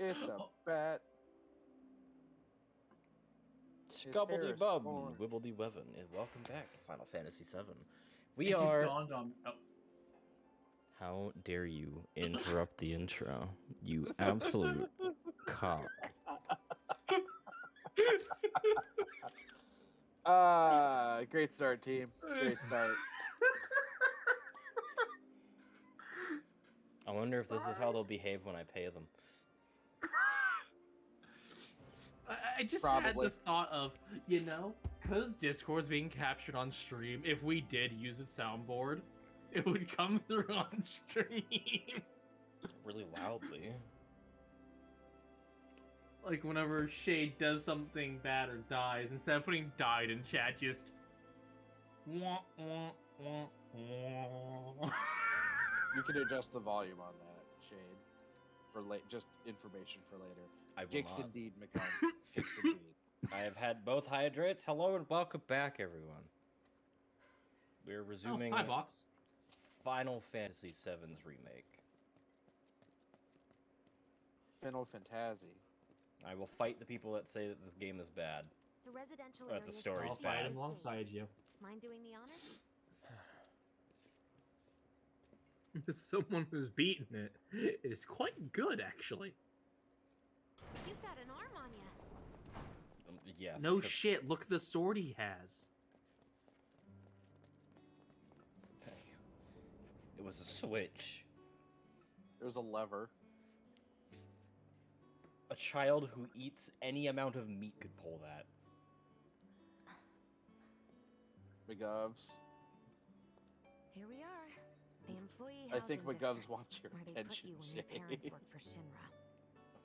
It's a bat. Scubbledy bub, wibbledy weven, and welcome back to Final Fantasy VII. We It just are. dawned on. Oh. How dare you interrupt the intro? You absolute cock. Great start, team. Great start. I wonder if this is how they'll behave when I pay them. I just Probably. had the thought of, because Discord's being captured on stream, if we did use a soundboard, it would come through on stream. Really loudly. Like whenever Shade does something bad or dies, instead of putting died in chat, just wah, wah, wah, wah. You can adjust the volume on that, Shade. For just information for later. I will Jigs not. indeed, McCon. Jigs indeed. I have had both hydrates. Hello and welcome back, everyone. We're resuming Hi, Box. Final Fantasy VII's remake. Final Fantasy. I will fight the people that say that this game is bad. The residential Or that area the story's I'll bad. fight him alongside you. Mind doing the honors? As someone who's beaten it, it is quite good, actually. You've got an arm on you. Yes. No shit, look at the sword he has. It was a switch. There's a lever. A child who eats any amount of meat could pull that. McGovs. Here we are. The employee I think housing McGovs district, wants your where they attention, put you when your parents Shade. work for Shinra.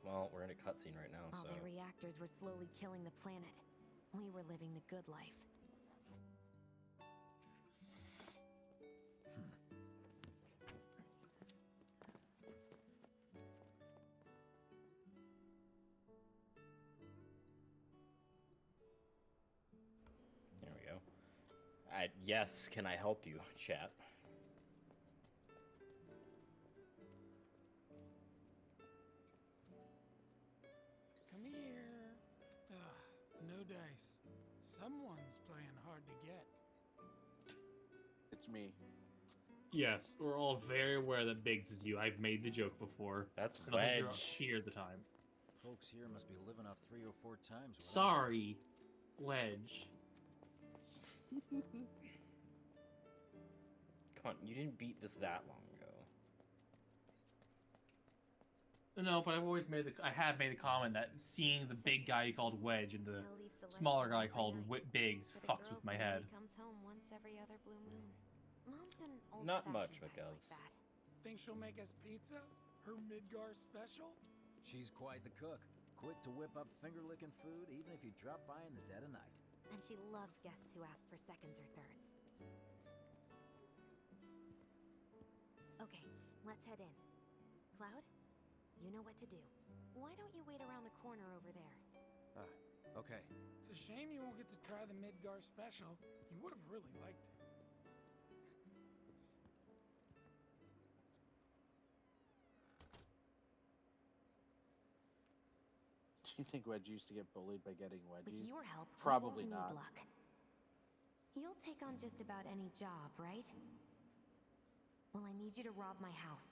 Well, we're in a cutscene right now, While so... their reactors were slowly killing the planet, we were living the good life. There we go. Yes, can I help you, chat? Come here. Ugh, no dice. Someone's playing hard to get. It's me. Yes, we're all very aware that Biggs is you. I've made the joke before. That's I don't think you're Wedge. here at the time. Folks here must be living off 3 or 4 times. what I- Sorry, Wedge. Come on, you didn't beat this that long ago. No, but I have made the comment that seeing the big guy called Wedge and the Still leaves the lights smaller on guy every called night. Biggs For the fucks girl with my who only head. comes home once every other blue moon. Mom's an Not much, old-fashioned type like McGovs. that. Think she'll make us pizza? Her Midgar special? She's quite the cook. Quick to whip up finger-licking food, even if you drop by in the dead of night. And she loves guests who ask for seconds or thirds. Okay, let's head in. Cloud, you know what to do. Why don't you wait around the corner over there? Okay. It's a shame you won't get to try the Midgar special. You would have really liked it. Do you think Wedge used to get bullied by getting wedgies? With your help, Probably we won't not. need luck. You'll take on just about any job, right? Well, I need you to rob my house.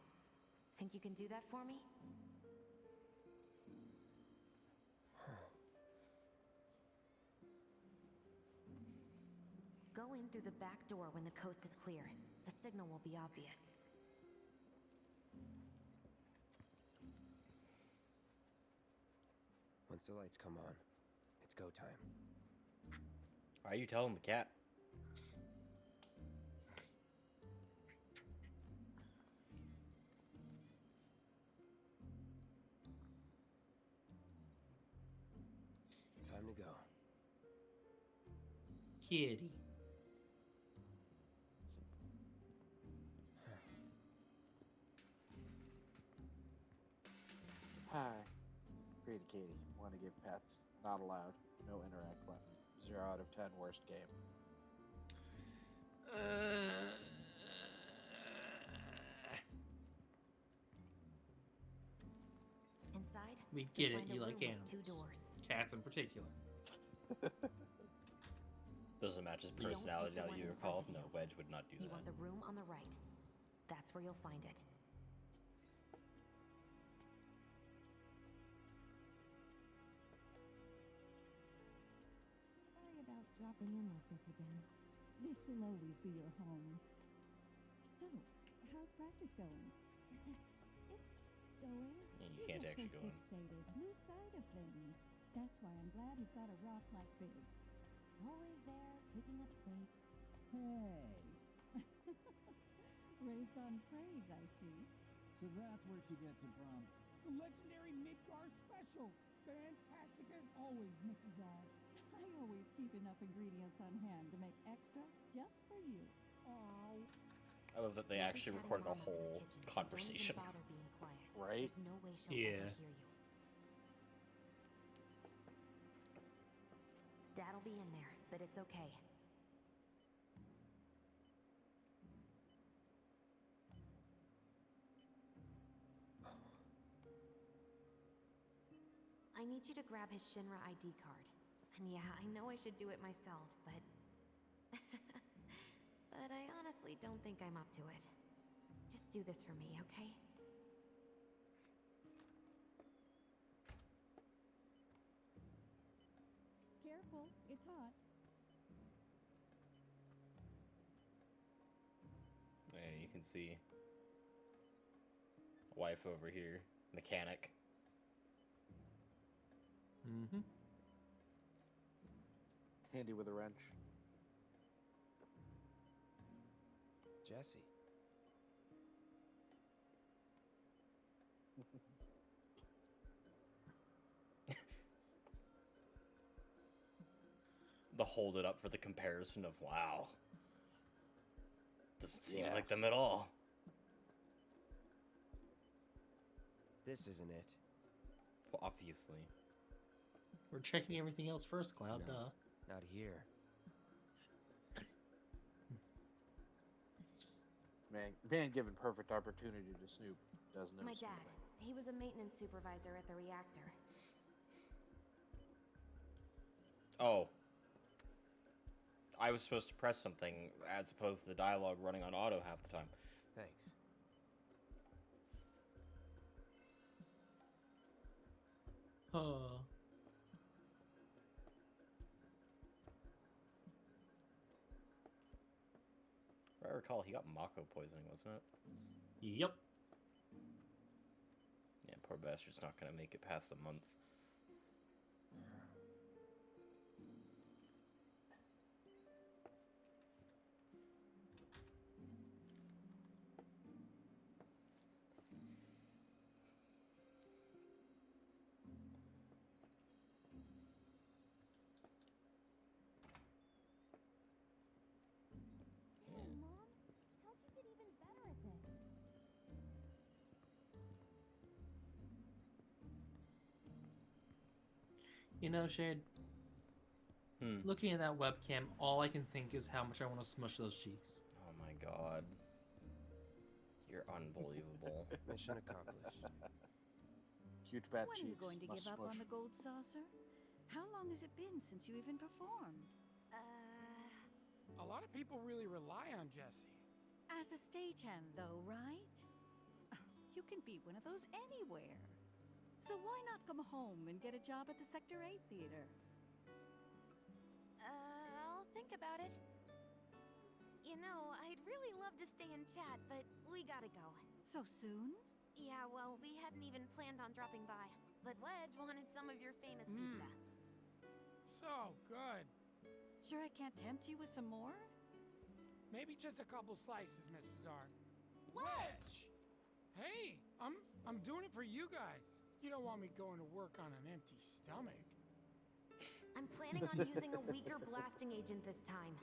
Think you can do that for me? Go in through the back door when the coast is clear. The signal will be obvious. Once the lights come on, it's go time. Why are you telling the cat? Time to go. Kitty. Hi. Greedy Katie. Want to give pets. Not allowed. No interact button. 0 out of 10 worst game. In inside, We you'll get it, find a you room like with animals. 2 doors. Cats in particular. Doesn't match his Don't take personality the now one that you in front recall. of No, you. Wedge would not do You that. want the room on the right. That's where you'll find it. Sorry about dropping in like this again. This will always be your home. So, how's practice going? It's going. You can't get actually so go in. fixated, lose sight of things. That's why I'm glad you've got a rock like Biggs. Always there, taking up space. Hey. Raised on praise, I see. So that's where she gets it from. The legendary Midgar special. Fantastic as always, Mrs. R. I always keep enough ingredients on hand to make extra just for you. Oh. I love that they We'll be actually chatting recorded a Mom up in the whole kitchen, so conversation. Don't even bother being quiet. Right? There's no way she'll Yeah. overhear you. Dad'll be in there, but it's okay. I need you to grab his Shinra ID card. And yeah, I know I should do it myself, but... but I honestly don't think I'm up to it. Just do this for me, okay? Careful, it's hot. Yeah, you can see wife over here, mechanic. Mm-hmm. Handy with a wrench. Jesse. The hold it up for the comparison of wow. Doesn't seem Yeah. like them at all. This isn't it. Well, obviously. We're checking everything else first, Cloud. No. Duh. Not here. Man given perfect opportunity to snoop doesn't know My snooping. dad. He was a maintenance supervisor at the reactor. Oh. I was supposed to press something as opposed to the dialogue running on auto half the time. Thanks. If I recall, he got Mako poisoning, wasn't it? Yep. Yeah, poor bastard's not gonna make it past the month. Hey, Mom. How'd you get even better at this? You know, Shade, looking at that webcam, all I can think is how much I want to smush those cheeks. Oh my god. You're unbelievable. Mission accomplished. Cute fat When are you cheeks. going to must give up on smush. the gold saucer? How long has it been since you even performed? A lot of people really rely on Jesse. As a stagehand, though, right? You can be one of those anywhere. So why not come home and get a job at the Sector 8 theater? I'll think about it. You know, I'd really love to stay and chat, but we gotta go. So soon? Yeah, well, we hadn't even planned on dropping by. But Wedge wanted some of your famous pizza. So good. Sure I can't tempt you with some more? Maybe just a couple slices, Mrs. R. Wedge! Hey, I'm doing it for you guys. You don't want me going to work on an empty stomach. I'm planning on using a weaker blasting agent this time.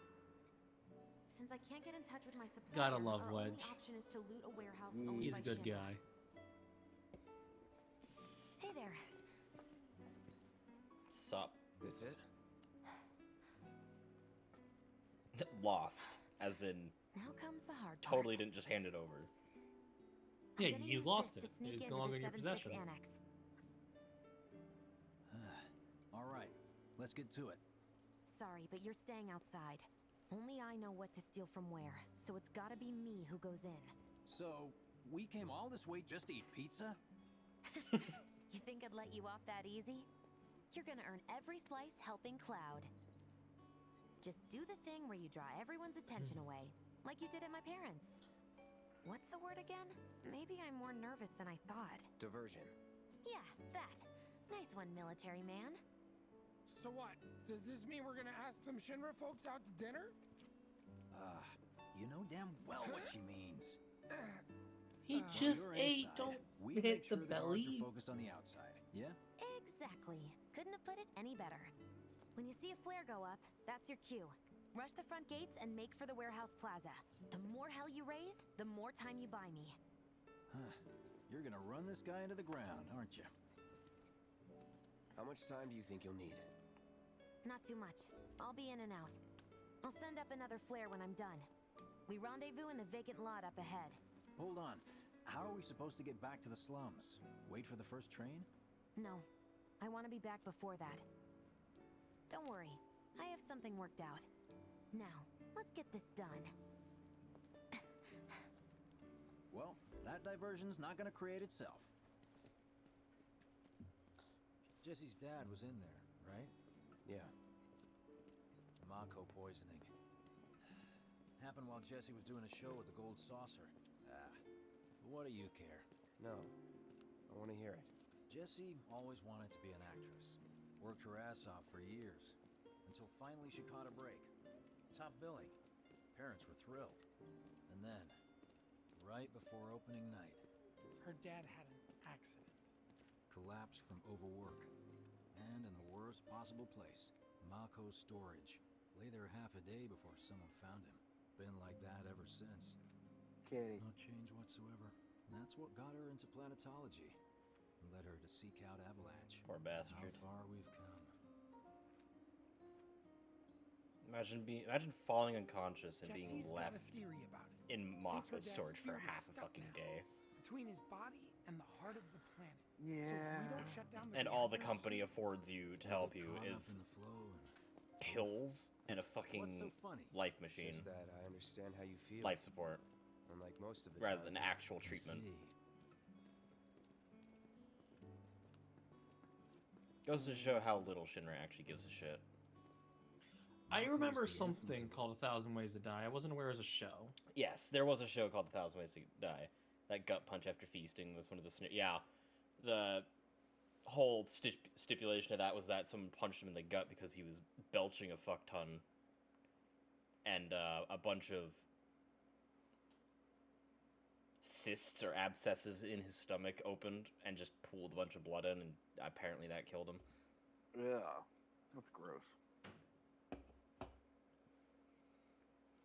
Since I can't get in touch with my supplier, Gotta love our only Wedge. option is to loot a warehouse owned He's by a good Shinra. guy. Hey there. Sup. This it? Lost. As in, Now comes the hard part. totally didn't just hand it over. I'm Yeah, gonna you use lost this it. to sneak It's into no longer the in your 7-6 possession. annex. let's get to it. Sorry, but you're staying outside. Only I know what to steal from where, so it's gotta be me who goes in. So, we came all this way just to eat pizza? You think I'd let you off that easy? You're gonna earn every slice helping Cloud. Just do the thing where you draw everyone's attention away, like you did at my parents'. What's the word again? Maybe I'm more nervous than I thought. Diversion. Yeah, that. Nice one, military man. So what? Does this mean we're gonna ask some Shinra folks out to dinner? You know damn well what she means. He While just You're ate. inside. Don't We hit make sure the the guards belly. are focused on the outside. Yeah? Exactly. Couldn't have put it any better. When you see a flare go up, that's your cue. Rush the front gates and make for the warehouse plaza. The more hell you raise, the more time you buy me. Huh. You're gonna run this guy into the ground, aren't you? How much time do you think you'll need? Not too much. I'll be in and out. I'll send up another flare when I'm done. We rendezvous in the vacant lot up ahead. Hold on. How are we supposed to get back to the slums? Wait for the first train? No, I want to be back before that. Don't worry, I have something worked out. Now, let's get this done. Well, that diversion's not gonna create itself. Jesse's dad was in there, right? Yeah. Mako poisoning. Happened while Jesse was doing a show with the Gold Saucer. But what do you care? No. I want to hear it. Jessie always wanted to be an actress. Worked her ass off for years. Until finally she caught a break. Top billing. Parents were thrilled. And then, right before opening night, Her dad had an accident. collapsed from overwork. And in the worst possible place, Mako's storage. Lay there half a day before someone found him. Been like that ever since. Katie. No change whatsoever. That's what got her into planetology. Led her to seek out Avalanche. Poor How bastard. far we've come. Imagine falling unconscious and Jesse's being got left a theory about it. in Thinks her Maka's dad's storage for spirit is half a stuck fucking now, day. between his body and the heart of the planet. So if Yeah. we don't shut down the And all the reactors company soon- affords you to They help get you caught up is in the flow and pills and a what's fucking so funny? life machine. Just that I understand how you feel. Life support, Unlike most of the rather time. than actual You treatment. see. Goes to show how little Shinra actually gives a shit. I Mako's remember the essence something of- called A Thousand Ways to Die. I wasn't aware it was a show. Yes, there was a show called 1,000 Ways to Die. That gut punch after feasting was one of the yeah. The whole stipulation of that was that someone punched him in the gut because he was belching a fuck ton, and a bunch of cysts or abscesses in his stomach opened and just pooled a bunch of blood in, and apparently that killed him. Yeah. That's gross.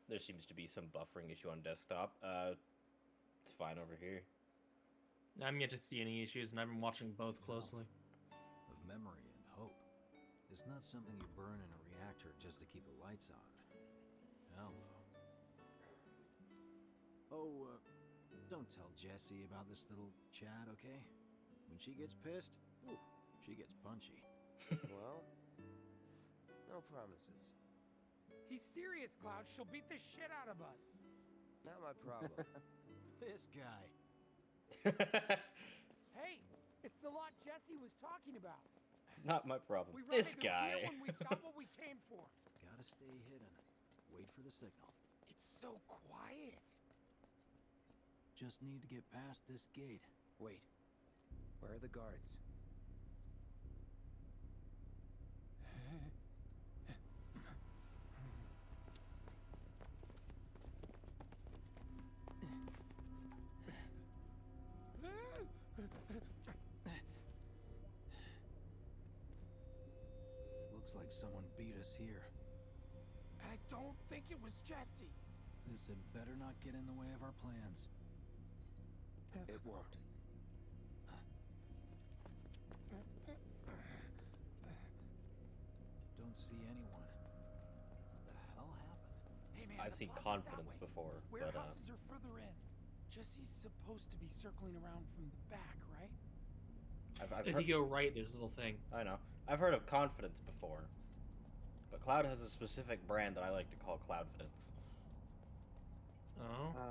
There seems to be some buffering issue on desktop. It's fine over here. I'm yet to see any issues, and I've been watching both closely. Of memory and hope. It's not something you burn in a reactor just to keep the lights on. Hell no. Oh, don't tell Jessie about this little chat, okay? When she gets pissed, ooh, she gets punchy. Well, no promises. He's serious, Cloud. She'll beat the shit out of us. Not my problem. This guy. Hey, it's the lot Jesse was talking about. Not my problem. We This rendezvous guy. here when we've got what we came for. Gotta stay hidden. Wait for the signal. It's so quiet. Just need to get past this gate. Wait. Where are the guards? Looks like someone beat us here. And I don't think it was Jesse. This had better not get in the way of our plans. It won't. Don't see anyone. What the hell happened? Hey man, I've the seen plaza's that confidence way. before, but Warehouses are further in. Jesse's supposed to be circling around from the back, right? I've If heard, you go right, there's a little thing. I know. I've heard of confidence before, But Cloud has a specific brand that I like to call Cloudfidence. Oh. Uh,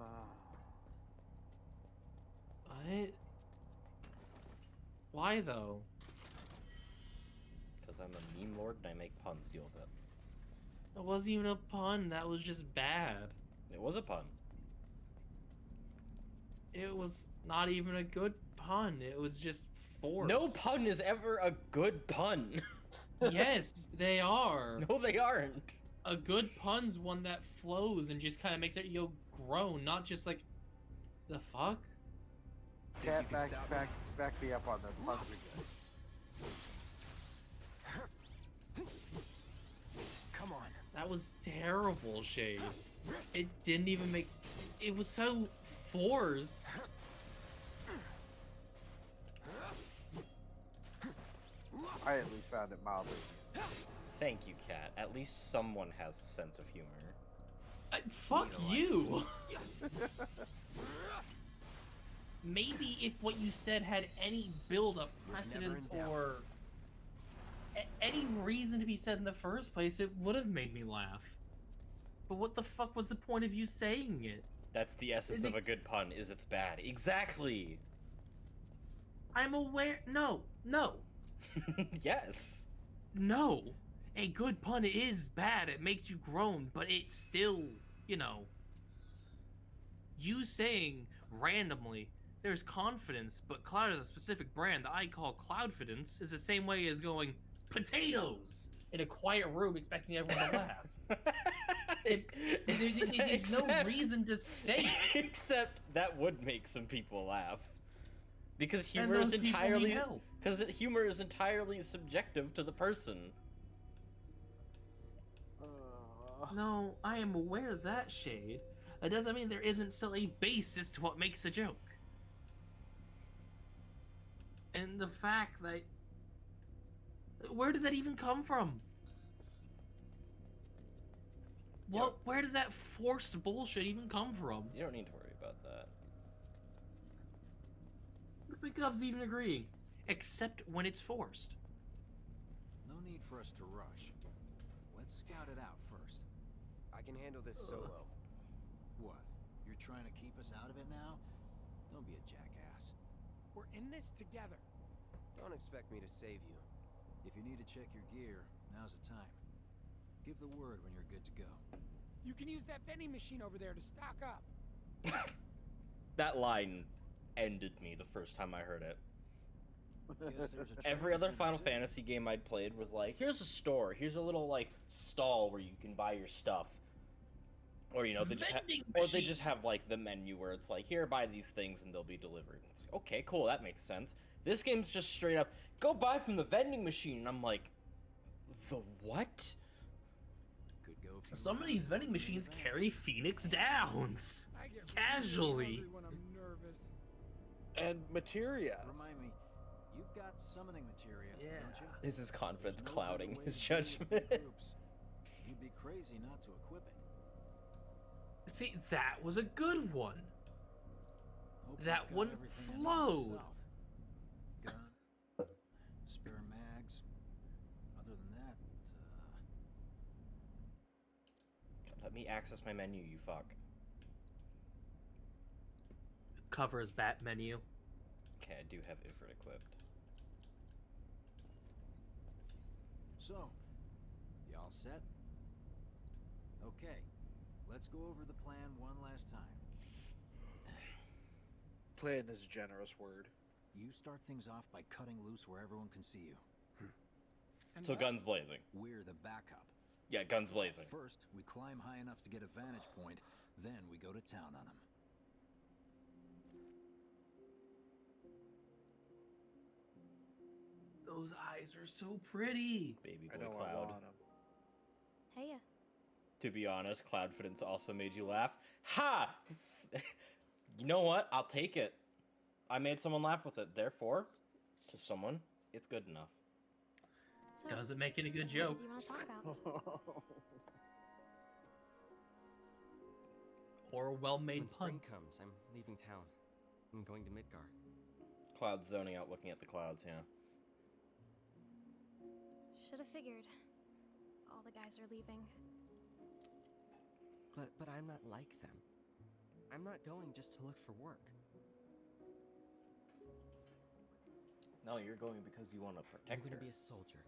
What? Why though? Because I'm a meme lord and I make puns. Deal with it. That wasn't even a pun. That was just bad. It was a pun. It was not even a good pun. It was just forced. No pun is ever a good pun. Yes, they are. No, they aren't. A good pun's one that flows and just kind of makes it groan, not just like, the fuck? Cat, back me up on this. Puns are good. Come on. That was terrible, Shade. It didn't even make... It was so forced. I at least found it mildly. Thank you, Cat. At least someone has a sense of humor. Fuck you! Maybe if what you said had any build-up, precedence, or any reason to be said in the first place, it would have made me laugh. But what the fuck was the point of you saying it? That's the essence of a good pun, is it's bad. Exactly! I'm aware... No. Yes! No. A good pun is bad. It makes you groan, but it's still, you saying randomly, there's confidence, but Cloud is a specific brand that I call Cloudfidence, is the same way as going, potatoes! In a quiet room expecting everyone to laugh. There's no reason to say it. Except that would make some people laugh. Because And humor is those people need entirely... help. Because humor is entirely subjective to the person. No, I am aware of that, Shade. That doesn't mean there isn't still a basis to what makes a joke. And the fact that... Where did that even come from? What? Where did that forced bullshit even come from? You don't need to worry about that. The Cubs even agreeing. Except when it's forced. No need for us to rush. Let's scout it out first. I can handle this solo. What? You're trying to keep us out of it now? Don't be a jackass. We're in this together. Don't expect me to save you. If you need to check your gear, now's the time. Give the word when you're good to go. You can use that vending machine over there to stock up. That line ended me the first time I heard it. Guess there's a Every other chance Final too. Fantasy game I'd played was like, here's a store, here's a little like stall where you can buy your stuff. Or they just Vending or they machine. just have like the menu where it's like, here, buy these things and they'll be delivered. It's like, okay, cool, that makes sense. This game's just straight up, go buy from the vending machine, and I'm like, the what? Could go for Some of these vending machines carry Phoenix Downs. I get Casually. really hungry when I'm nervous. And materia. Remind me, you've got summoning materia, don't you? This is confidence There's no clouding better way his to deal with judgment. big groups. You'd be crazy not to equip it. See, that was a good one. Hope That you've got one everything you need flowed. yourself. Gun, spare mags. Other than that, Let me access my menu, you fuck. Covers that menu. Okay, I do have Ifrit equipped. so, you all set? Okay, let's go over the plan one last time. Plan is a generous word. You start things off by cutting loose where everyone can see you. And So guns let's- blazing. We're the backup. Yeah, guns blazing. First, we climb high enough to get a vantage point, then we go to town on them. Those eyes are so pretty. Baby I boy know I Cloud. want him. Hey, To be honest, Cloudfidence also made you laugh. Ha! You know what? I'll take it. I made someone laugh with it. Therefore, to someone, it's good enough. so Doesn't make it a good what joke. do you want to talk about? Or a well-made When pun. spring comes, I'm leaving town. I'm going to Midgar. Cloud zoning out, looking at the clouds. Yeah. Should have figured. all the guys are leaving. But I'm not like them. I'm not going just to look for work. No, you're going because you want to I'm protect going her. to be a soldier.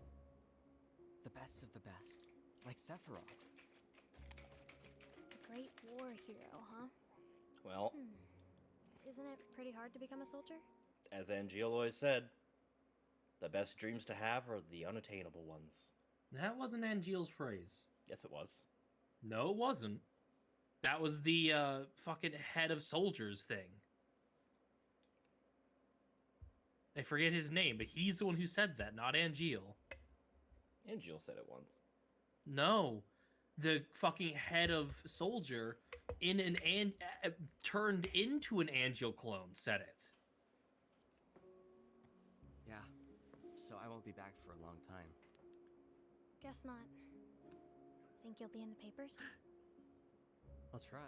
The best of the best. Like Sephiroth. A great war hero, huh? Well, Isn't it pretty hard to become a soldier? as Angeal always said, the best dreams to have are the unattainable ones. That wasn't Angeal's phrase. Yes, it was. No, it wasn't. That was the fucking head of soldiers thing. I forget his name, but he's the one who said that, not Angeal. Angeal said it once. No, the fucking head of soldier in turned into an Angeal clone said it. Yeah. So I won't be back for a long time. Guess not. Think you'll be in the papers? I'll try.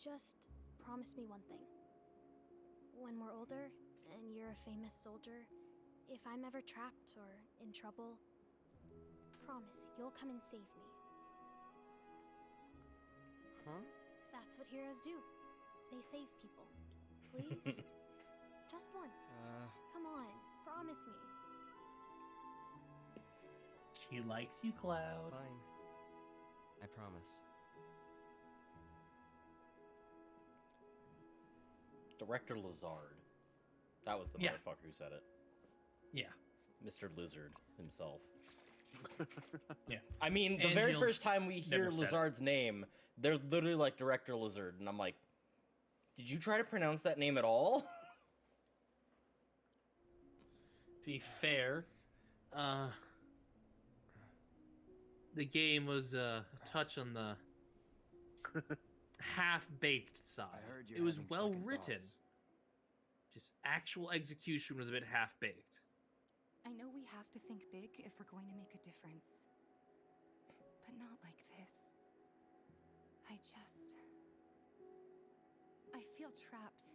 Just promise me one thing. When we're older, and you're a famous soldier, if I'm ever trapped or in trouble, promise you'll come and save me. Huh? That's what heroes do. They save people. Please? Just once. Come on, promise me. She likes you, Cloud. Fine. I promise. Director Lizard. That was the Yeah. motherfucker who said it. Yeah. Mr. Lizard himself. Yeah. I mean, the very Angeal first time we hear never said it. Lizard's name, they're literally like Director Lizard, and I'm like, did you try to pronounce that name at all? To be fair, the game was a touch on the half-baked side. I heard you're It was having well second written. thoughts. Just actual execution was a bit half-baked. I know we have to think big if we're going to make a difference. But not like this. I feel trapped.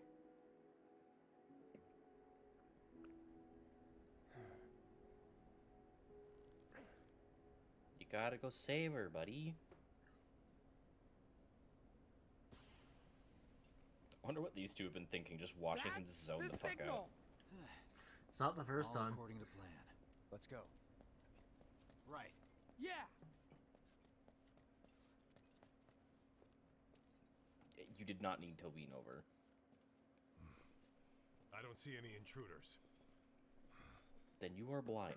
You gotta go save her, buddy. I wonder what these two have been thinking, just watching him zone the fuck out. It's not the first All time. according to plan. Let's go. Right. Yeah. You did not need to lean over. I don't see any intruders. Then you are blind.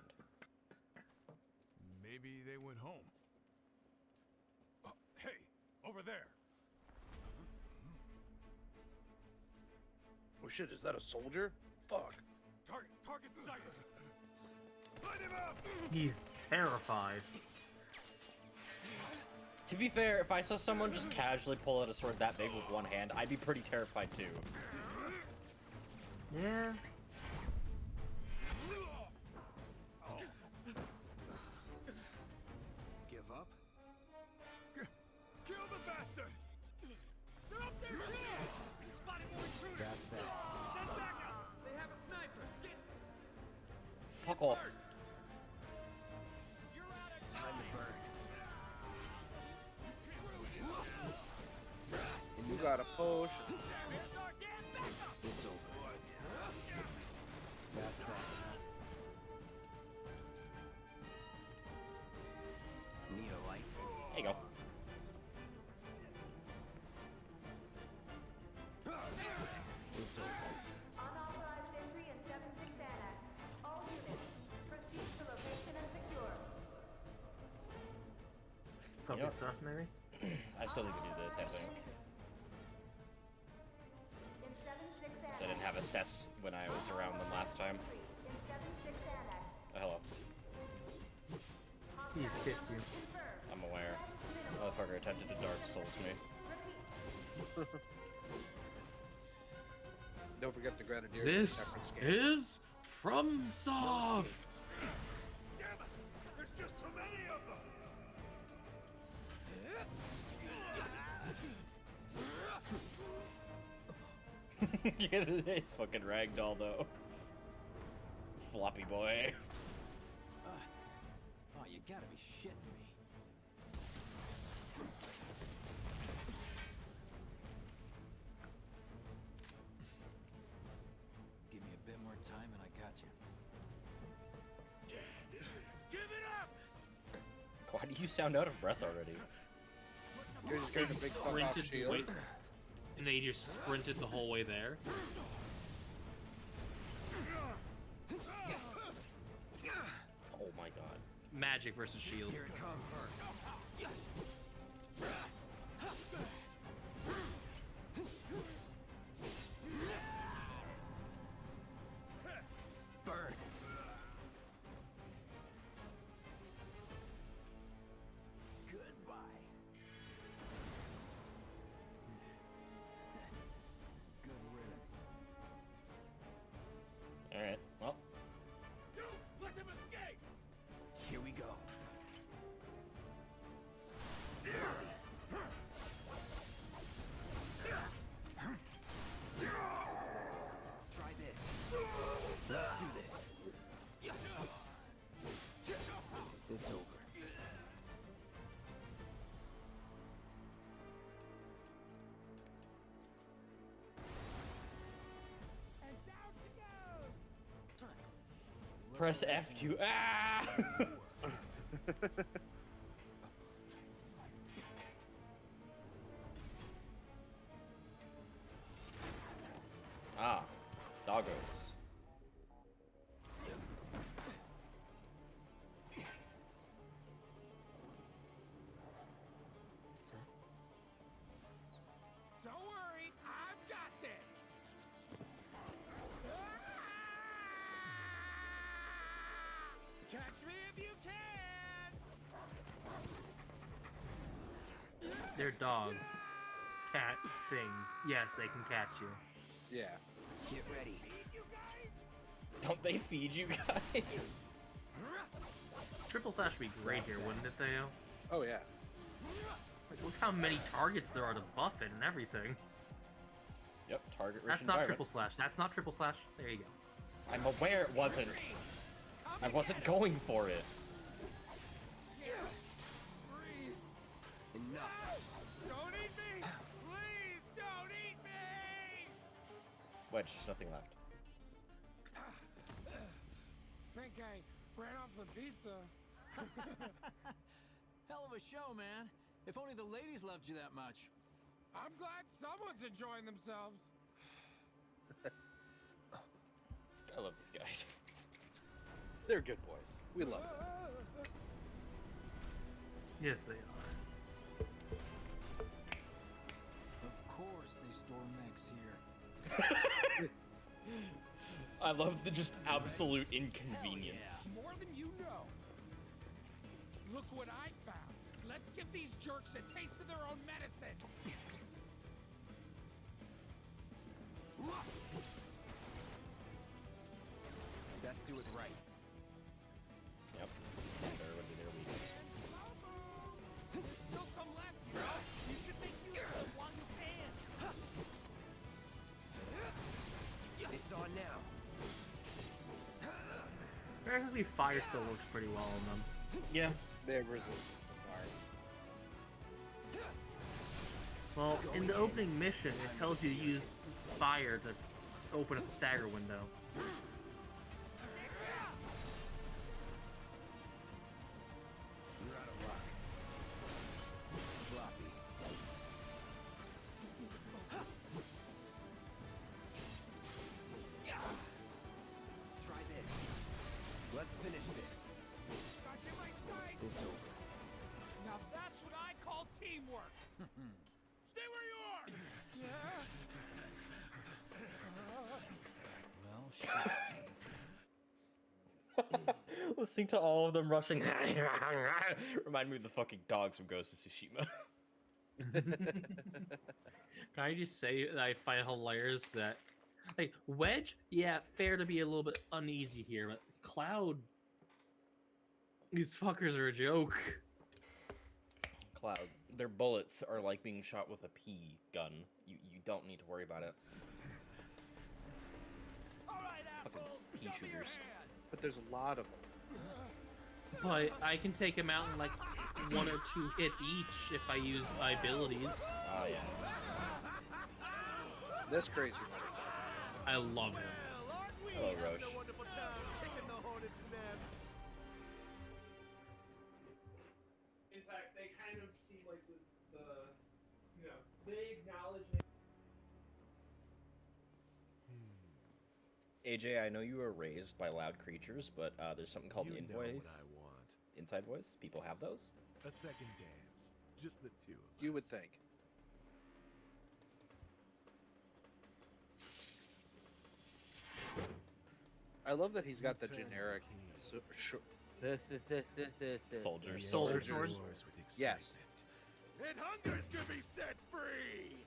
Maybe they went home. Oh, hey, over there. Oh shit, is that a soldier? Fuck. Target sighted. Light him up. He's terrified. To be fair, if I saw someone just casually pull out a sword that big with one hand, I'd be pretty terrified too. Yeah. Give up? Kill the bastard. They're up there too! We spotted more intruders! That's that. Send backup! They have a sniper! Get... Fuck off. You're out of Time to burn. You got a potion. Here's our damn backup! It's over. That's that. Neolite. There you go. It's over. Unauthorized entry in 7-6 Annex. All units, proceed to location and secure. Copy You know- stuff, maybe? I still need to do this, I think. In 7-6 So I Annex. didn't have assess when I was around them last time. In 7-6 Annex. Oh, hello. He's kissed you. Confirmed. I'm aware. Motherfucker attempted to Dark Souls me. Don't forget the Grenadiers. This separate scan. is from Soft. Damn it! There's just too many of them. Yeah, it's fucking ragdoll though. floppy boy. Oh, you gotta be shitting me. Give me a bit more time and I got you. Give it up! Why do you sound out of breath already? You're just getting a big fuck off Sprinted shield. way, and then he just sprinted the whole way there. Oh my god. Magic versus shield. Here it comes. Burn. Goodbye. Good riddance. Alright, well. Don't let them escape! Here we go. Try this. Let's do this. It's over. And down she goes! Press F to. Ah! Ah, doggos. Don't worry, I've got this. Catch me if you can. They're dogs. Cat things. Yes, they can catch you. Yeah. Get ready. Don't they feed you guys? Triple slash would be great here, wouldn't it, Theo? Oh yeah. Like, look how many targets there are to buff it and everything. Yep, target rich That's not environment. triple slash. That's not triple slash. There you go. I'm aware it wasn't. I wasn't going for it. Enough. Don't eat me! Please don't eat me! Wedge, there's nothing left. Think I ran off the pizza. Hell of a show, man. If only the ladies loved you that much. I'm glad someone's enjoying themselves. I love these guys. They're good boys. We love them. Yes, they are. Of course they store mechs here. I love the just absolute inconvenience. More than you know. Look what I found. Let's give these jerks a taste of their own medicine. Best do it right. Yep. Better would be their weakest. There's still some left, you know? You should make use of it while you can. It's on now. Apparently, fire still works pretty well on them. Yeah. They're resistant to fire. Well, in the opening mission, it tells you to use fire to open up the stagger window. You're out of luck. Sloppy. Try this. Let's finish this. Gosh, you might die. It's over. Now that's what I call teamwork. Stay where you are. Well, shit. Listening to all of them rushing remind me of the fucking dogs from Ghost of Tsushima. Can I just say that I find hilarious that, like, Wedge, yeah, fair to be a little bit uneasy here, but Cloud, these fuckers are a joke. Cloud, their bullets are like being shot with a pea gun. You don't need to worry about it. All right, Fucking assholes, pea show me your shooters. hands. but there's a lot of them. But I can take him out in like 1 or 2 hits each if I use my abilities. Oh, yes. This crazy motherfucker. I love him. Hello, Roche. In fact, they kind of seem like the you know, they acknowledge. AJ, I know you were raised by loud creatures, but there's something called an You know invoice. what I want. Inside voice? People have those? A second dance. Just the two of us. You would think. I love that he's got the generic Soldiers. Soldier sword. Yes. It hungers to be set free.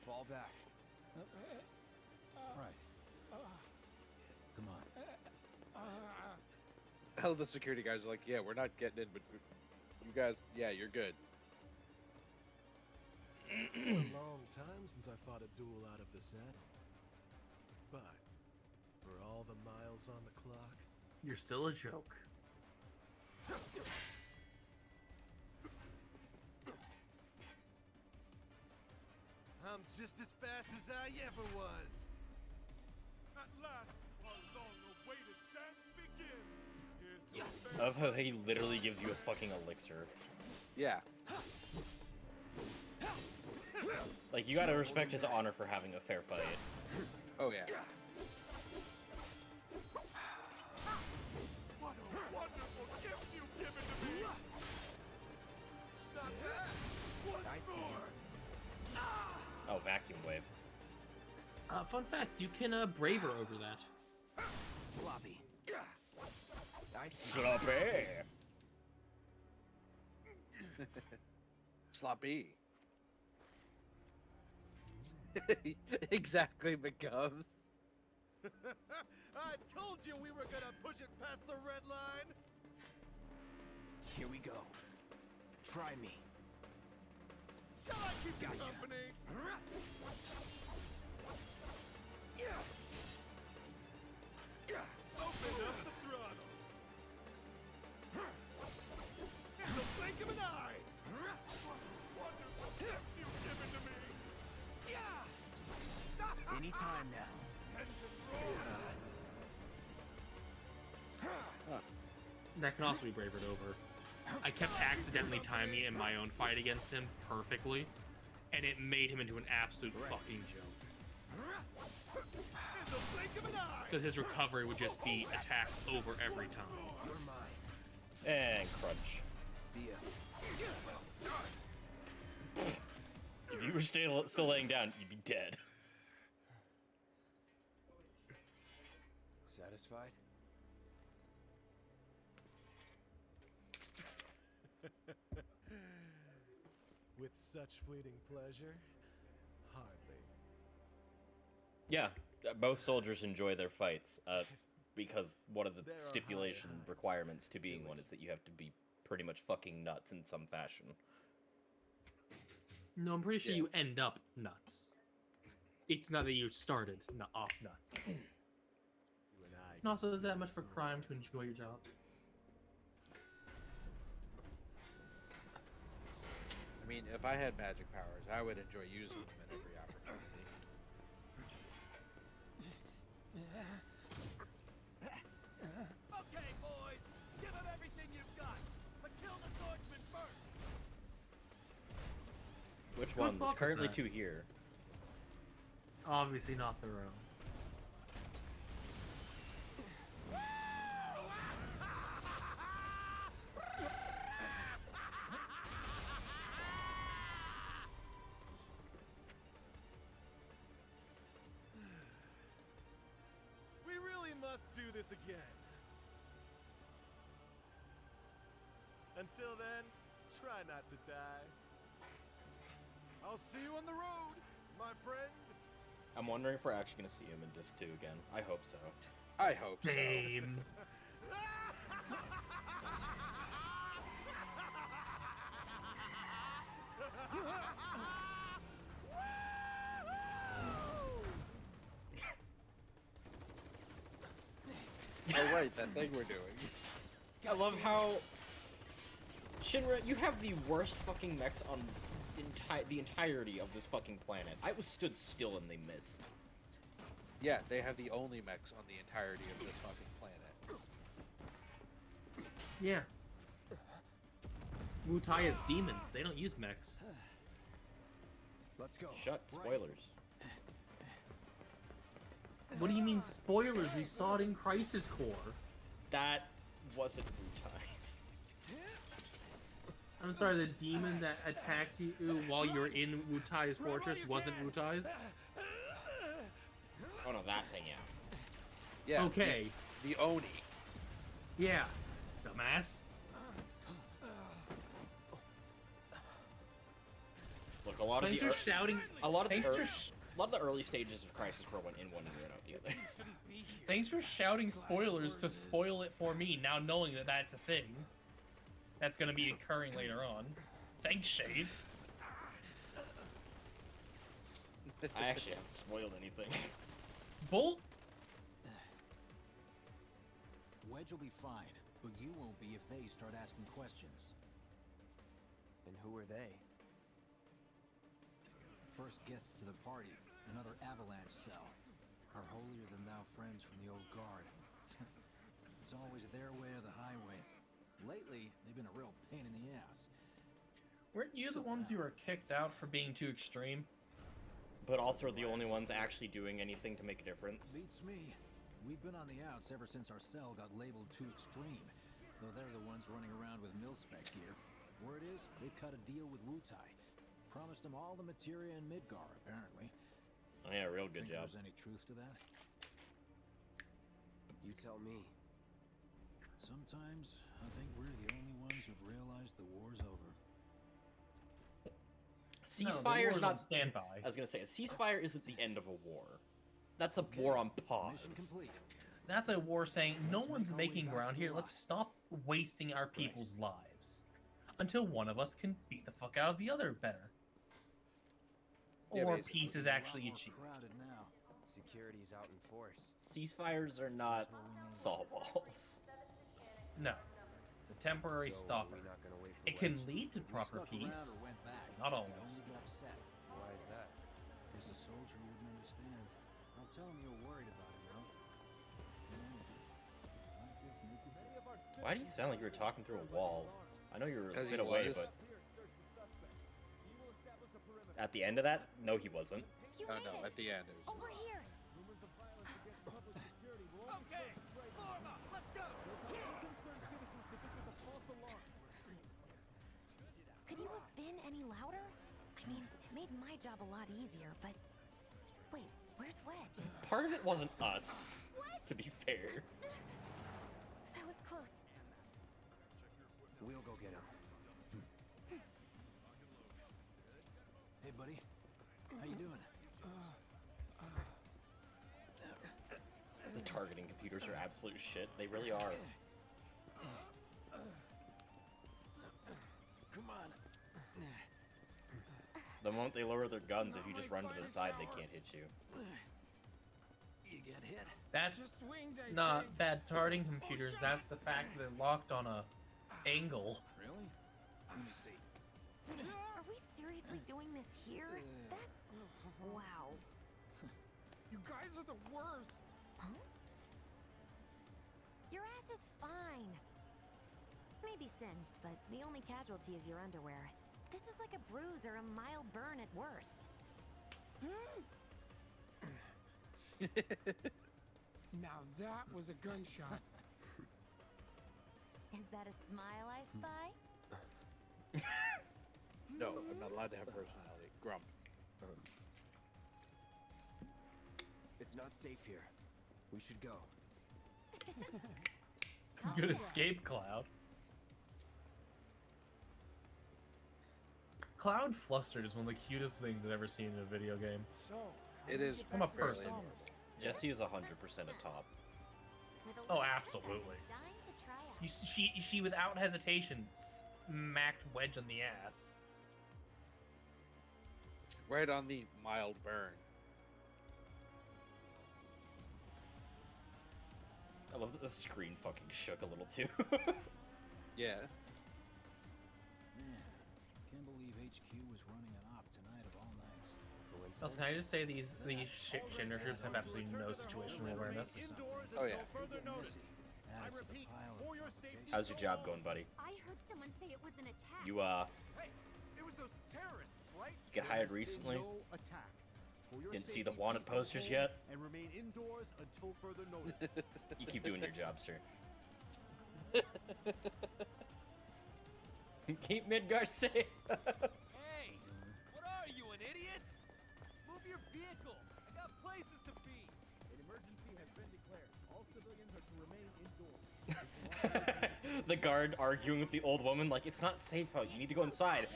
Fall back. Right. Come on. Hell, the security guys are like, yeah, we're not getting in, but you guys, yeah, you're good. It's been a long time since I fought a duel out of the saddle. But for all the miles on the clock, You're still a joke. I'm just as fast as I ever was. At last, our long-awaited dance begins. Here's to I love how he literally gives you a fucking elixir. Yeah. Like, you gotta respect his honor for having a fair fight. Oh, yeah. What a wonderful gift you've given to me! Not bad! What's more? Oh, vacuum wave. Fun fact, you can braver over that. Sloppy. Sloppy! Sloppy. Exactly, McGubs. I told you we were gonna push it past the red line! Here we go. Try me. Shall I keep you company? Open up the throttle. In the blink of an eye. Wonderful gift you've given to me. Anytime now. Engine roar. That can also be bravered over. I kept accidentally timing it in my own fight against him perfectly, and it made him into an absolute fucking joke. In the blink of an eye. Because his recovery would just be attacked over every time. You're mine. And crunch. See ya. If you were still laying down, you'd be dead. Satisfied? With such fleeting pleasure? Hardly. Yeah, most soldiers enjoy their fights, because one of the stipulation requirements to being one is that you have to be pretty much fucking nuts in some fashion. No, I'm pretty sure you end up nuts. It's not that you started off nuts. And also, is that much of a crime to enjoy your job? I mean, if I had magic powers, I would enjoy using them at every opportunity. Okay, boys, give him everything you've got, but kill the swordsman first. Which one? There's currently 2 here. Obviously not their own. We really must do this again. Until then, try not to die. I'll see you on the road, my friend. I'm wondering if we're actually going to see him in Disc 2 again. I hope so. I hope so. Same. Oh right, that thing we're doing. I love how Shinra, you have the worst fucking mechs on the entirety of this fucking planet. I was stood still and they missed. Yeah, they have the only mechs on the entirety of this fucking planet. Yeah. Wutai is demons. They don't use mechs. Let's go. Shut. Spoilers. What do you mean spoilers? We saw it in Crisis Core. That wasn't Wutai's. I'm sorry, the demon that attacked you while you were in Wutai's fortress wasn't Wutai's? Oh no, that thing, yeah. Yeah. Okay. The Oni. Yeah. Dumbass. Look, a lot Thanks of the for shouting. a lot of Thanks the for a lot of the early stages of Crisis Core went in one ear and out the other. Thanks for shouting spoilers to spoil it for me, now knowing that that's a thing. That's gonna be occurring later on. Thanks, Shade. I actually haven't spoiled anything. Bolt? Wedge will be fine, but you won't be if they start asking questions. And who are they? First guests to the party, another avalanche cell. Our holier-than-thou friends from the old guard. It's always their way or the highway. Lately, they've been a real pain in the ass. Weren't you the ones who were kicked out for being too extreme? But also the only ones actually doing anything to make a difference. Beats me. We've been on the outs ever since our cell got labeled too extreme. Though they're the ones running around with mil-spec gear. Word is, they cut a deal with Wutai. Promised them all the materia in Midgar, apparently. Oh yeah, real good job. There's any truth to that? You tell me. Sometimes I think we're the only ones who've realized the war's over. Ceasefire is not standby. I was gonna say a ceasefire isn't the end of a war. That's a war on pause. That's a war saying, no one's making ground here, let's stop wasting our people's lives. Until one of us can beat the fuck out of the other better. Or peace is actually achieved. Now. Security's out in force. Ceasefires are not solve-alls. No. It's a temporary stopper. It can lead to proper peace. Not always. Why is that? Because a soldier wouldn't understand. I'll tell him you're worried about him, though. Why do you sound like you were talking through a wall? I know you were a 'Cause bit he away, was. but at the end of that, no, he wasn't. You Oh made no, it. at the end it was. Over here. Okay, form up, let's go. Could you have been any louder? I mean, it made my job a lot easier, but... Wait, where's Wedge? Part of it wasn't us, What? to be fair. That was close. We'll go get him. Hey, buddy. How you doing? The targeting computers are absolute shit. They really are. Come on. The moment they lower their guns, if you just run to the side, they can't hit you. You get hit? That's not bad targeting computers, that's the fact that they're locked on a angle. Really? Let me see. Are we seriously doing this here? That's... Wow. You guys are the worst. Huh? Your ass is fine. Maybe singed, but the only casualty is your underwear. This is like a bruise or a mild burn at worst. Now that was a gunshot. Is that a smile I spy? No, I'm not allowed to have personality. Grump. It's not safe here. We should go. Good escape, Cloud. Cloud Flustered is one of the cutest things I've ever seen in a video game. So, It is I'm a fairly person. adorable. Jesse is 100% a top. Oh, absolutely. Dying to try out. She without hesitation smacked Wedge on the ass. Right on the mild burn. I love that the screen fucking shook a little too. Yeah. Man, can't believe HQ was running an op tonight of all nights. Also, can I just say these Shinder troops have absolutely no situational awareness. Oh yeah. I repeat, for your safety. How's your job going, buddy? I heard someone say it was an attack. You Hey, it was those terrorists, right? get hired recently? No attack. For your Didn't see the safety, wanted please posters stay home yet? And remain indoors until further notice. You keep doing your job, sir. Keep Midgar safe. Hey, what are you, an idiot? Move your vehicle. I got places to be. An emergency has been declared. All civilians are to remain indoors. The guard arguing with the old woman, like, it's not safe out. You need to go inside.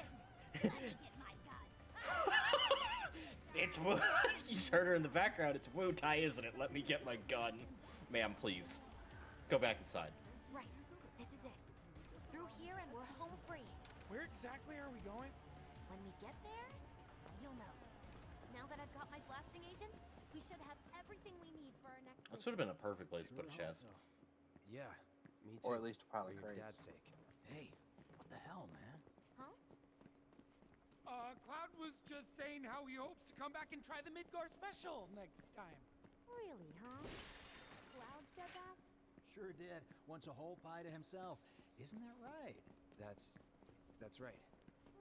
It's Wu. You just heard her in the background. It's Wu Tai, isn't it? Let me get my gun. Ma'am, please. Go back inside. Right. This is it. Through here and we're home free. Where exactly are we going? When we get there, you'll know. Now that I've got my blasting agent, we should have everything we need for our next This would have been a perfect place to put a chest. Yeah, me too. Or at least a pile of for your crates. dad's sake. Hey, what the hell, man? Huh? Cloud was just saying how he hopes to come back and try the Midgar special next time. Really, huh? Cloud said that? Sure did. Wants a whole pie to himself. Isn't that right? That's right.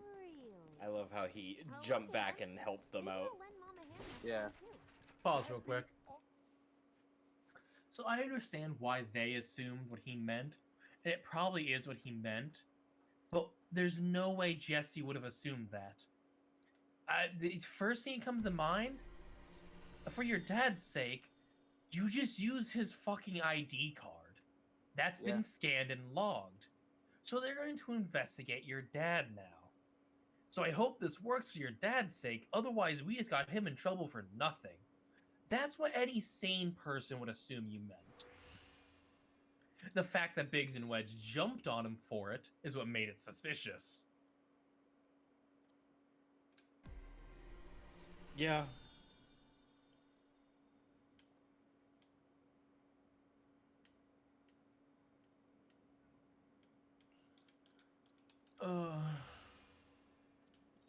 Really? I love how he Oh, jumped okay, back and helped them Maybe out. I'll lend Mom a hand next Yeah. time, too. Pause real quick. So I understand why they assumed what he meant, and it probably is what he meant, but there's no way Jesse would have assumed that. The first thing that comes to mind, for your dad's sake, you just use his fucking ID card. That's Yeah. been scanned and logged. So they're going to investigate your dad now. So I hope this works for your dad's sake, otherwise we just got him in trouble for nothing. That's what any sane person would assume you meant. The fact that Biggs and Wedge jumped on him for it is what made it suspicious. Yeah.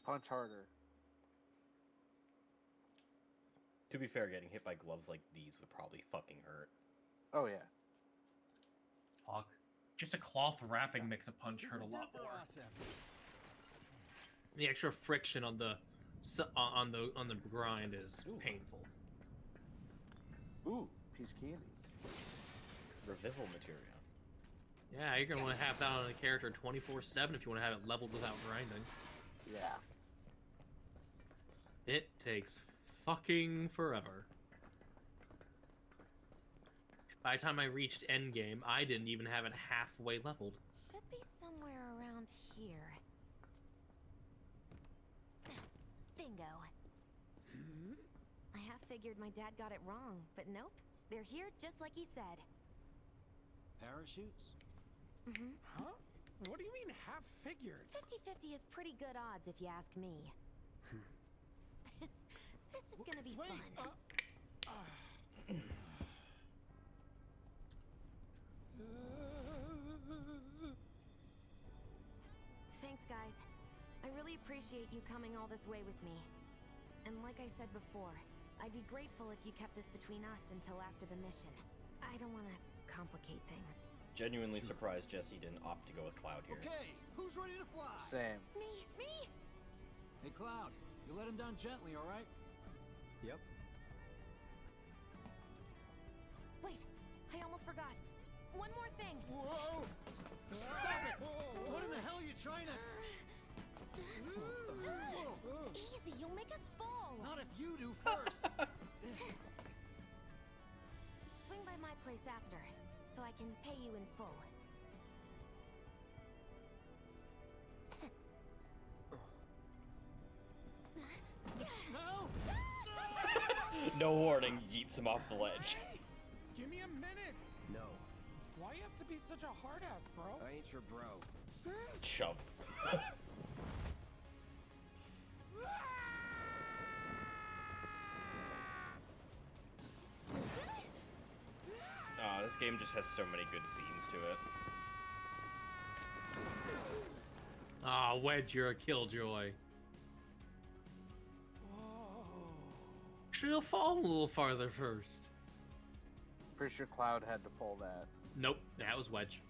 Punch harder. To be fair, getting hit by gloves like these would probably fucking hurt. Oh yeah. Fuck. Just a cloth wrapping makes a punch hurt a lot more. The extra friction on the grind is painful. Ooh, piece of candy. Revival material. Yeah, you're gonna want to have that on a character 24/7 if you want to have it leveled without grinding. Yeah. It takes fucking forever. By the time I reached endgame, I didn't even have it halfway leveled. Should be somewhere around here. Bingo. I half figured my dad got it wrong, but nope. They're here just like he said. Parachutes? Mm-hmm. Huh? What do you mean half figured? 50-50 is pretty good odds if you ask me. This is gonna be fun. Thanks, guys. I really appreciate you coming all this way with me. And like I said before, I'd be grateful if you kept this between us until after the mission. I don't want to complicate things. Genuinely surprised Jesse didn't opt to go with Cloud here. Okay, who's ready to fly? Same. Me! Hey, Cloud, you let him down gently, all right? Yep. Wait, I almost forgot. One more thing. Whoa! Stop it! What in the hell are you trying to... Easy, you'll make us fall. Not if you do first. Swing by my place after, so I can pay you in full. No! No warning, yeets him off the ledge. Give me a minute! No. Why you have to be such a hard ass, bro? I ain't your bro. Shove. This game just has so many good scenes to it. Ah, Wedge, you're a killjoy. Should have fallen a little farther first. Pretty sure Cloud had to pull that. Nope, that was Wedge.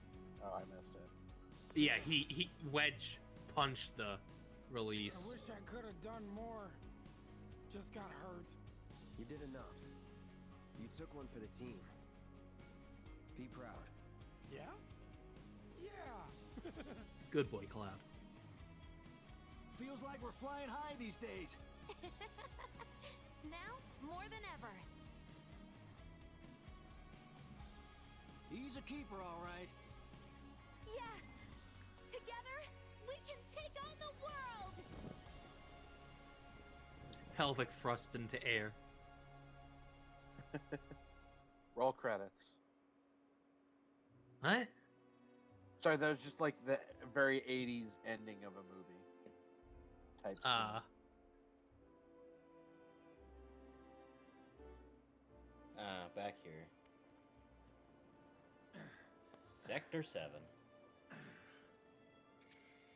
Oh, I missed it. Yeah, he Wedge punched the release. I wish I could have done more. Just got hurt. You did enough. You took one for the team. Be proud. Yeah? Yeah. Good boy, Cloud. Feels like we're flying high these days. Now, more than ever. He's a keeper, all right. Yeah! Together, we can take on the world! Pelvic thrust into air. Roll credits. What? Sorry, that was just like the very 80s ending of a movie. Type scene. Back here. Sector 7.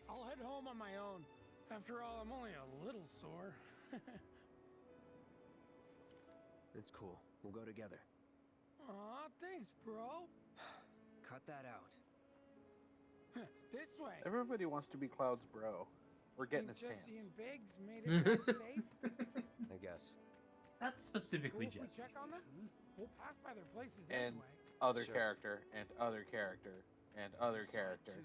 I'll head home on my own. After all, I'm only a little sore. It's cool. We'll go together. Aw, thanks, bro. Cut that out. This way. Everybody wants to be Cloud's bro. We're getting his pants. Jesse and Biggs made it back safe. I guess. That's specifically Cool if we Jesse. check on them? We'll pass by their places And anyway. other Sure. character, and other character, and other character.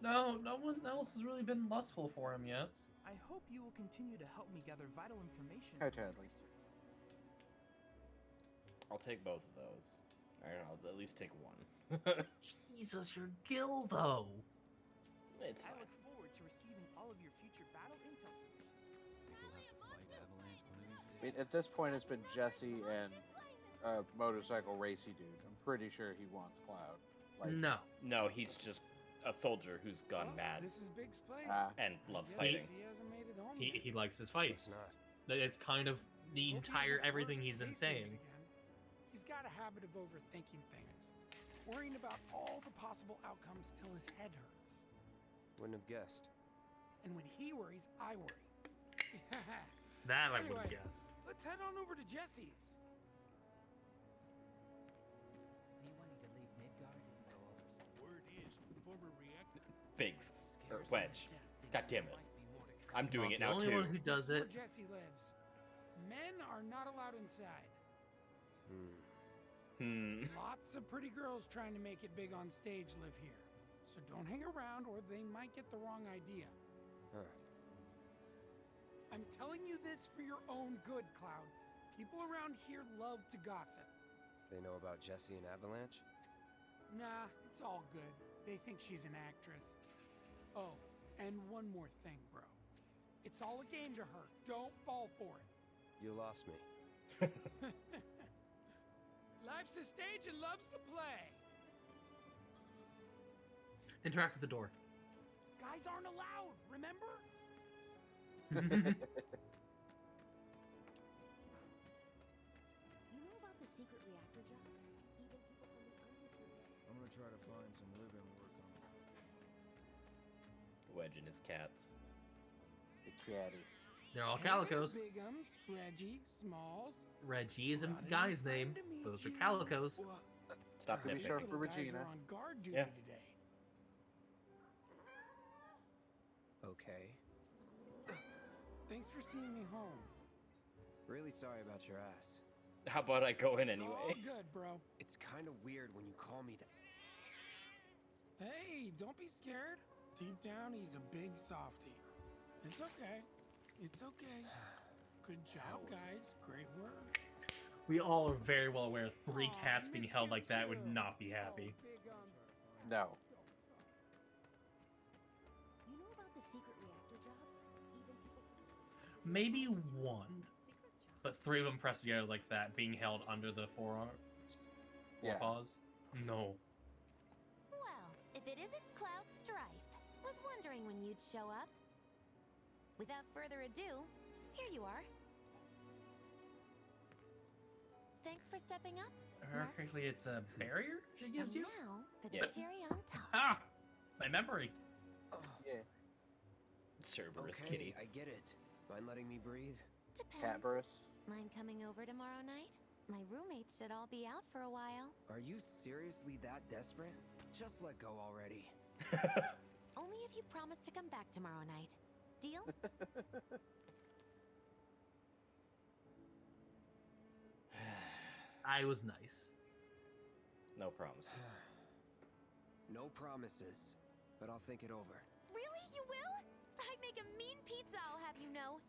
No one else has really been lustful for him yet. I hope you will continue to help me gather vital information. Hi, for my Tadley. research. I'll take both of those. Alright, I'll at least take one. Jesus, your Gil though. It's I fine. look forward to receiving all of your future battle intel submissions. Think we'll have to fight Avalanche one of these I mean, at this point, it's been Jesse and motorcycle racy dude. I'm pretty sure he wants Cloud. Like, No. No, he's just a soldier who's gone Well, mad This is Big's place. and loves Guess fighting. He hasn't made it home He yet. likes his It's fights. not. It's kind of the Hope he entire isn't everything worse he's been chasing it saying. again. He's got a habit of overthinking things, worrying about all the possible outcomes till his head hurts. Wouldn't have guessed. And when he worries, I worry. That I would Anyway. have guessed. Let's head on over to Jesse's. Me wanting to leave Midgar didn't go over so Word is, former reactor. Biggs. Or Wedge. God damn it. I'm doing it The now only too. one who does This is it. where Jesse lives. Men are not allowed inside. Lots of pretty girls trying to make it big on stage live here. So don't hang around or they might get the wrong idea. Huh. I'm telling you this for your own good, Cloud. People around here love to gossip. They know about Jesse and Avalanche? Nah, it's all good. They think she's an actress. Oh, and one more thing, bro. It's all a game to her. Don't fall for it. You lost me. Life's a stage and love's the play. Interact with the door. Guys aren't allowed, remember? You know about the secret reactor jobs? Even people from the underfield. I'm gonna try to find some live-in work on it. Wedge and his cats. The catties. They're all Hey there, calicos. Bigums, Reggie, Smalls. Reggie is a Brought in guy's friend name. to meet Those are you. calicos. Stop Be nitpicking. sure These for little guys Regina. are on guard duty Yeah. today. Okay. Thanks for seeing me home. Really sorry about your ass. How about I go in It's all anyway? good, bro. It's kind of weird when you call me that. Hey, don't be scared. Deep down, he's a big softie. It's okay. It's okay. Good job, guys. Great work. We all are very well aware 3 Aw, cats I being missed held you like that would too. not be happy. No. You know about the secret reactor jobs? Even people from Maybe 1. But 3 of them pressed together like that, being held under the forearms. Yeah. Forepaws. No. Well, if it isn't Cloud Strife. Was wondering when you'd show up. Without further ado, here you are. Thanks for stepping up. Remember correctly, it's a barrier she gives you? Now for the Yes. cherry on top. Ah! My memory. Yeah. Cerberus Okay, kitty. I get it. Mind letting me breathe? Depends. Catburus. Mind coming over tomorrow night? My roommates should all be out for a while. Are you seriously that desperate? Just let go already. Only if you promise to come back tomorrow night. Deal? I was nice. No promises. No promises, but I'll think it over. Really? You will? I'd make a mean pizza, I'll have you know.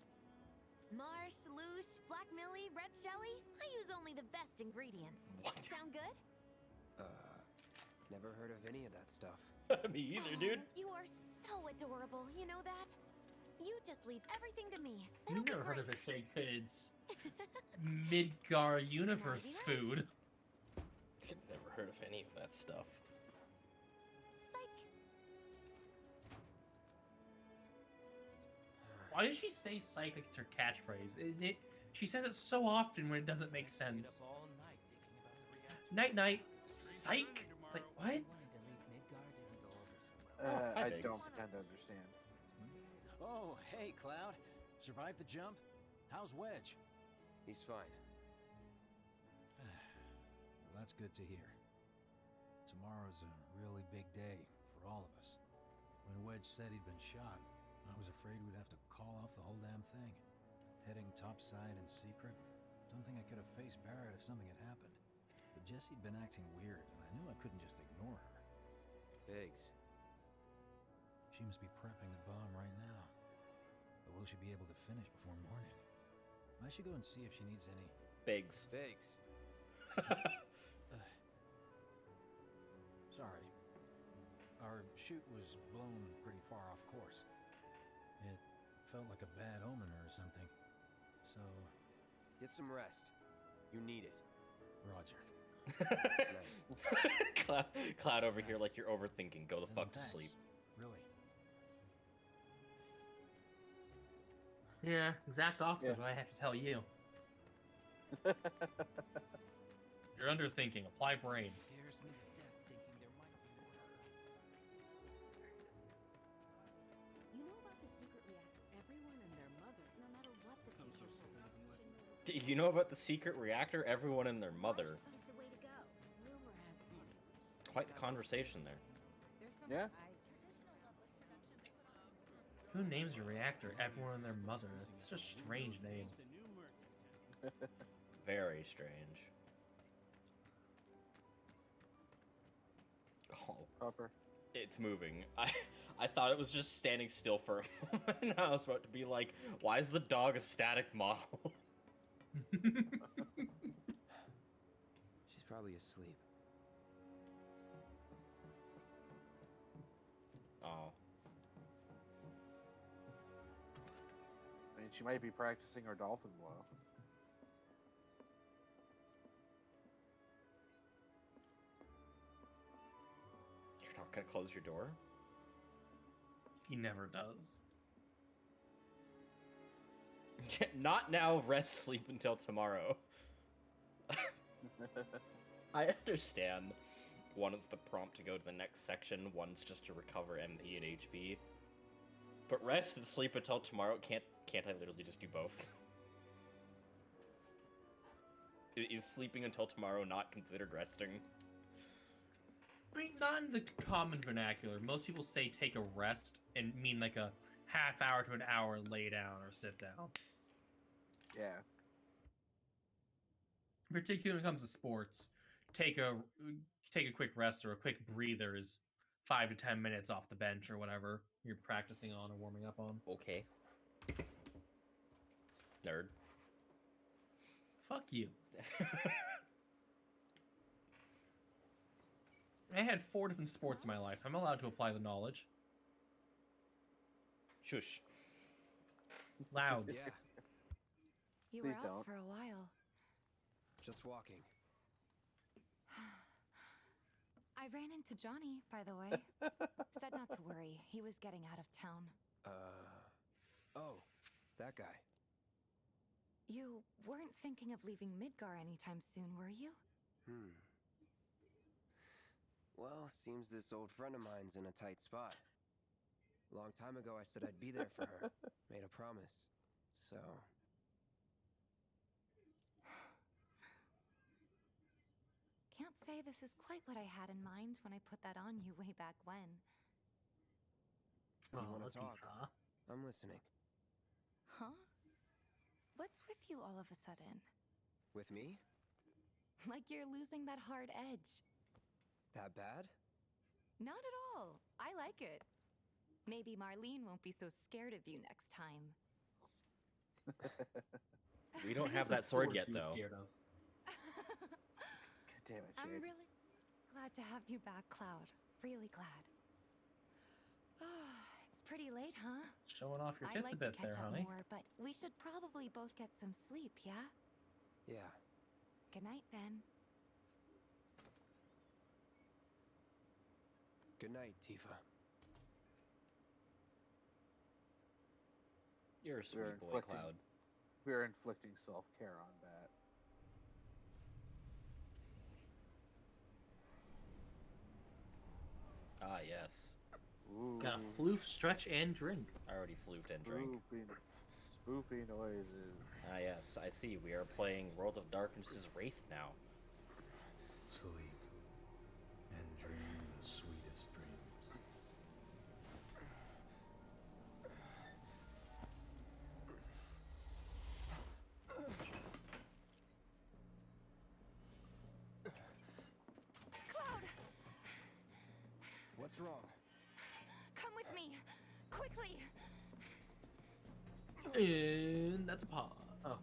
Marsh, Loosh, Black Millie, Red Shelly. I use only the best ingredients. What? Sound good? Never heard of any of that stuff. Me either, dude. You are so adorable, you know that? You just leave everything to me. You That'll be never heard of great. a Shake Kids Midgar universe food. Never heard of any of that stuff. Psych. Why does she say psych like it's her catchphrase? She says it so often when it doesn't make sense. Night night, psych. Like what? I Biggs. don't pretend to understand. Oh, hey, Cloud. Survived the jump? How's Wedge? He's fine. Well, that's good to hear. Tomorrow's a really big day for all of us. When Wedge said he'd been shot, I was afraid we'd have to call off the whole damn thing. Heading topside in secret, don't think I could have faced Barrett if something had happened. But Jessie'd been acting weird, and I knew I couldn't just ignore her. Biggs. She must be prepping the bomb right now. But will she be able to finish before morning? I should go and see if she needs any... Biggs. Biggs. Sorry. Our shoot was blown pretty far off course. It felt like a bad omen or something. So... Get some rest. You need it. Roger. Cloud over here like you're overthinking. Go the fuck to Thanks. sleep. Really. Yeah, exact opposite of what I have to tell you. You're underthinking. Apply brain. Scares me to death thinking there might be more. You know about the secret reactor? Everyone and their mother, no matter what the future holds. You know about the secret reactor? Everyone and their mother. So's the way to go. Rumor has it. Quite the conversation there. There's some Yeah. Who names a reactor everyone and their mother? That's such a strange name. Very strange. Oh, Proper. it's moving. I thought it was just standing still for a moment. I was about to be like, why is the dog a static model? She's probably asleep. Oh. I mean, she might be practicing her dolphin blow. You're not gonna close your door? He never does. Not now, rest, sleep until tomorrow. I understand. One is the prompt to go to the next section, one's just to recover MP and HP. But rest and sleep until tomorrow, can't I literally just do both? Is sleeping until tomorrow not considered resting? I mean, not in the common vernacular. Most people say take a rest and mean like a half hour to an hour lay down or sit down. Yeah. Particularly when it comes to sports, take a quick rest or a quick breather is 5 to 10 minutes off the bench or whatever you're practicing on or warming up on. Okay. Nerd. Fuck you. I had 4 different sports in my life. I'm allowed to apply the knowledge. Shush. Loud. Yeah, You Please were out don't. for a while. just walking. I ran into Johnny, by the way. Said not to worry. He was getting out of town. Oh, that guy. You weren't thinking of leaving Midgar anytime soon, were you? Well, seems this old friend of mine's in a tight spot. A long time ago, I said I'd be there for her. Made a promise. So... Can't say this is quite what I had in mind when I put that on you way back when. If you want to talk, I'm listening. Huh? What's with you all of a sudden? With me? Like you're losing that hard edge. That bad? Not at all. I like it. Maybe Marlene won't be so scared of you next time. We don't have that sword yet, though. Damn it, I'm Shade. really glad to have you back, Cloud. Really glad. It's pretty late, huh? Showing off your I'd tits like a bit to catch there, up honey. more, but we should probably both get some sleep, yeah? Yeah. Good night, then. Good night, Tifa. You're a sweet boy, Cloud. We're inflicting self-care on Bat. Ah, yes. Ooh. Got a floof, stretch, and drink. I already floofed and drank. Spoopy noises. Ah, yes. I see. We are playing World of Darkness' Wraith now. Sleep and dream the sweetest dreams. Cloud! What's wrong? Come with me! Quickly! And that's a paw. Oh.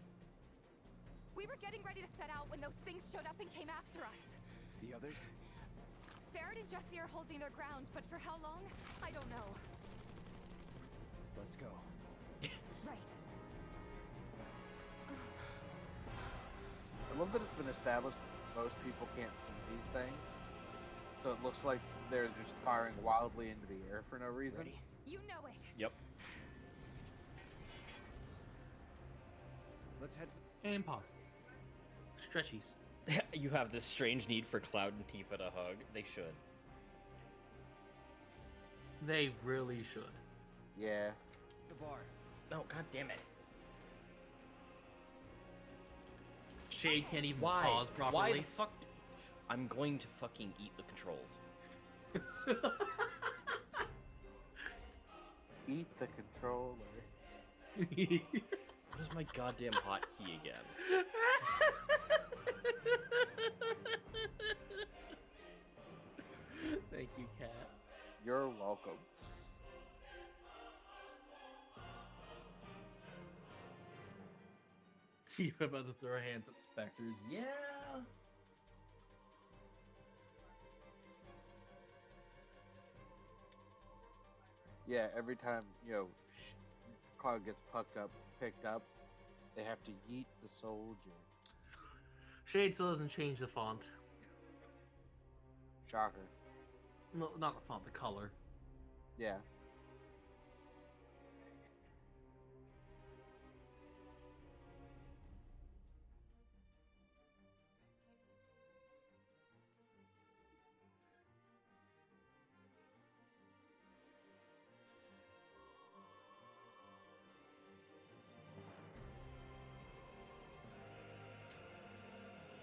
We were getting ready to set out when those things showed up and came after us. The others? Barrett and Jesse are holding their ground, but for how long? I don't know. Let's go. Right. I love that it's been established that most people can't see these things. So it looks like they're just firing wildly into the air for no reason. Ready? You know it. Yep. Let's head. And pause. Stretchies. You have this strange need for Cloud and Tifa to hug. They should. They really should. Yeah. The bar. Oh, god damn it. Shade can't even Why? pause properly. Why the fuck? I'm going to fucking eat the controls. Eat the controller. What is my goddamn hotkey again? Thank you, Cat. You're welcome. Tifa about to throw hands at specters. Yeah. Yeah, every time, Cloud gets picked up, they have to yeet the soldier. Shade still doesn't change the font. Shocker. No, not the font, the color. Yeah.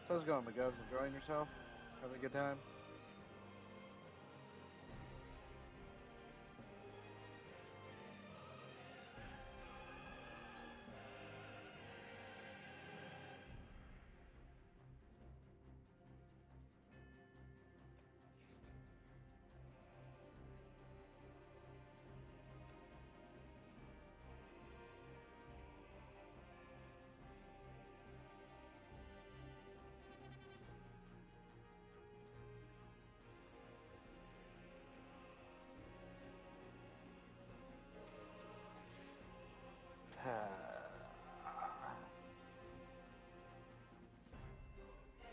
So how's it going, McGovs? Enjoying yourself? Having a good time?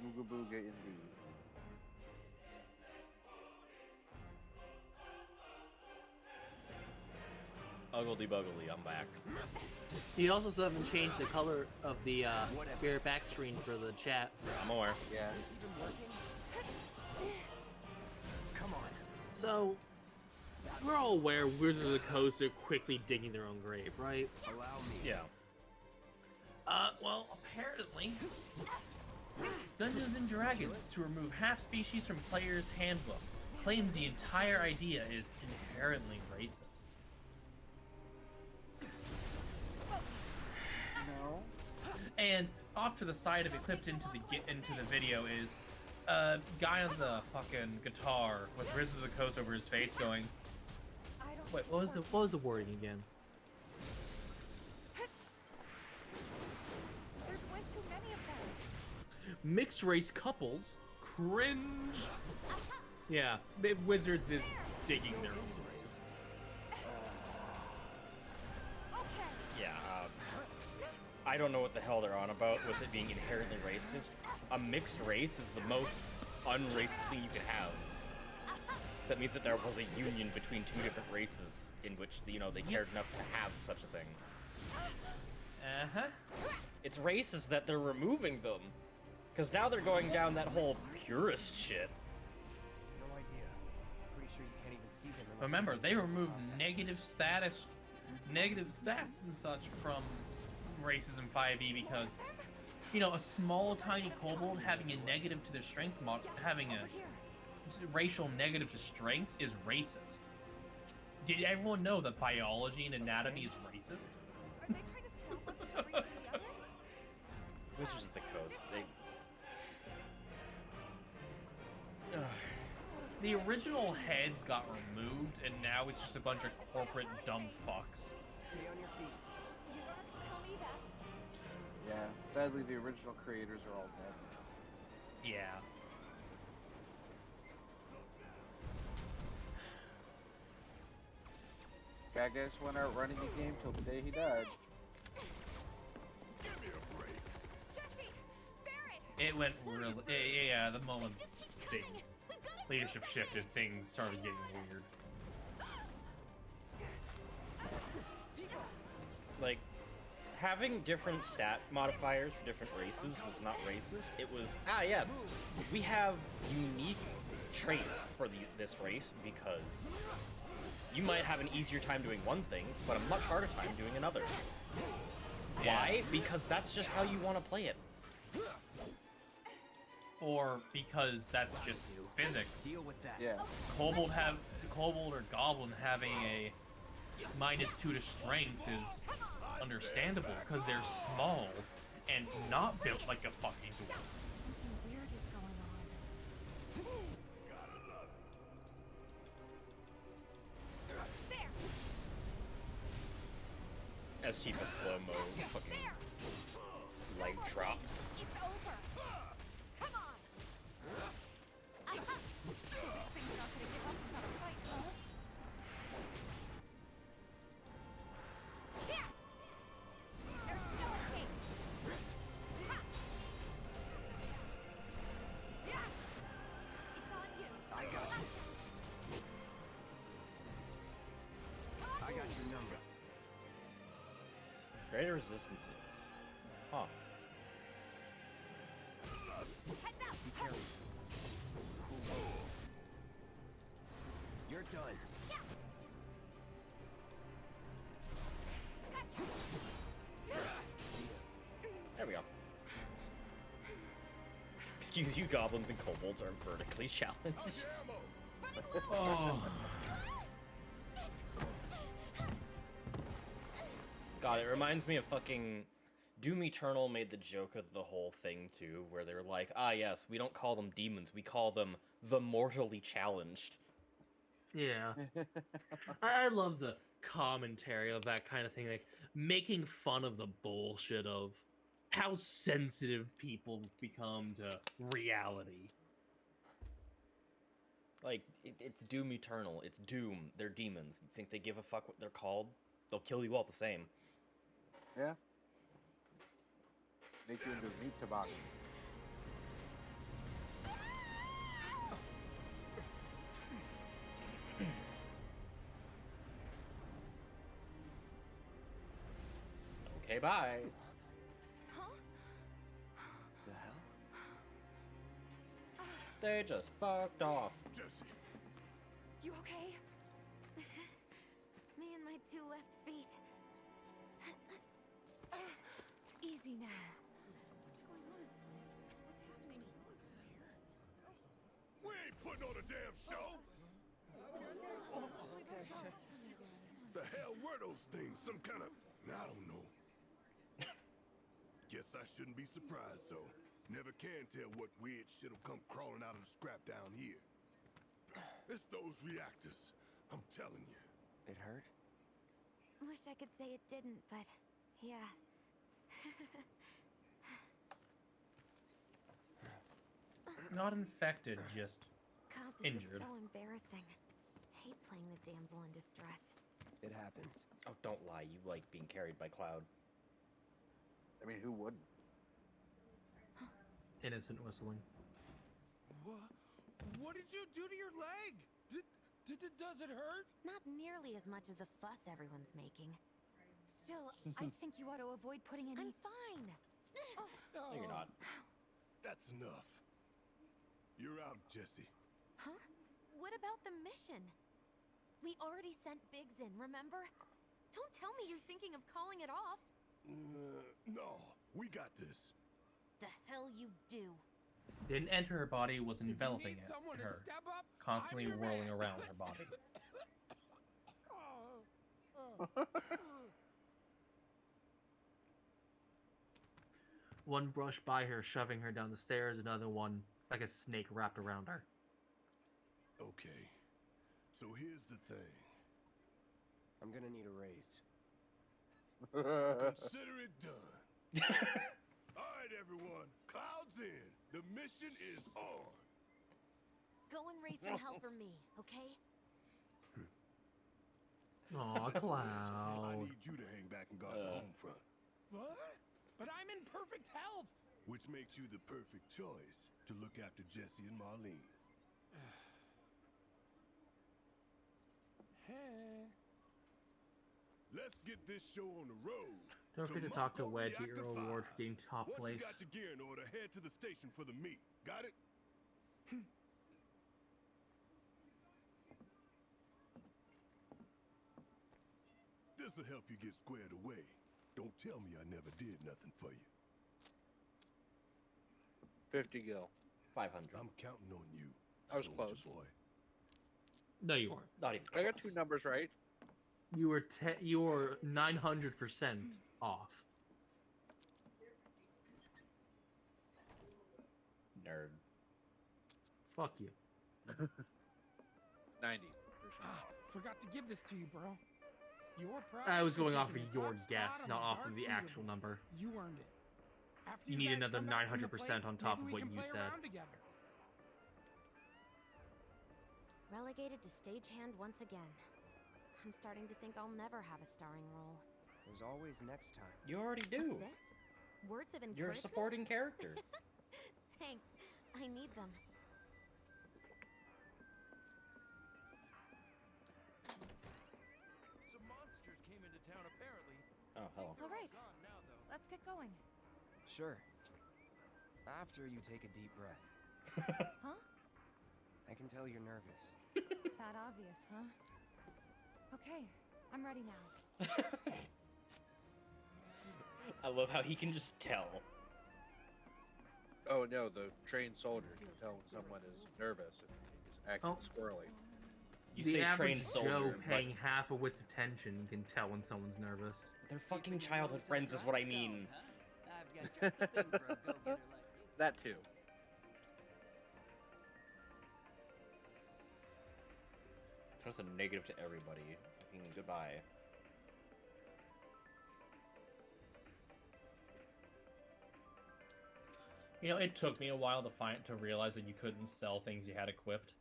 Booga booga indeed. Ugly buggly, I'm back. You also still haven't changed the color of the your back screen for the chat. I'm aware. Yeah. Is this even working? Come on. So, we're all aware Wizards of the Coast are quickly digging their own grave, right? Allow me. Yeah. Well, apparently, Dungeons & Dragons, to remove half species from player's handbook, claims the entire idea is inherently racist. No. And off to the side of it, clipped into the video, is a guy on the fucking guitar with Wizards of the Coast over his face, going, "Wait, what was the wording again?" There's way too many of them. Mixed race couples? Cringe. Yeah, Wizards is digging their own grave. Yeah, I don't know what the hell they're on about with it being inherently racist. A mixed race is the most unracist thing you could have. So that means that there was a union between two different races in which, you know, they cared enough to have such a thing. Uh-huh. It's racist that they're removing them. Because now they're going down that whole purist shit. No idea. Pretty sure you can't even see them. Remember, they removed negative stats and such from races in 5e because, you know, a small, tiny kobold having a negative to their strength having a racial negative to strength is racist. Did everyone know that biology and anatomy is racist? Are they trying to stop us from reaching the others? Wizards of the Coast, they... The original heads got removed, and now it's just a bunch of corporate dumb fucks. Stay on your feet. You don't have to tell me that. Yeah. Sadly, the original creators are all dead. Yeah. Gagas went out running the game till the day he died. It went really... Yeah, the moment the leadership shifted, things started getting weird. Like, having different stat modifiers for different races was not racist. It was, yes, we have unique traits for this race because you might have an easier time doing one thing, but a much harder time doing another. Why? Because that's just how you want to play it. Or because that's just physics. Deal with that. Yeah. Kobold or Goblin having a -2 to strength is understandable because they're small and not built like a fucking dwarf. Something weird is going on. As Tifa slow-mo fucking light drops. It's over. Come on. So this thing's not gonna give up without a fight, huh? Yeah. There's no escape. Ha. Yeah. It's on you. I got this. I got your number. Greater resistances. Huh. Heads up. Be careful. You're done. Gotcha. There we go. Excuse you, goblins and kobolds are vertically challenged. Oh. God, it reminds me of fucking... Doom Eternal made the joke of the whole thing, too, where they're like, yes, we don't call them demons, we call them the mortally challenged. Yeah. I love the commentary of that kind of thing, like, making fun of the bullshit of how sensitive people become to reality. Like, it's Doom Eternal, it's Doom, they're demons. You think they give a fuck what they're called? They'll kill you all the same. Yeah. Make you into meat toboggan. Okay, bye. The hell? They just fucked off. Jesse. You okay? Me and my 2 left feet. Easy now. What's going on? What's happening? We ain't putting on a damn show. The hell were those things? Some kind of... I don't know. Guess I shouldn't be surprised, so. Never can tell what weird shit'll come crawling out of the scrap down here. It's those reactors. I'm telling you. It hurt? Wish I could say it didn't, but yeah. Not infected, just God, this injured. is so embarrassing. Hate playing the damsel in distress. It happens. Oh, don't lie. You like being carried by Cloud. I mean, who wouldn't? Innocent whistling. What did you do to your leg? Does it hurt? Not nearly as much as the fuss everyone's making. Still, I think you ought to avoid putting any... I'm fine. No, you're not. That's enough. You're out, Jesse. Huh? What about the mission? We already sent Biggs in, remember? Don't tell me you're thinking of calling it off. No, we got this. The hell you do. Didn't enter her body, was enveloping Need someone to her, step up? constantly I'm your whirling man. around her body. One brushed by her, shoving her down the stairs, another one like a snake wrapped around her. Okay. So here's the thing. I'm gonna need a raise. Consider it done. All right, everyone. Cloud's in. The mission is on. Go and raise some hell for me, okay? Aw, I Cloud. need you to hang back and guard the home front. What? But I'm in perfect health. Which makes you the perfect choice to look after Jesse and Marlene. Hey. Let's get this show on the road. Don't forget to talk to Mako Wedge, get Reactor your award 5. for getting top Once place. you got your gear in order, head to the station for the meet. Got it? This'll help you get squared away. Don't tell me I never did nothing for you. 50 gil. 500. I'm counting on you. I was soldier close. Boy. No, you weren't. Not even I got close. 2 numbers right. You were 900% off. Nerd. Fuck you. 90%. Forgot to give this to you, bro. Your prize I was for going off of taking the your top spot guess, on not the off of darts the actual leaderboard. number. You earned it. After You need guys another come back from the 900% plate, on top maybe of we what can you play said. around together. Relegated to stagehand once again. I'm starting to think I'll never have a starring role. There's always next time. You already do. What's this? Words of encouragement? You're a supporting character. Thanks. I need them. Some monsters came into town apparently. Oh, hello. All right, Gone now though. let's get going. Sure. After you take a deep breath. Huh? I can tell you're nervous. That obvious, huh? Okay, I'm ready now. I love how he can just tell. Oh no, the trained soldier can tell when someone is nervous and is acting Oh. squirrely. You the say average trained soldier, Joe but paying half of wit's attention can tell when someone's nervous. they're fucking childhood friends is what I mean. I've got just the thing for a go-getter like you. That too. That's a negative to everybody. Fucking goodbye. You know, it took me a while to realize that you couldn't sell things you had equipped.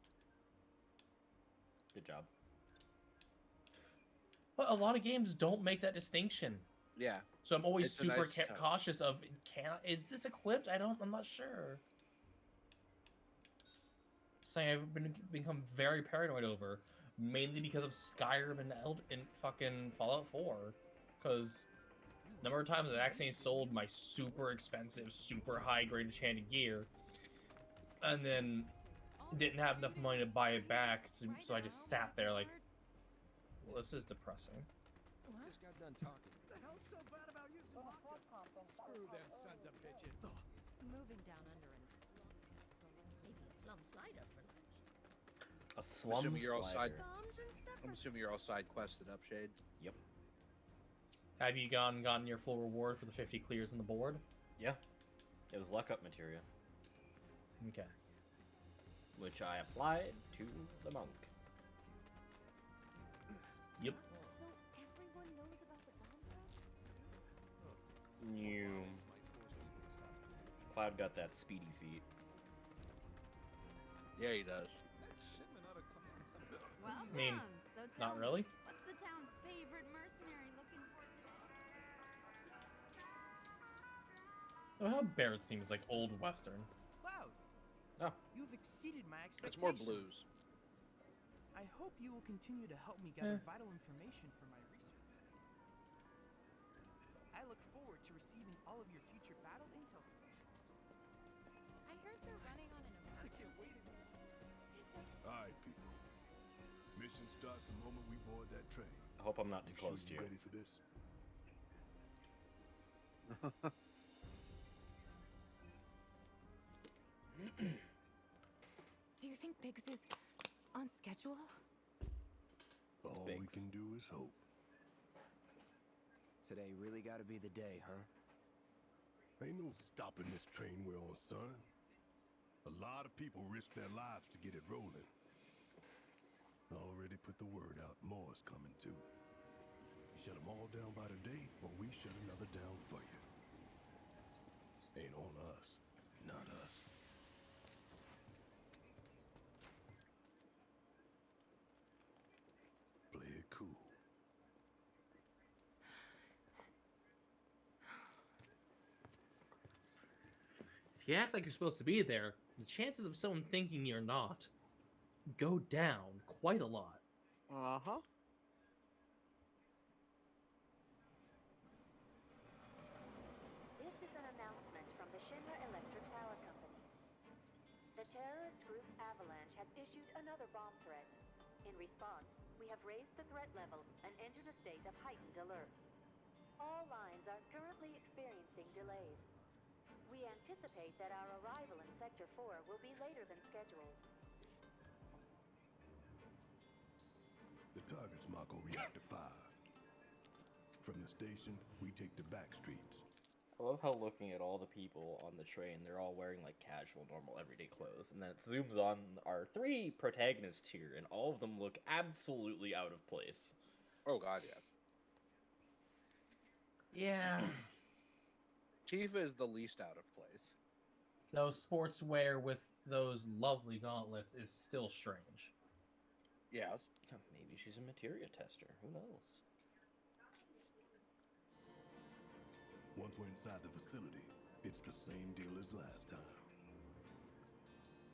Good job. But a lot of games don't make that distinction. Yeah. So I'm always It's a super nice touch. cautious of, is this equipped? I'm not sure. Something I've become very paranoid over, mainly because of Skyrim and fucking Fallout 4, because Number of times I accidentally sold my super expensive, super high grade enchanted gear, and then didn't have enough money to buy it back, so I just sat there like, well, this is depressing. Just got done talking. The hell's so bad about using vodka? Screw them sons of bitches. Moving down under and Maybe a slum slider for lunch. A slum assuming you're all side. slider. Bombs and stuff. I'm assuming you're all side quested up, Shade. Yep. Have you gotten your full reward for the 50 clears on the board? Yeah. It was luck up materia, Okay. which I applied to the monk. Yep. So everyone knows about the bomb threat? New. Cloud got that speedy feat. Yeah, he does. Welcome. I mean, so tell not me, really. What's the town's favorite mercenary looking for today? Oh, how Barrett seems like old Western. Cloud, Oh. you've exceeded my It's expectations. more blues. I hope you will continue to help me gather vital information for my research. I look forward to receiving all of your future battle intel submissions. I heard they're running on an emergency. Alright, people. Mission starts the moment we board that train. I hope I'm not too You close sure to you you. ready for this? Do you think Biggs is on schedule? All we can do is hope. Today really gotta be the day, huh? Ain't no stopping this train we're on, son. A lot of people risk their lives to get it rolling. I already put the word out, more is coming too. You shut them all down by the date, or we shut another down for you. Ain't on us, not us. Play it cool. If you act like you're supposed to be there, the chances of someone thinking you're not go down quite a lot. Uh-huh. This is an announcement from the Shinra Electric Power Company. The terrorist group Avalanche has issued another bomb threat. In response, we have raised the threat level and entered a state of heightened alert. All lines are currently experiencing delays. We anticipate that our arrival in Sector 4 will be later than scheduled. The target's Mako Reactor 5. From the station, we take the back streets. I love how looking at all the people on the train, they're all wearing like casual, normal, everyday clothes. And then it zooms on our 3 protagonists here, and all of them look absolutely out of place. Oh, God, yes. Yeah. Tifa is the least out of place. Those sportswear with those lovely gauntlets is still strange. Yes. Maybe she's a materia tester. Who knows? Once we're inside the facility, it's the same deal as last time.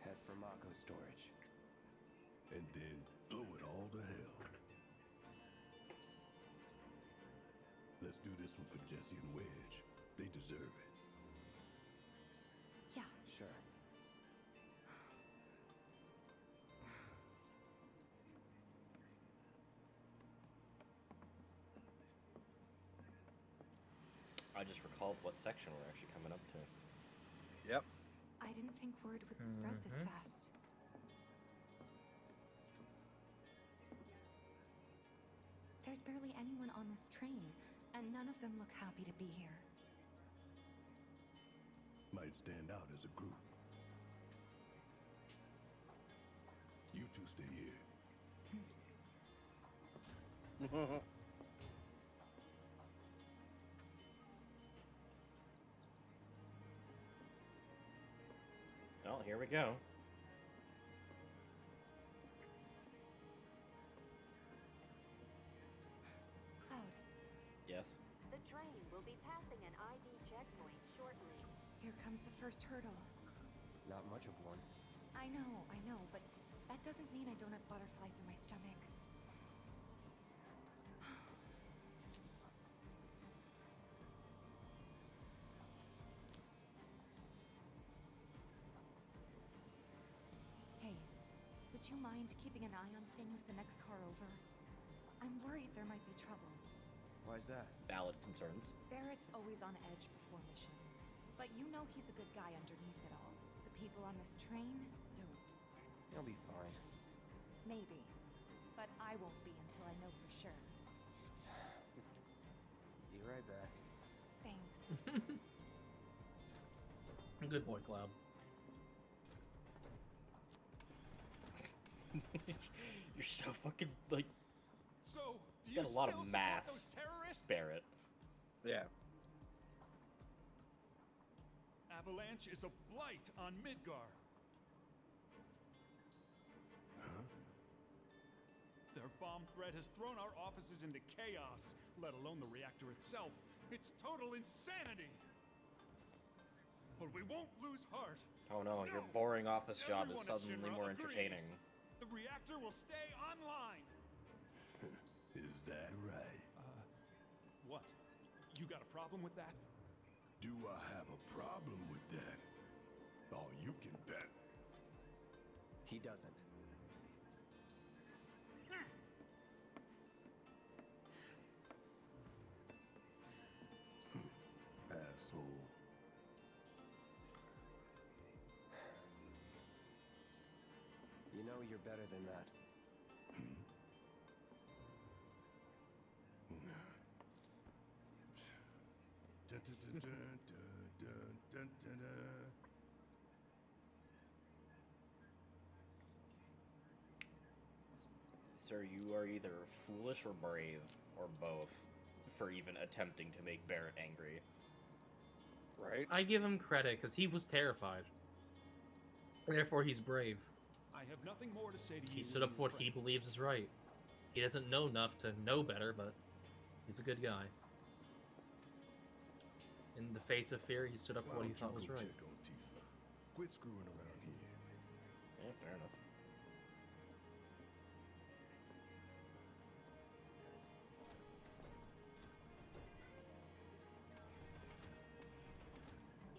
Head for Mako storage. And then blow it all to hell. Let's do this one for Jesse and Wedge. They deserve it. Yeah. Sure. I just recalled what section we're actually coming up to. Yep. I didn't think word would spread this fast. There's barely anyone on this train, and none of them look happy to be here. Might stand out as a group. You two stay here. Well, here we go. Cloud, Yes. The train will be passing an ID checkpoint shortly. here comes the first hurdle. Not much of one. I know, but that doesn't mean I don't have butterflies in my stomach. you mind keeping an eye on things the next car over? I'm worried there might be trouble. Why's that? Valid concerns. Barrett's always on edge before missions, but you know he's a good guy underneath it all. The people on this train don't. He'll be fine. Maybe, but I won't be until I know for sure. Be right back. Thanks. Good boy, Cloud. You're so fucking, like, So, do you you got a lot still of support mass, those terrorists? Barrett. Yeah. Avalanche is a blight on Midgar. Their bomb threat has thrown our offices into chaos, let alone the reactor itself. It's total insanity. But we won't lose heart. Oh no, your boring office job is Everyone at suddenly Shinra more agrees. entertaining. The reactor will stay online. Is that right? What? You got a problem with that? Do I have a problem with that? Oh, you can bet. He doesn't. Asshole. You know you're better than that. Dun, dun, dun, dun, dun, dun, dun, dun. Sir, you are either foolish or brave, or both, for even attempting to make Barrett angry. Right? I give him credit because he was terrified. Therefore, he's brave. I have nothing more to say to you. He stood up for what he believes is right. He doesn't know enough to know better, but he's a good guy. In the face of fear, he stood up for what he thought was right. Check on Tifa. Quit screwing around here. Yeah, fair enough.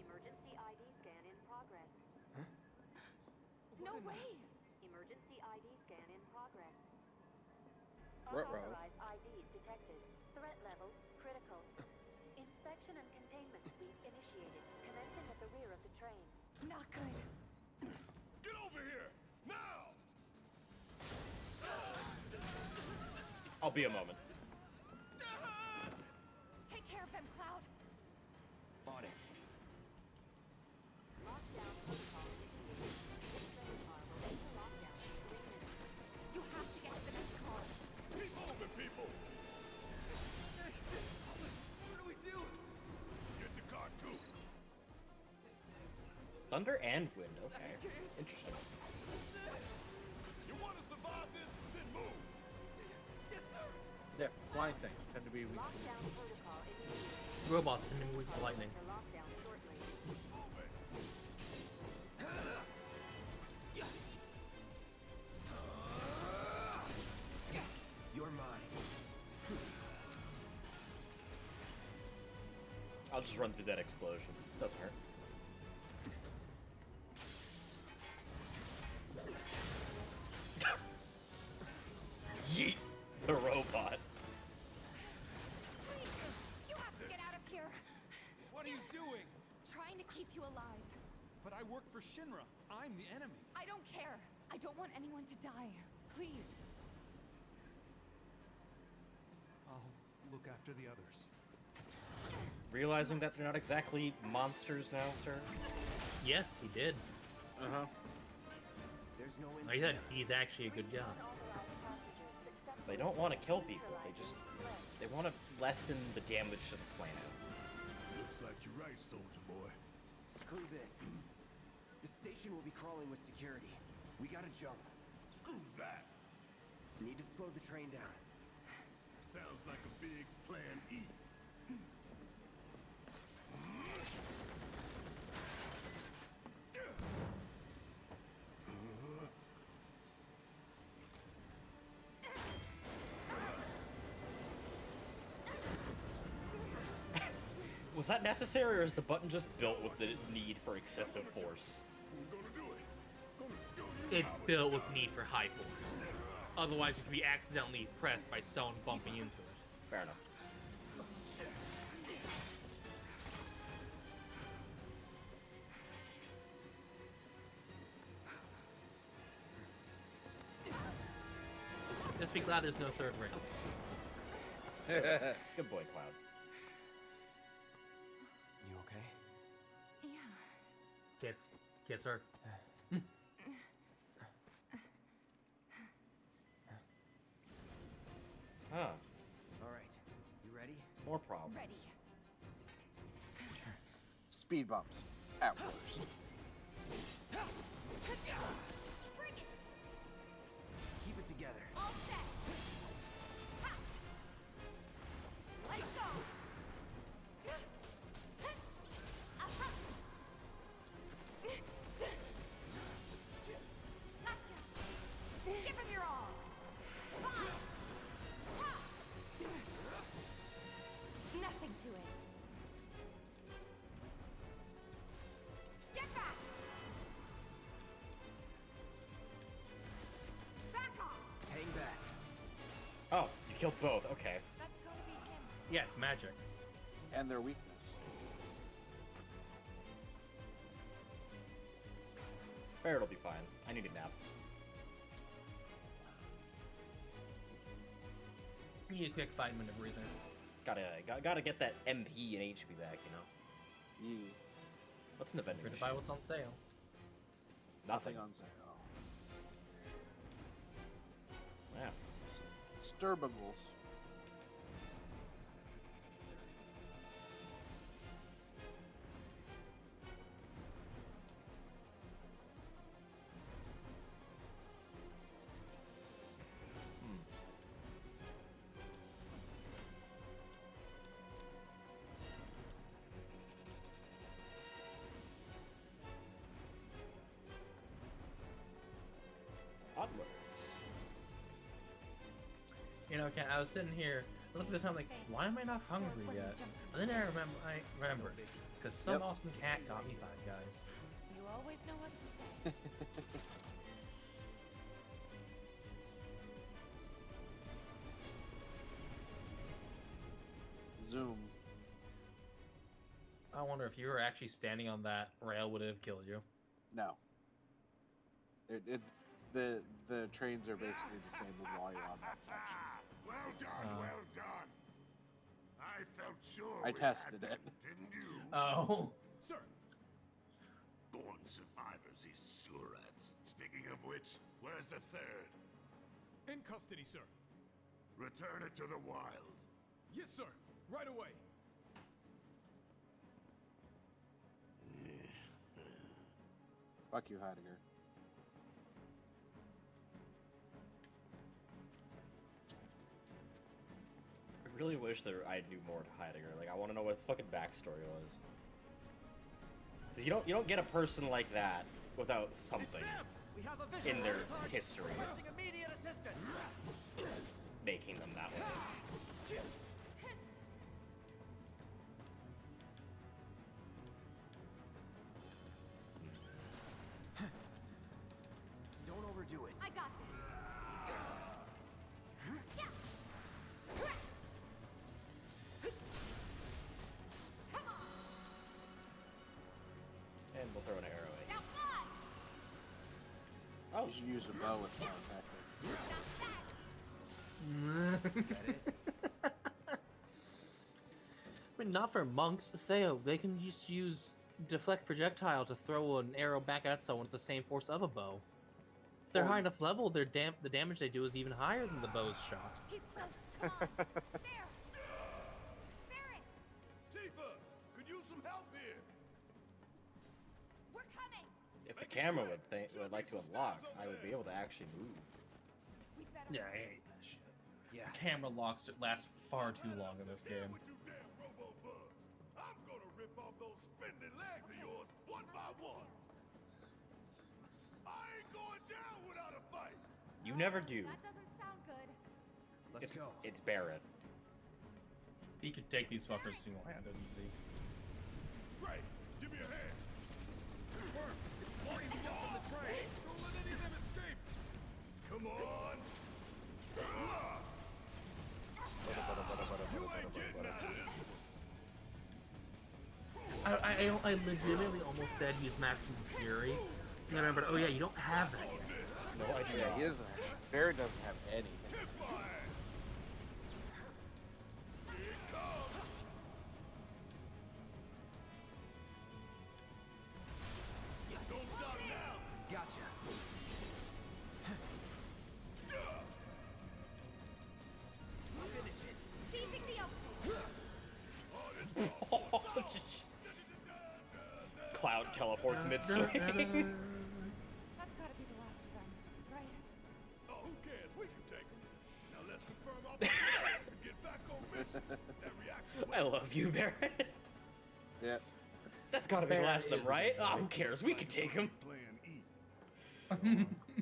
Emergency ID scan in progress. No way! Emergency ID scan in progress. Ruh-roh. Unauthorized IDs detected. Threat level critical. Inspection and containment sweep initiated. Commencing at the rear of the train. Not good. Get over here! Now! I'll be a moment. Take care of them, Cloud. On it. Lockdown protocol initiated. This train car will enter lockdown in 3 minutes. You have to get to the next car. Keep moving, people! What do we do? Get to car 2. Thunder and wind, okay. Interesting. You want to survive this? Then move! Yes, sir. Yeah, flying things tend to be weak. Lockdown protocol initiated. Robots tending weak to lightning. Enter lockdown shortly. You're mine. I'll just run through that explosion. Doesn't hurt. Yeet! The robot. You have to get out of here. What are you doing? Trying to keep you alive. But I work for Shinra. I'm the enemy. I don't care. I don't want anyone to die. Please. I'll look after the others. Realizing that they're not exactly monsters now, sir. Yes, he did. Uh-huh. There's no Like I said, he's actually a good guy. They don't want to kill people. They want to lessen the damage to the planet. Looks like you're right, soldier boy. Screw this. The station will be crawling with security. We gotta jump. Screw that. Need to slow the train down. Sounds like a Biggs plan E. Was that necessary, or is the button just built with the need for excessive force? I'm gonna do it. Gonna show you it's built with need for high force. Otherwise, it could be accidentally pressed by someone bumping into it. Fair enough. Just be glad there's no third rail. Good boy, Cloud. You okay? Yeah. Kiss. Kiss her. Huh. All right. You ready? More problems. Ready. Speed bumps. At worst. Bring it. Keep it together. All set. Ha. Let's go. Aha. Gotcha. Give him your all. Fine. Ta. Nothing to it. Get back. Back off. Hang back. Oh, you killed both. Okay. That's gotta be him. Yeah, it's magic. And their weakness. Barrett'll be fine. I need a nap. Need a quick 5-minute breather. Gotta get that MP and HP back, you know? Yeah. What's in the vending Free to machine? buy what's on sale. Nothing. On sale. Wow. Sturbables. Onwards. You know, Ken, I was sitting here, looking at this, I'm like, why am I not hungry yet? And then I remembered, because some awesome cat got me 5 guys. You always know what to say. Zoom. I wonder if you were actually standing on that rail, would it have killed you? No. The trains are basically disabled while you're on that section. Well done, well done. I felt sure I we tested had it. them, didn't you? Oh. Sir. Born survivors, these surats. Speaking of which, where's the third? In custody, sir. Return it to the wild. Yes, sir. Right away. Fuck you, Heidegger. I really wish that I knew more to Heidegger. Like, I want to know what his fucking backstory was. 'Cause you don't get a person like that without something in their history making them that way. Don't overdo it. I got this. Come on. And we'll throw an arrow at you. Now fly. Oh, you should use a bow with more effective. I mean, not for monks, Theo. They can just use deflect projectile to throw an arrow back at someone with the same force of a bow. If they're high enough level, the damage they do is even higher than the bow's shot. He's close. Come on. There. Barret. Tifa, could use some help here. We're coming. If the camera would like to unlock, I would be able to actually move. We'd better. Yeah, I hate that shit. Yeah. Camera locks last far too long in this game. With you damn robo-bugs. I'm gonna rip off those spindly legs of yours one by one. I ain't going down without a fight. You never do. That doesn't sound good. Let's go. It's Barret. He could take these fuckers single-handed, easy. Great. Give me a hand. Good work. It's Marty who jumped on the train. Don't let any of them Come on! You ain't getting out of this one. I legitimately almost said he's maximum fury, and then I remembered, oh yeah, you don't have that yet. No idea. He doesn't. Barry doesn't have anything. Don't stop now! Gotcha. Finish it. Seizing the opening. Cloud teleports mid-swing. That's gotta be the last of them, right? Oh, who cares? We can take them. Now let's confirm our plan and get back on mission. That reaction. I love you, Barrett. Yeah. That's gotta be the last of them, is right? Oh, who cares? We can take him. Plan E.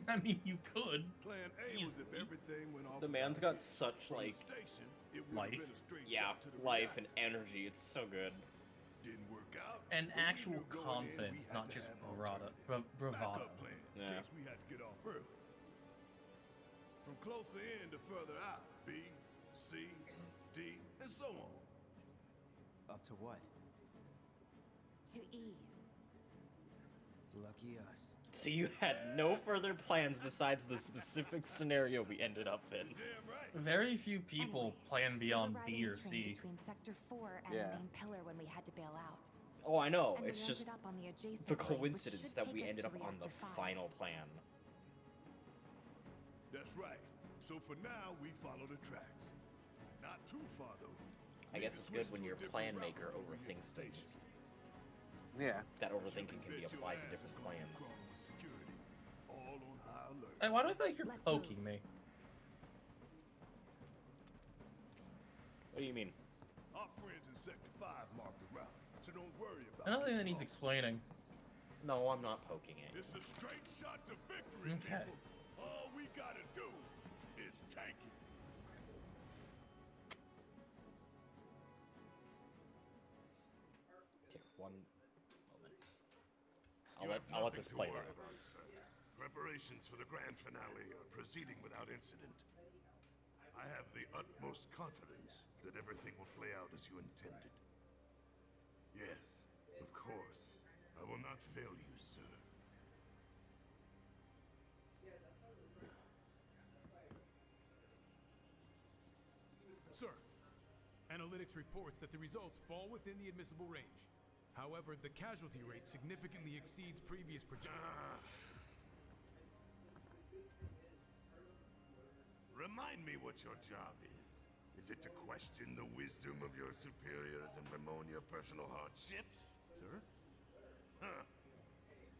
I mean, you could. Plan A was if everything went off. The man's got such, like, Station, it would life. have been a straight yeah, shot to the life and reactor. energy. It's so good. Didn't work out. And but we actual knew going in confidence, we had not to just have bravado. alternatives. Bravado. Backup plans in Yeah. case we had to get off early. From closer in to further out. B, C, D, and so on. Up to what? To E. Lucky us. So you had no further plans besides the specific scenario we ended up in. Damn right. Very few people plan beyond We were B riding or the train C. between Sector 4 and Yeah. the main pillar when we had to bail out. Oh, I know. And we It's just ended up on the adjacent the lane, which coincidence should that take we us ended to up on the Reactor 5. final plan. That's right. So for now, we follow the tracks. Not too far though. I guess Need to it's good switch when to a your different plan route maker before we hit the overthinks station. things. Yeah. That You overthinking can be bet your applied to ass different is gonna be plans. crawling with security, all on high alert. Hey, why do I feel like you're Let's poking move. me? What do you mean? Our friends in Sector 5 marked the route, so don't worry about I don't think that getting needs lost. explaining. No, I'm not poking it. It's a straight shot to victory, Okay. people. All we gotta do is tank it. Okay, one moment. You have I'll let nothing this to play worry out. about, sir. Preparations for the grand finale are proceeding without incident. I have the utmost confidence that everything will play out as you intended. Yes, of course. I will not fail you, sir. Sir, analytics reports that the results fall within the admissible range. However, the casualty rate significantly exceeds previous projections. Remind me what your job is. Is it to question the wisdom of your superiors and bemoan your personal hardships? Sir? Huh.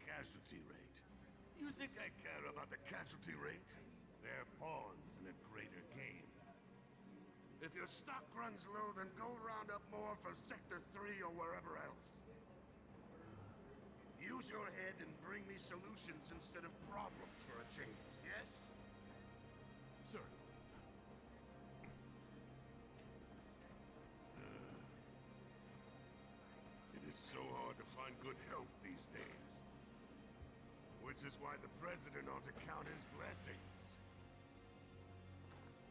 Casualty rate. You think I care about the casualty rate? They're pawns in a greater game. If your stock runs low, then go round up more from Sector 3 or wherever else. Use your head and bring me solutions instead of problems for a change, yes? Sir. It is so hard to find good health these days. Which is why the president ought to count his blessings.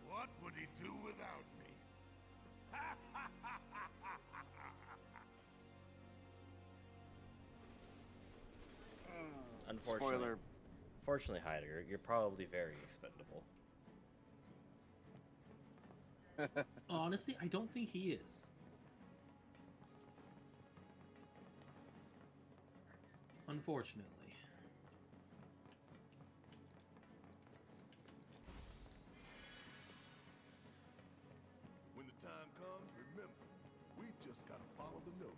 What would he do without me? Unfortunately, Spoiler. Fortunately, Heidegger, you're probably very expendable. Honestly, I don't think he is. Unfortunately. When the time comes, remember, we just gotta follow the nose.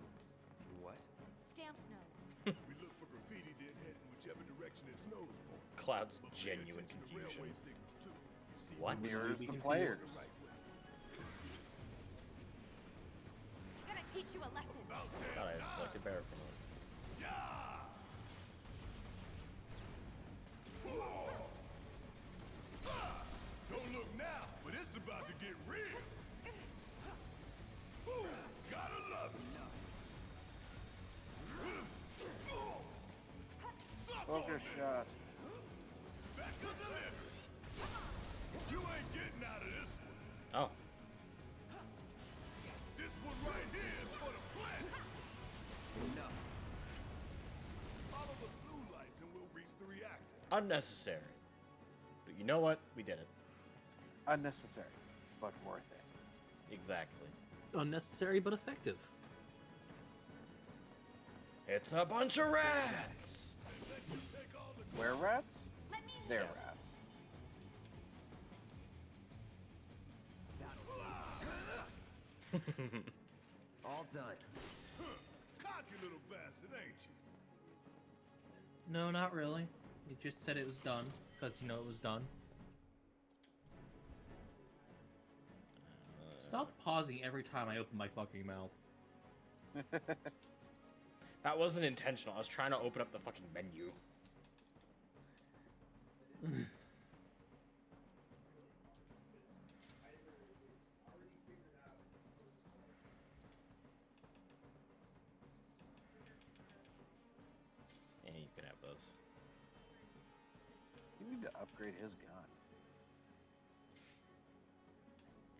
What? Stamps nose. We look for graffiti, then head in whichever direction its nose points. Cloud's But pay genuine attention to confusion. railway signals, too. You see What? when Mirrors they the move players. the right way. Gonna teach you a lesson. About damn Thought I had time. selected Barrett from one. Yeah! Don't look now, but it's about to get real. Gotta love it. Focus shot. Back to delivery. Unnecessary. But you know what? We did it. Unnecessary, but worth it. Exactly. Unnecessary but effective. It's a bunch of rats! Where rats? They're Yes. rats. All done. Cocky little bastard, ain't you? No, not really. You just said it was done, because you know it was done. Stop pausing every time I open my fucking mouth. That wasn't intentional. I was trying to open up the fucking menu. Yeah, you can have those. You need to upgrade his gun.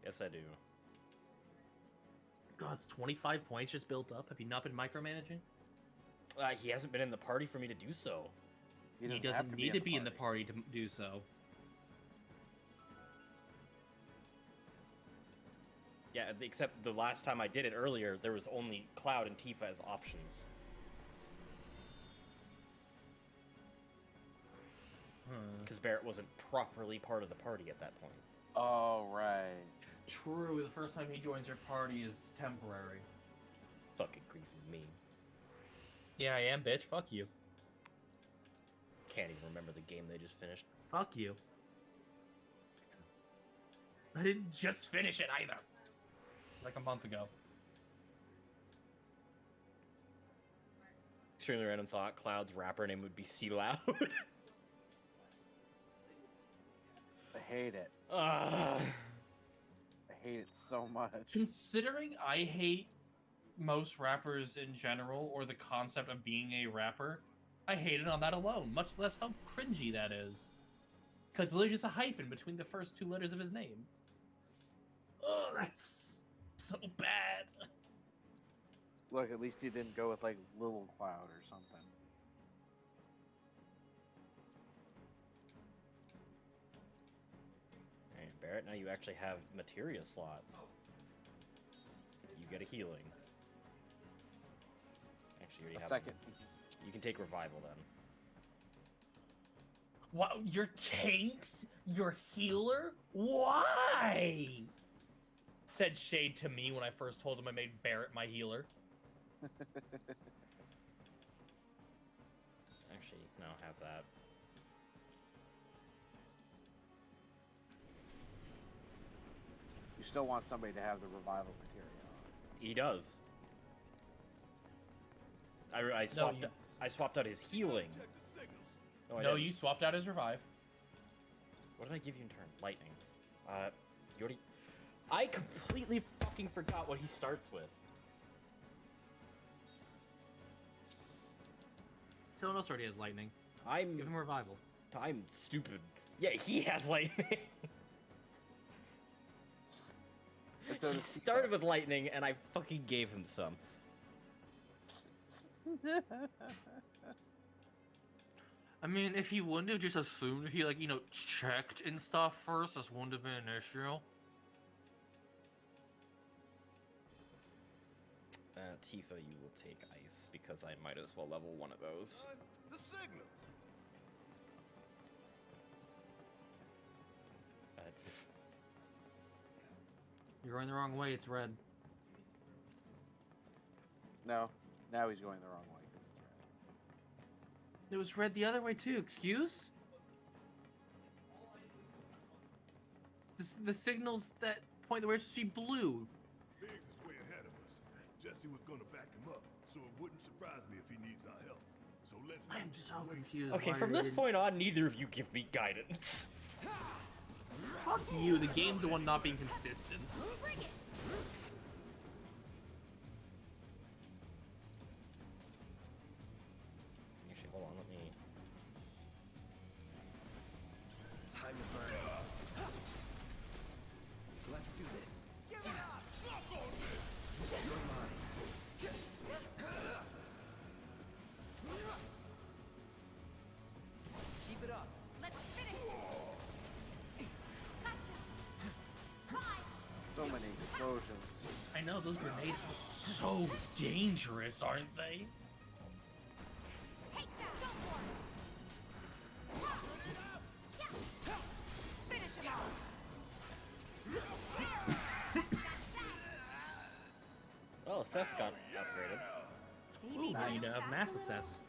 Yes, I do. God, it's 25 points just built up. Have you not been micromanaging? He hasn't been in the party for me to do so. He doesn't need to be in the party to do so. Yeah, except the last time I did it earlier, there was only Cloud and Tifa as options. Because Barrett wasn't properly part of the party at that point. Oh, right. True, the first time he joins your party is temporary. Fucking griefing me. Yeah, I am, bitch. Fuck you. Can't even remember the game they just finished. Fuck you. I didn't just finish it either. Like a month ago. Extremely random thought, Cloud's rapper name would be Sea Loud. I hate it. Ah. I hate it so much. Considering I hate most rappers in general, or the concept of being a rapper, I hate it on that alone, much less how cringy that is. Because it's literally just a hyphen between the first two letters of his name. Oh, that's so bad. Look, at least you didn't go with, like, Little Cloud or something. Alright, Barrett, now you actually have materia slots. You get a healing. Actually, you already have Second. You can take revival then. Wow, your tanks? Your healer? Why? Said Shade to me when I first told him I made Barrett my healer. Actually, no, have that. You still want somebody to have the revival material. He does. I swapped out his healing. No, you swapped out his revive. What did I give you in turn? Lightning. You already... I completely fucking forgot what he starts with. Someone else already has lightning. Give him revival. I'm stupid. Yeah, he has lightning. So he started with lightning, and I fucking gave him some. I mean, if he wouldn't have just assumed, if he, like, checked and stuff first, this wouldn't have been an issue. Tifa, you will take ice, because I might as well level one of those. The signal. You're going the wrong way, it's red. No, now he's going the wrong way because it's red. It was red the other way too, excuse? The signals that point the way it's supposed to be blue. Biggs is way ahead of us. Jesse was gonna back him up, so it wouldn't surprise me if he needs our help. So let's not I'm so wait. confused. Okay, from this point on, neither of you give me guidance. Fuck you, the game's the one not being consistent. Bring it! Actually, hold on, let me... Time to burn. Let's do this. Give it up! Fuck on this! You're mine. Keep it up. explosions. I know, those grenades are so dangerous, aren't they? Take that! Go for it! Finish him off! Well, Assess got upgraded. Ooh, now you have mass assess.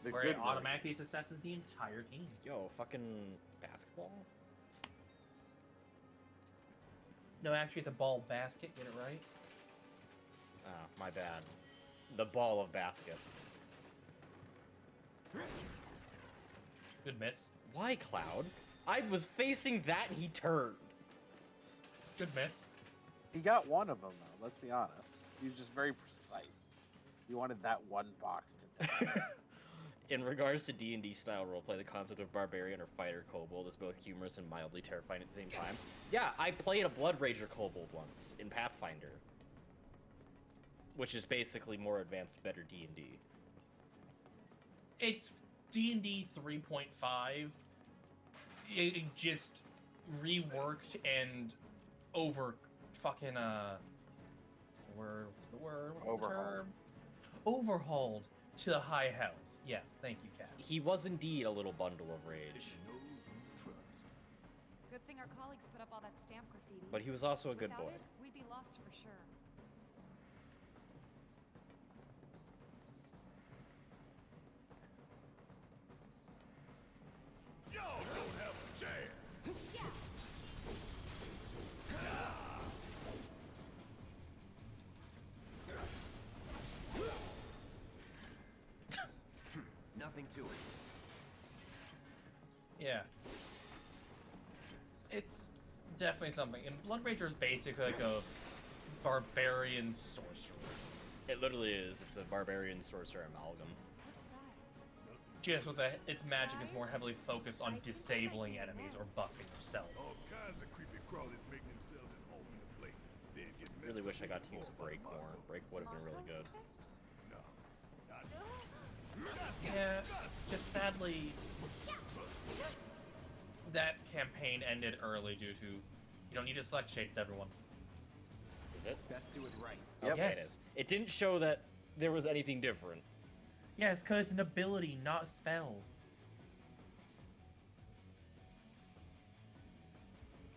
Where it automatically assesses the entire team. Yo, fucking basketball? No, actually, it's a ball basket. Get it right? Oh, my bad. The ball of baskets. Good miss. Why, Cloud? I was facing that and he turned. Good miss. He got one of them, though. Let's be honest. He was just very precise. He wanted that one box to die. In regards to D&D style roleplay, the concept of barbarian or fighter kobold is both humorous and mildly terrifying at the same time. Yeah, I played a Blood Rager kobold once in Pathfinder, which is basically more advanced, better D&D. It's D&D 3.5. It just reworked and over fucking what's the word? What's the term? Overhauled to the high hells. Yes, thank you, Kat. He was indeed a little bundle of rage. Good thing our colleagues put up all that stamp graffiti. But he was also a good Without boy. It, we'd be lost for sure. Y'all don't have a chance. Nothing to it. Yeah. It's definitely something. And Blood Rager is basically like a barbarian sorcerer. It literally is. It's a barbarian sorcerer amalgam. Just with its magic is more heavily focused on disabling enemies or buffing yourself. All kinds of creepy crawlers make themselves at home in the plate. Then get I really wish I got to use Break more. Break would have been really good. Yeah, just sadly, that campaign ended early due to you don't need to select shades, everyone. Is it? Best do it right. Okay, Yes. it is. It didn't show that there was anything different. Yes, because it's an ability, not a spell.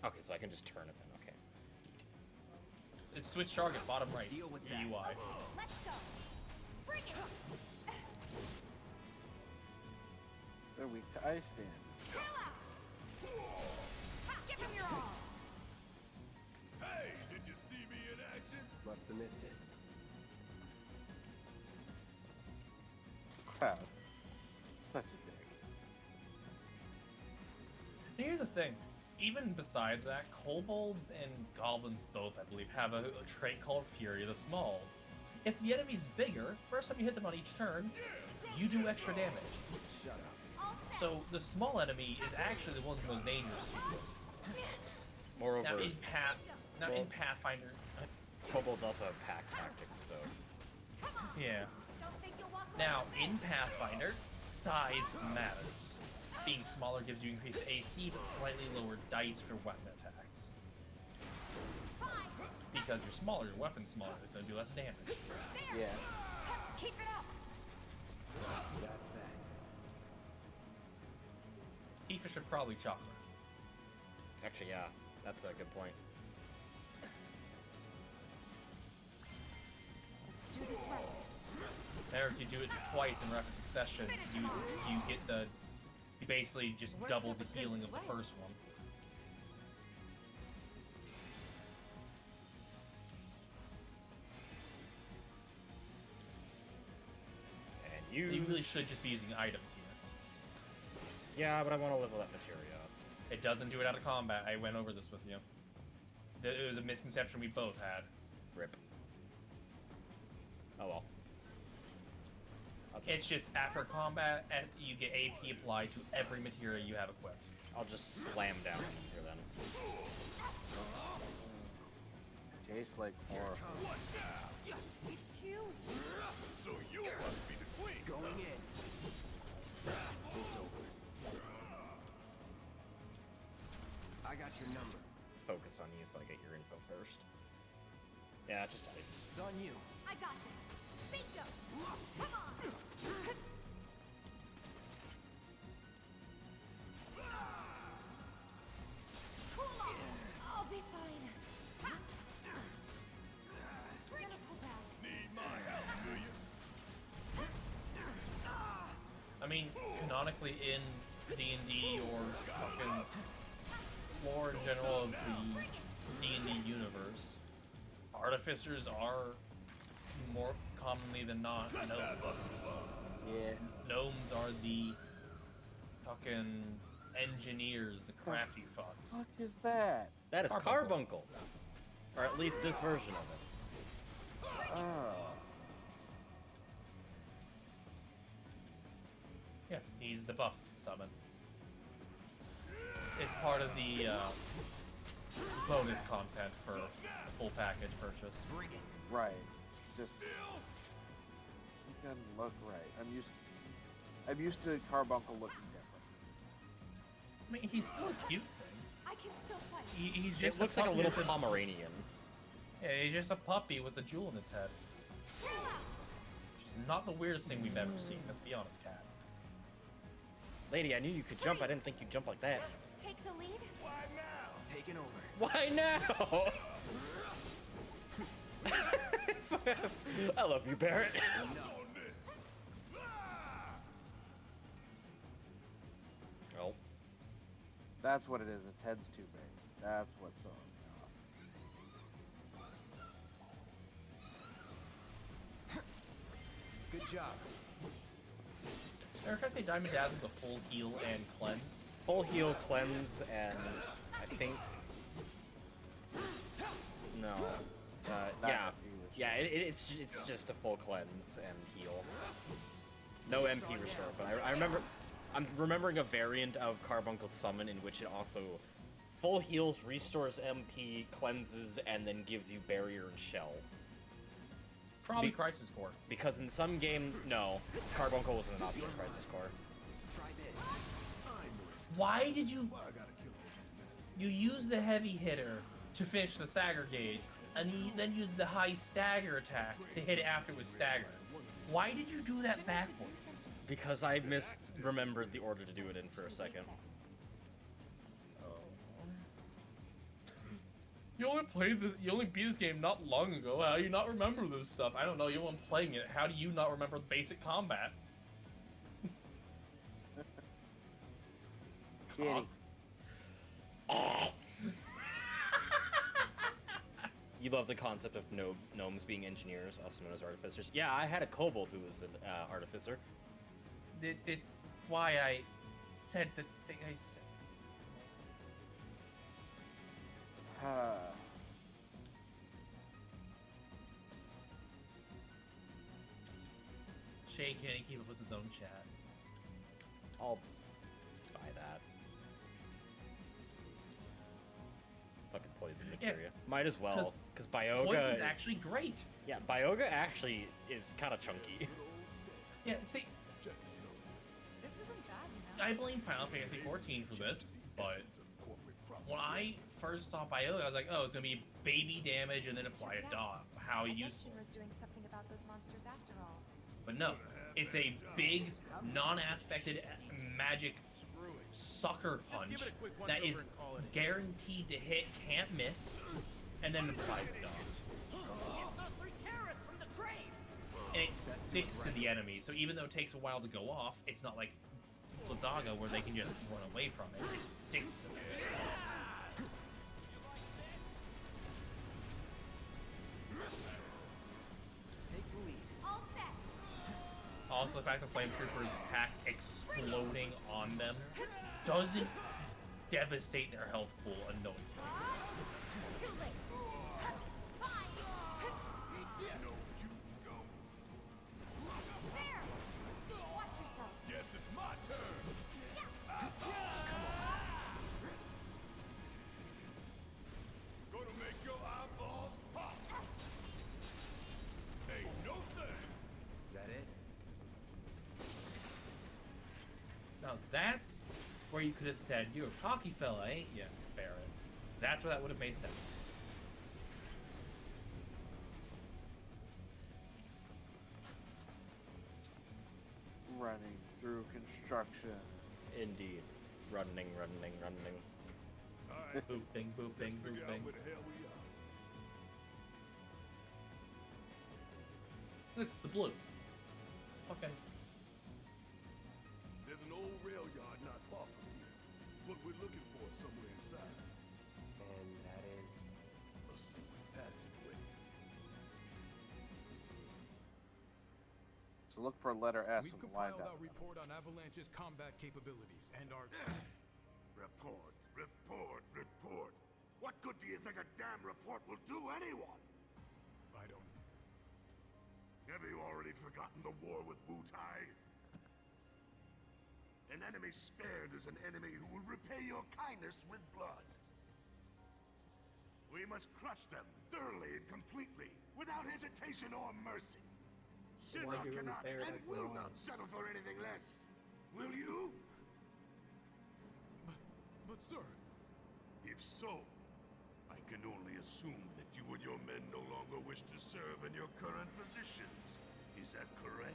Okay, so I can just turn it then. Okay. It's switch target, bottom right. Deal with that. UI. Let's go! Bring it! They're weak to ice damage. Chill out! Give him your all! Hey, did you see me in action? Must have missed it. Cloud. Such a dick. Here's the thing. Even besides that, kobolds and goblins both, I believe, have a trait called Fury of the Small. If the enemy's bigger, first time you hit them on each turn, you do extra damage. Shut up. So the small enemy is actually the one most dangerous to you. Moreover, Now in Pathfinder, kobolds also have pack tactics, so yeah. Don't think you'll walk away Now from in this. Pathfinder, size matters. Being smaller gives you increased AC, but slightly lower dice for weapon attacks. Because you're smaller, your weapon's smaller, it's gonna do less damage. Yeah. Keep it up! That's that. Tifa should probably chakra. actually, yeah, that's a good point. Let's do this right. There, if you do it twice in rapid succession, you get you basically just Worked double up the a good healing of sweat. the first one. And You really should just be using items here. Yeah, but I want to level that materia up. It doesn't do it out of combat. I went over this with you. It was a misconception we both had. Rip. Oh well. It's just after combat, you get AP applied to every material you have equipped. I'll just slam down here then. Tastes like horrible. It's huge! So you must be the queen. Going in. It's over. I got your number. focus on you so I get your info first. Yeah, just ice. It's on you. I got this. Bingo! Come on! Cool off! I'll be fine. We're gonna pull back. Need my help, do you? I mean, canonically in D&D or fucking lore in general of the D&D universe, artificers are more commonly than not gnomes. Yeah. Gnomes are the fucking engineers, the crafty fucks. What the fuck is that? That is Carbuncle. Carbuncle. Or at least this version of it. Yeah, he's the buff summon. It's part of the bonus content for the full package purchase. Right. Just it doesn't look right. I'm used to Carbuncle looking different. I mean, he's still a cute thing. I can still fight. He's just It looks like a puppy little with Pomeranian. Yeah, he's just a puppy with a jewel in its head. Which is not the weirdest thing we've ever seen. Let's be honest, Cat. Lady, I knew you could jump. I didn't think you'd jump like that. Take the lead. Why now? Taking over. Why now? I love you, Barrett. Oh. That's what it is. Its head's too big. That's what's throwing me off. Good job. Matter of fact, they Diamond Dazzle's a full heal and cleanse. Full heal, cleanse, and I think... No. Yeah, it's just a full cleanse and heal. No MP restore, but I'm remembering a variant of Carbuncle's summon in which it also full heals, restores MP, cleanses, and then gives you barrier and shell. Probably Crisis Core. Because in some game, no, Carbuncle wasn't an option in Crisis Core. Why did you use the heavy hitter to finish the stagger gauge, and you then use the high stagger attack to hit it after it was staggered? Why did you do that backwards? Because I misremembered the order to do it in for a second. You only beat this game not long ago. How do you not remember this stuff? I don't know. You weren't playing it. How do you not remember basic combat? Kitty. You love the concept of gnomes being engineers, also known as artificers. Yeah, I had a kobold who was an artificer. It's why I said the thing I said. Shay can't keep up with his own chat. I'll buy that. Fucking poison materia. Might as well, because Bioga Poison's is actually great. Yeah, Bioga actually is kind of chunky. Yeah, see, This isn't bad, you know. I blame Final Fantasy XIV for this, but when I first saw Bioga, I was like, oh, it's gonna be baby damage and then apply a dot. How I guess she useless. was doing something about those monsters after all. But no, it's a big, non-aspected magic sucker punch that is guaranteed to hit, can't miss, and then applies a dot. And it sticks to the enemy, so even though it takes a while to go off, it's not like Blizzaga where they can just run away from it. It sticks to them. All set. Also, the fact that Flame Trooper's attack exploding on them doesn't devastate their health pool unknowingly. Too late. There. Watch yourself. Guess it's my turn. Gonna make your eyeballs pop. Ain't no thing. That it? Now that's where you could have said, "You're a cocky fella, ain't ya, Barrett?" That's where that would have made sense. Running through construction. Indeed. Running. Alright. Booping, booping, Let's figure out booping. where the hell we are. Look, the blue. Okay. There's an old rail yard not far from here. What we're looking for is somewhere inside. And that is... A secret passageway. So look for letter S We've on the line compiled down. our report on Avalanche's combat capabilities and our... Report. What good do you think a damn report will do anyone? I don't... Have you already forgotten the war with Wu-Tai? An enemy spared is an enemy who will repay your kindness with blood. We must crush them thoroughly and completely, without hesitation or mercy. Shinra cannot and will not settle for anything less. Will you? But sir... If so, I can only assume that you and your men no longer wish to serve in your current positions. Is that correct?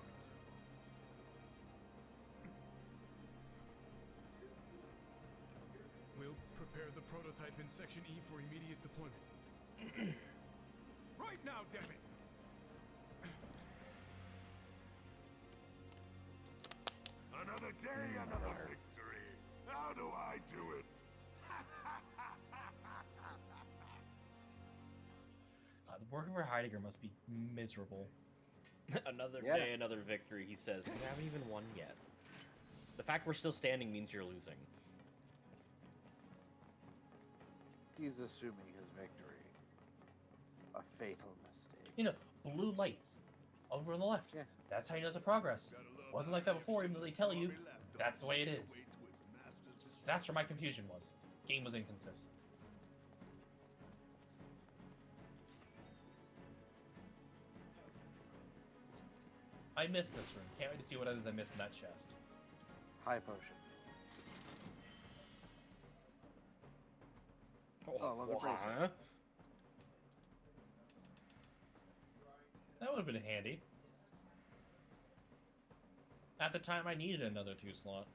We'll prepare the prototype in Section E for immediate deployment. Right now, damn it! Another day, another victory. How do I do it? The working for Heidegger must be miserable. Another day, another victory, he says. We haven't even won yet. The fact we're still standing means you're losing. He's assuming his victory. A fatal mistake. You know, blue lights over on the left. Yeah. That's how you know it's a progress. Wasn't like that before, even though they tell you that's the way it is. That's where my confusion was. Game was inconsistent. I missed this room. Can't wait to see what others I missed in that chest. High potion. Oh, leather bracelet. That would have been handy. At the time, I needed another 2-slot.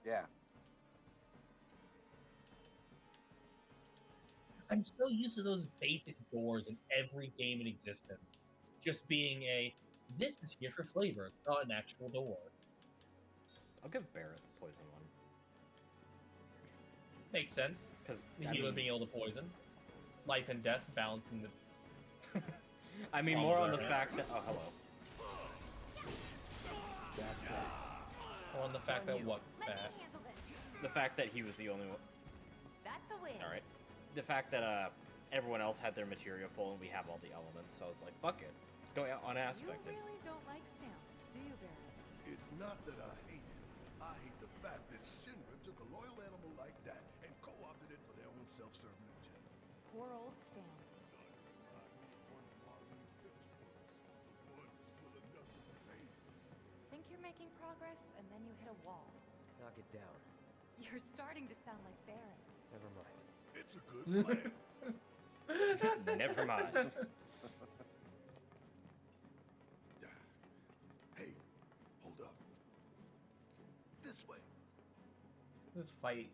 Yeah. I'm so used to those basic doors in every game in existence. Just being this is here for flavor, not an actual door. I'll give Barrett the poison one. Makes sense. Because the healer being able to poison. Life and death balancing the... I mean, more on the fact that... Oh, hello. Or on the fact that what? The fact that he was the only one... That's a win. Alright. The fact that everyone else had their materia full and we have all the elements, so I was like, fuck it. Let's go unaspected. You really don't like Stamp, do you, Barrett? It's not that I hate it. I hate the fact that Shinra took a loyal animal like that and co-opted it for their own self-serving agenda. Poor old Stamp. Think you're making progress, and then you hit a wall. Knock it down. You're starting to sound like Barrett. Never mind. It's a good plan. Never mind. Hey, hold up. This way. This fight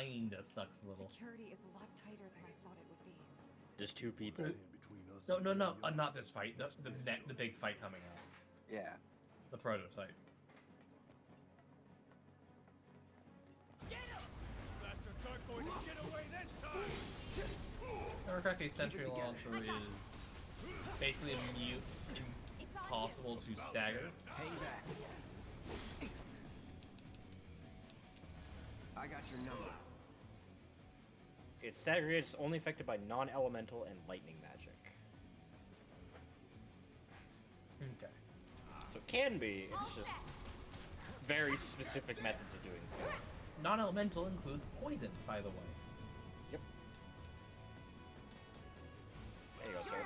kinda sucks a little. Security is a lot tighter than I thought it would be. Just two people. No, not this fight. The big fight coming out. Yeah. The prototype. Get him! Bastards aren't going to get away this time! Remember correctly, Sentry Launcher is basically impossible to stagger. Payback. I got your number. It's staggered, it's only affected by non-elemental and lightning magic. Okay. So it can be, it's just very specific methods of doing so. Non-elemental includes poison, by the way. Yep. There you go, sir.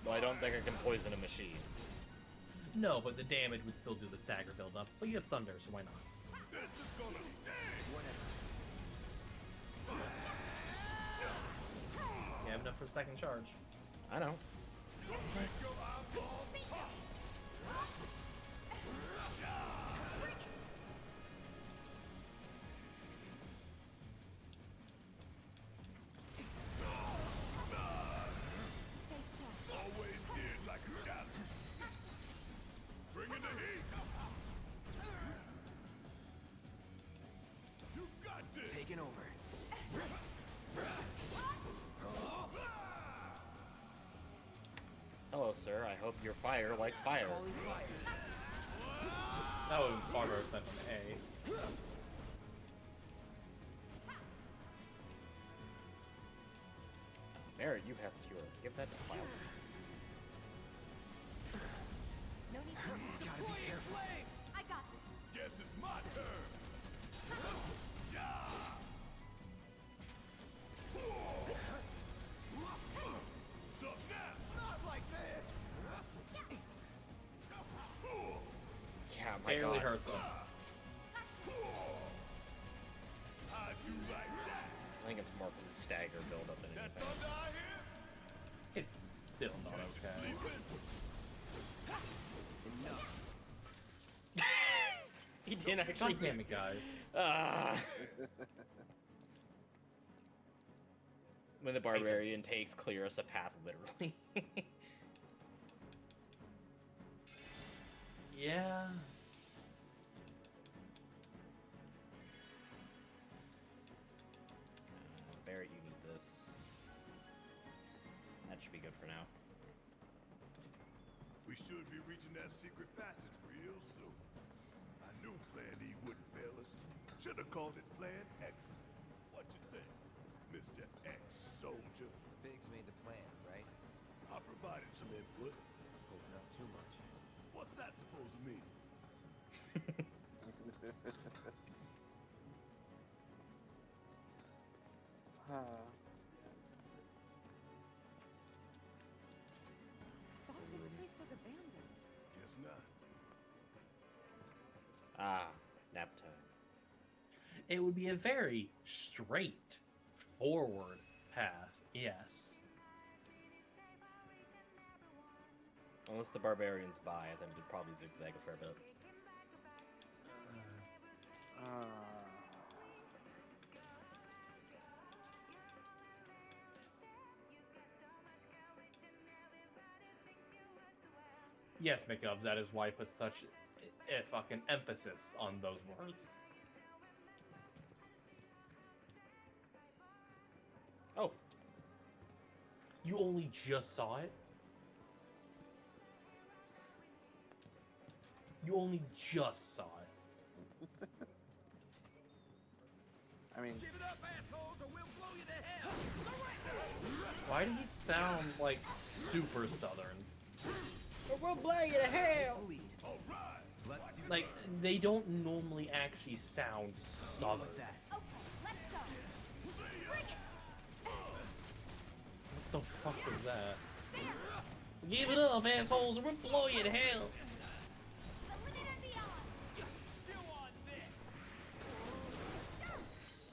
Well, I don't think I can poison a machine. No, but the damage would still do the stagger build-up. But you have thunder, so why not? This is gonna sting! Whatever. for the second charge. I know. Always did like a challenge. Bring in the heat. You got this. Taking over. Hello, sir. I hope your fire likes fire. That would be far better than an A. Barrett, you have cure. Give that to Cloud. No need to Gotta be careful. I got this. Guess it's my turn. Yeah. Sup now? Not like this. Yeah, my Barely God. hurts him. How'd you like that? I think it's more from the stagger buildup than That anything. thunder I hear? It's still not okay. He didn't actually. God damn it, guys. Ah. When the barbarian takes, clear us a path, literally. Yeah. Barrett, you need this. That should be good for now. We should be reaching that secret passage real soon. I knew Plan E wouldn't fail us. Should have called it Plan Excellent. What you think, Mr. Ex-Soldier? Biggs made the plan, right? I provided some input. Hope not too much. What's that supposed to mean? Thought this place was abandoned. Guess not. Ah, nap time. It would be a very straight forward path, yes. Unless the barbarians buy, then it'd probably zigzag a fair bit. Yes, McGov, that is why I put such a fucking emphasis on those words. Oh. You only just saw it? You only just saw it. I mean, Give it up, assholes, or we'll blow you to hell. Why do he sound like super southern? Or we'll blow you to hell! All right. Let's do Like, they don't normally actually sound southern. that. Okay, let's go. Bring it. What the fuck is that? Give it up, assholes, or we'll blow you to hell! The limit and beyond. Chew on this.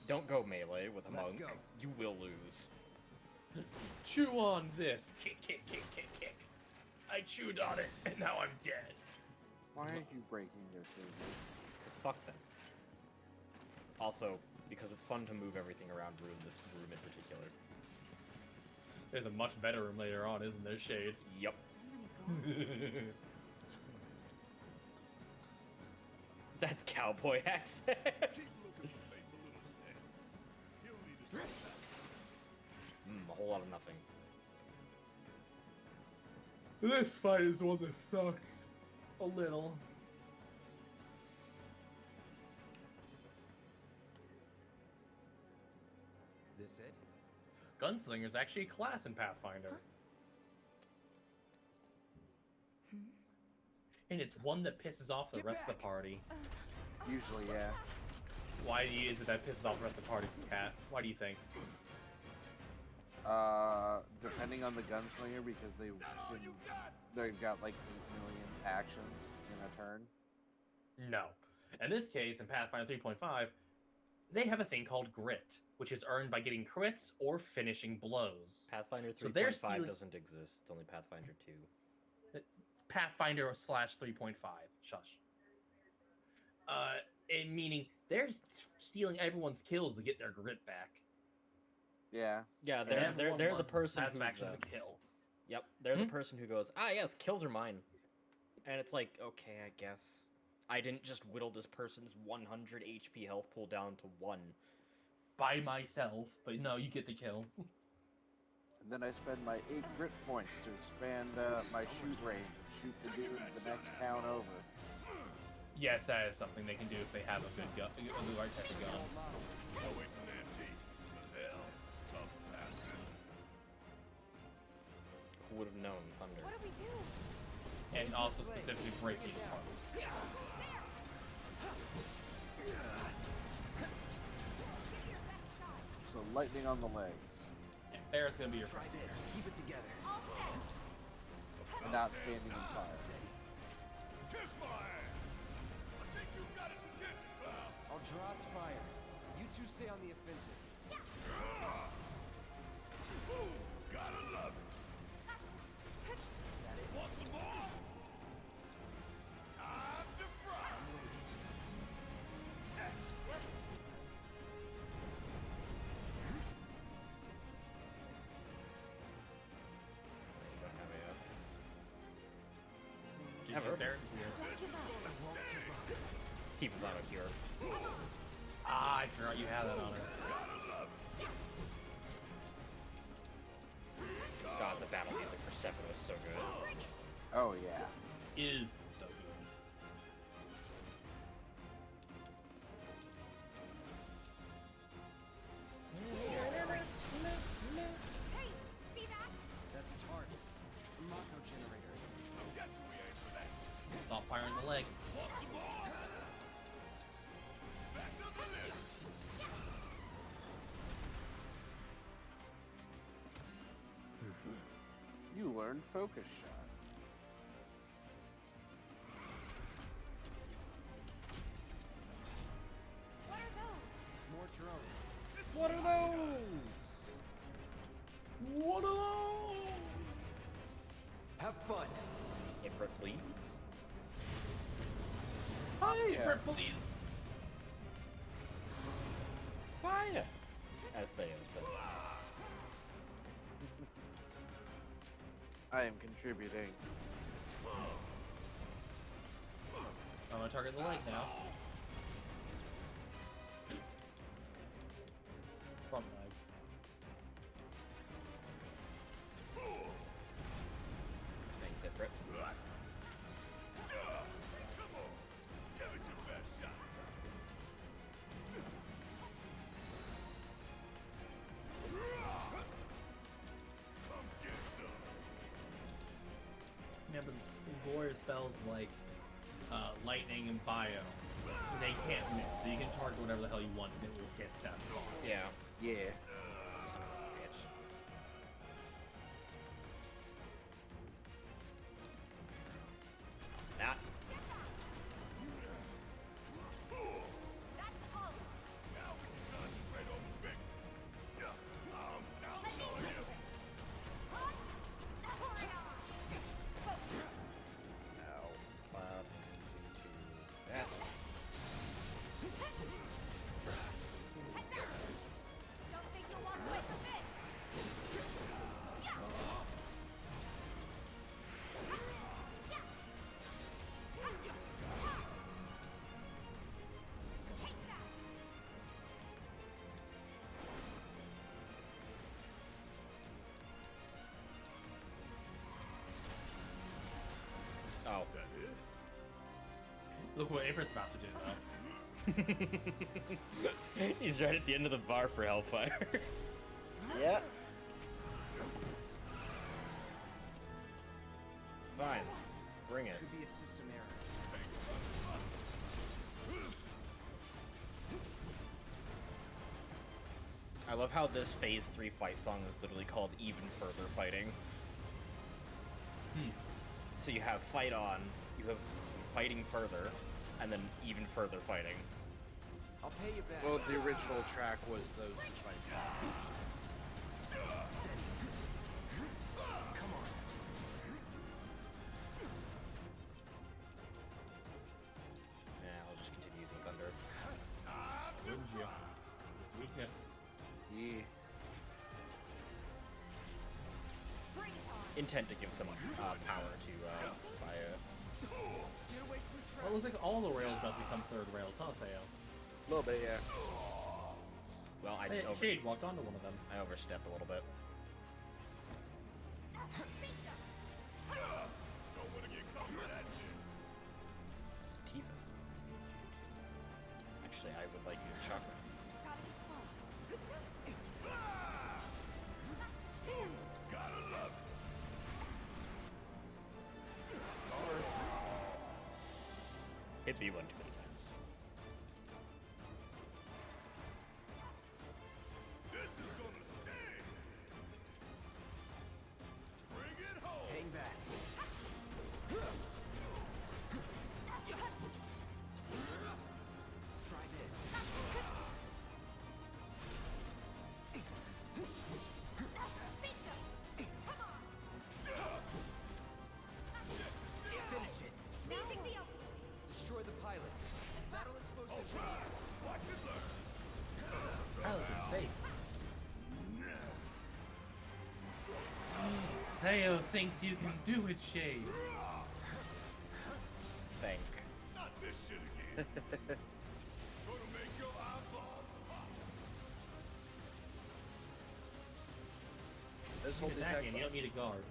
Don't go melee with a Let's monk. go. You will lose. Chew on this. Kick, kick, kick, kick, kick. I chewed on it, and now I'm dead. why are you breaking their tables? Because fuck them. Also, because it's fun to move everything around this room in particular. There's a much better room later on, isn't there, Shade? Yep. So many goals. That's cowboy accent. Keep looking for faithful little Stan. He'll lead us to the passage. A whole lot of nothing. This fight is one that sucks. A little. This it? Gunslinger's actually a class in Pathfinder. And it's one that pisses off the rest of the party. Usually, yeah. Why is it that pisses off the rest of the party, Cat? Why do you think? Depending on the gunslinger, because they've got like 8 million actions in a turn. No. In this case, in Pathfinder 3.5, they have a thing called grit, which is earned by getting crits or finishing blows. Pathfinder 3.5 So they're stealing doesn't exist. It's only Pathfinder 2. Pathfinder / 3.5. Shush. Meaning they're stealing everyone's kills to get their grit back. Yeah. Yeah, And they're everyone the loves person who's satisfaction of a kill. Yep, they're the person who goes, ah, yes, kills are mine. And it's like, okay, I guess. I didn't just whittle this person's 100 HP health pool down to 1. By myself, but no, you get the kill. And then I spend my 8 grit points to expand my shoot range and shoot the dude in the next town over. Yes, that is something they can do if they have a good gun, a good art-tested gun. Who would have known Thunder? What do we do? And also specifically breaking parts. So lightning on the legs. Yeah, there's gonna be your friend. Keep it together. Not standing in fire. I'll draw its fire. You two stay on the offensive. Gotta love it. Want some more? Time to fry. Ever. There. Tifa's auto cure. Ah, I forgot you had that on her. God, the battle music for 7 was so good. Oh yeah. Is so good. Hey, see that? That's its heart. A Mako generator. I'm guessing we ain't for that. Stop firing the leg. Want some more? Back to the list. You learned focus shot. What are those? More drones. What are those? What are those? Have fun. Ifrit, please. Fire, please. Fire! As they have said. I am contributing. I'm gonna target the leg now. Front leg. Thanks, Ifrit. Come on. Give it your best shot. Come get some. Yeah, but Gloria spells like lightning and bio, they can't mix, so you can target whatever the hell you want and it will hit that spot. Yeah. Yeah. Son of a bitch. That. That's all. Now we can concentrate on the big. Now show you. Now, Cloud into that. Don't think you'll walk away from this. Oh. Look what Ifrit's about to do, though. He's right at the end of the bar for Hellfire. Yeah. Fine. Bring it. Could be a system error. I love how this Phase 3 fight song is literally called Even Further Fighting. So you have Fight On, you have Fighting Further, and then Even Further Fighting. I'll pay you back. Well, the original track was those who fight back. Come on. Yeah, I'll just continue using thunder. Wouldn't you? Weakness. Yeah. Intent to give some power to buy it. Well, it looks like all the rails about to become third rails, huh, Theo? A little bit, yeah. Well, Hey, Shade walked onto one of them. I overstepped a little bit. Tifa. Actually, I would like you to chakra. Hit B1 too many times. Hang back. Try this. Finish it. Destroy the pilot. That'll expose the trap. Watch it learn. Pilot in space. Theo thinks you can do it, Shade. Think. Not this shit again. Gonna make your eyeballs pop. This whole He's attacking, you don't need a guard.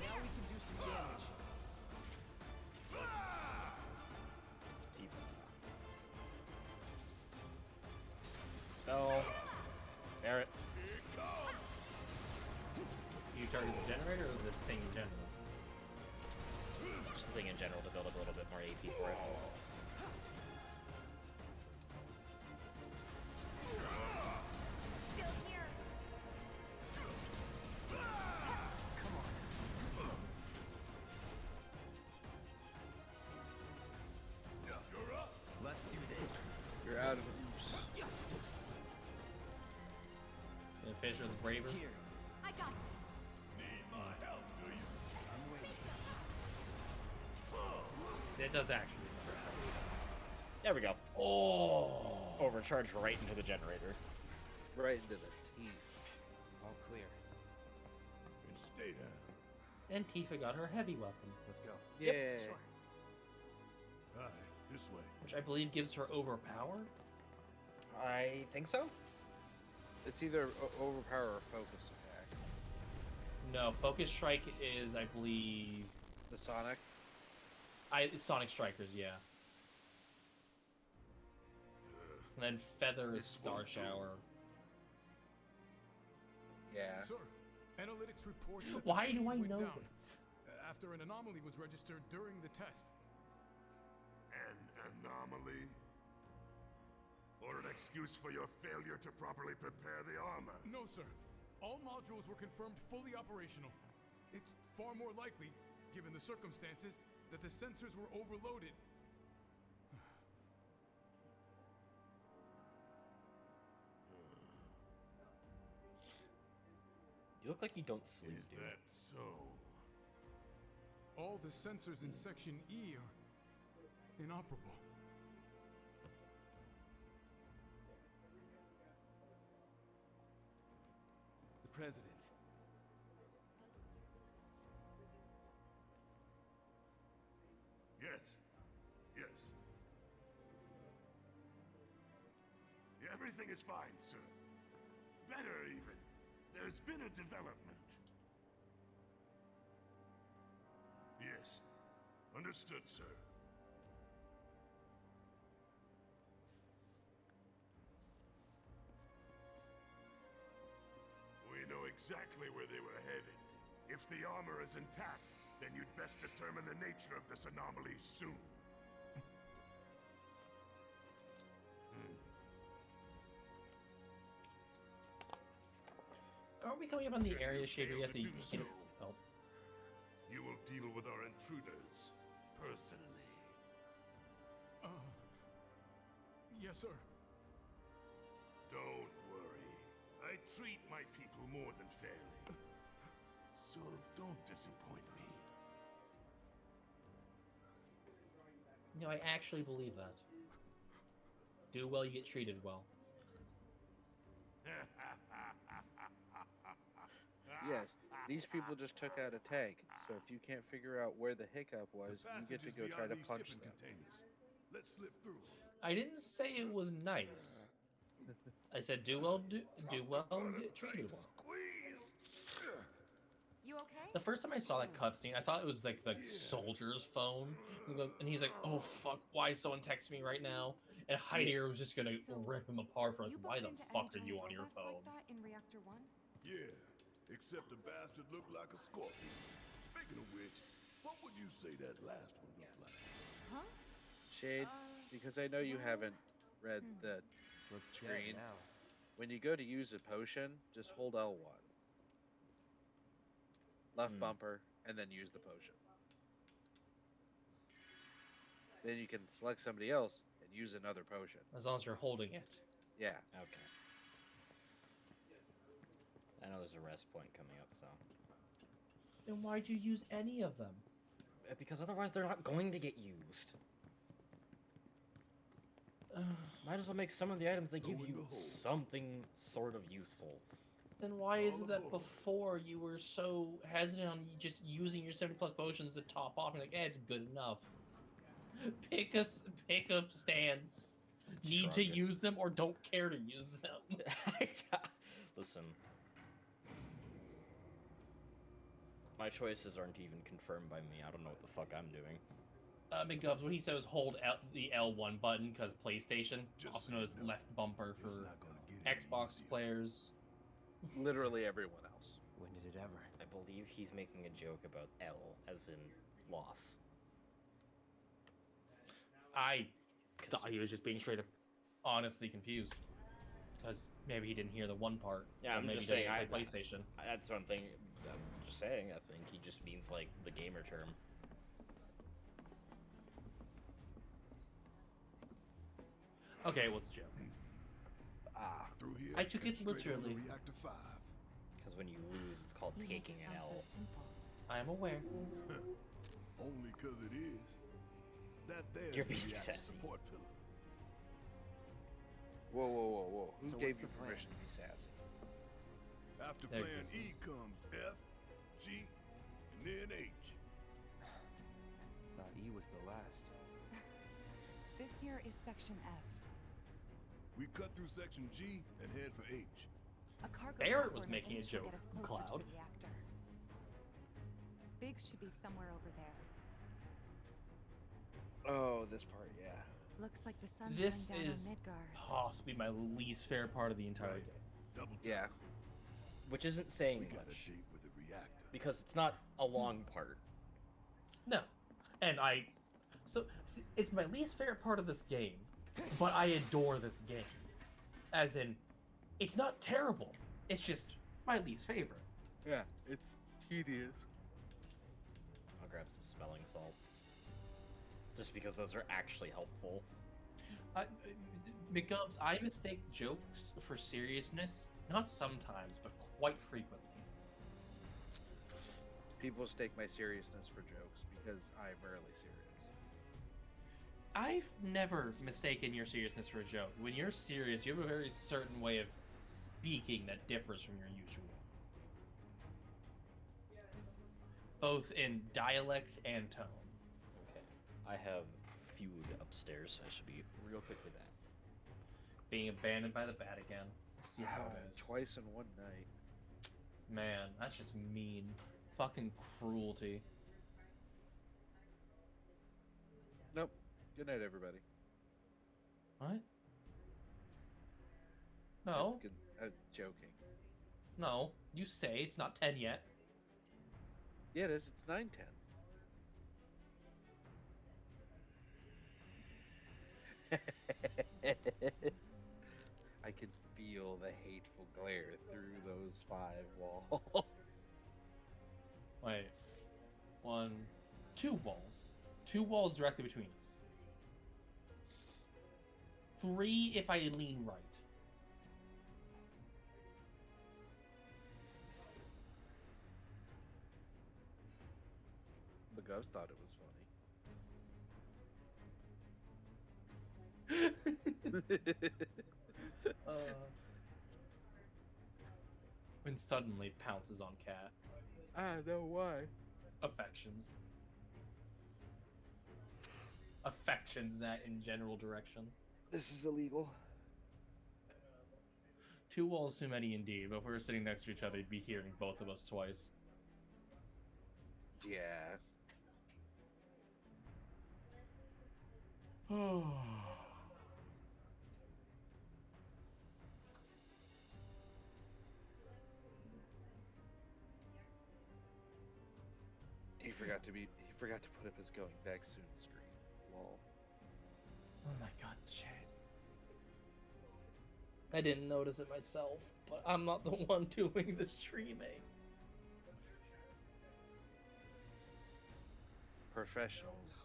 Now we can do some damage. Tifa. Spell. Barret. You target the generator or this thing in general? Just the thing in general to build up a little bit more AP for it. Still here. Come on. You're up. Let's do this. You're out of oops. Gonna finish with Braver. Here. I got this. Need my help, do you? I'm waiting. It does actually. There we go. Oh! Overcharged right into the generator. Right into the teeth. All clear. And stay down. And Tifa got her heavy weapon. Let's go. Yeah. Sure. All right, this way. Which I believe gives her overpower? I think so. It's either overpower or focused attack. No, Focus Strike is, I believe... The Sonic? Sonic Strikers, yeah. And then Feather is Star Shower. Yeah. Sir, analytics reports that Why the do feed I went know down this? after an anomaly was registered during the test. An anomaly? Or an excuse for your failure to properly prepare the armor? No, sir. All modules were confirmed fully operational. It's far more likely, given the circumstances, that the sensors were overloaded. You look like you don't sleep, Is dude. that so? All the sensors in Section E are inoperable. The president. Yes. Yes. Everything is fine, sir. Better, even. There's been a development. Yes. Understood, sir. We know exactly where they were headed. If the armor is intact, then you'd best determine the nature of this anomaly soon. Aren't we coming up on the Should you area shape? fail We have to do get. so, Oh, you will deal with our intruders personally. Yes, sir. Don't worry. I treat my people more than fairly. So don't disappoint me. no, I actually believe that. Do well, you get treated well. Yes, these people just took out a tank, so if you can't figure out where the hiccup was, you get to go try to punch them. Let's slip through. I didn't say it was nice. I said do well, do well, and get treated well. You okay? The first time I saw that cutscene, I thought it was like the soldier's phone, and he's like, "Oh fuck, why is someone texting me right now?" And Heidegger was just gonna rip him apart for like, "Why the fuck are you on your phone?" Like that in Reactor 1? Yeah, except the bastard looked like a scorpion. Speaking of which, what would you say that last one looked like? Huh? Shade, because I know you haven't read the screen. When you go to use a potion, just hold L1. Left bumper, and then use the potion. Then you can select somebody else and use another potion. As long as you're holding it. Yeah. Okay. I know there's a rest point coming up, so. Then why'd you use any of them? Because otherwise they're not going to get used. Might as well make some of the items they give you something sort of useful. Then why is it that before you were so hesitant on just using your 70+ potions to top off and like, it's good enough? Pick up stance. Need to use them or don't care to use them. Listen. My choices aren't even confirmed by me. I don't know what the fuck I'm doing. McGovs, what he said was hold the L1 button because PlayStation, also known as left bumper for Xbox players. Literally everyone else. When did it ever? I believe he's making a joke about L, as in loss. I thought he was just being straight up honestly confused. Because maybe he didn't hear the one part. Yeah, I'm maybe just saying, I PlayStation. That's one thing. I'm just saying, I think he just means, like, the gamer term. Okay, it was a joke. Through here. I took it straight on to literally. Reactor 5. Because when you lose, it's called taking an L. I am aware. Only because it is. That there's You're the being reactor sassy. support pillar. Whoa. Who So gave what's you the plan? permission to be sassy? After Their plan E existence. comes F, G, and then H. Thought E was the last. This here is Section F. We cut through section G and head for H. A cargo Barrett was platform making a H will joke, get us closer Cloud. to the reactor. Biggs should be somewhere over there. Oh, this part, yeah. Looks like the sun's This going down is on Midgar. possibly my least favorite part of the entire game. Double Yeah. Which isn't saying We got a much. date with the reactor. Because it's not a long part. No. And it's my least favorite part of this game, but I adore this game. As in, it's not terrible. It's just my least favorite. Yeah, it's tedious. I'll grab some smelling salts. Just because those are actually helpful. McGovs, I mistake jokes for seriousness, not sometimes, but quite frequently. People mistake my seriousness for jokes because I'm rarely serious. I've never mistaken your seriousness for a joke. When you're serious, you have a very certain way of speaking that differs from your usual. Both in dialect and tone. Okay. I have feud upstairs, so I should be real quick with that. Being abandoned by the bat again. See how it is. Twice in one night. Man, that's just mean. Fucking cruelty. Nope. Good night, everybody. What? No. I'm joking. No. You stay. It's not 10 yet. Yeah, it is. It's 9:10. I can feel the hateful glare through those walls. Wait. 2 walls. 2 walls directly between us. 3 if I lean right. The ghost thought it was funny. When suddenly pounces on cat. I know why. Affections. Affections that in general direction. This is illegal. 2 walls too many indeed, but if we were sitting next to each other, you'd be hearing both of us twice. Yeah. Oh. He forgot to put up his going back soon screen. Lol. Oh my god, Chad. I didn't notice it myself, but I'm not the one doing the streaming. Professionals.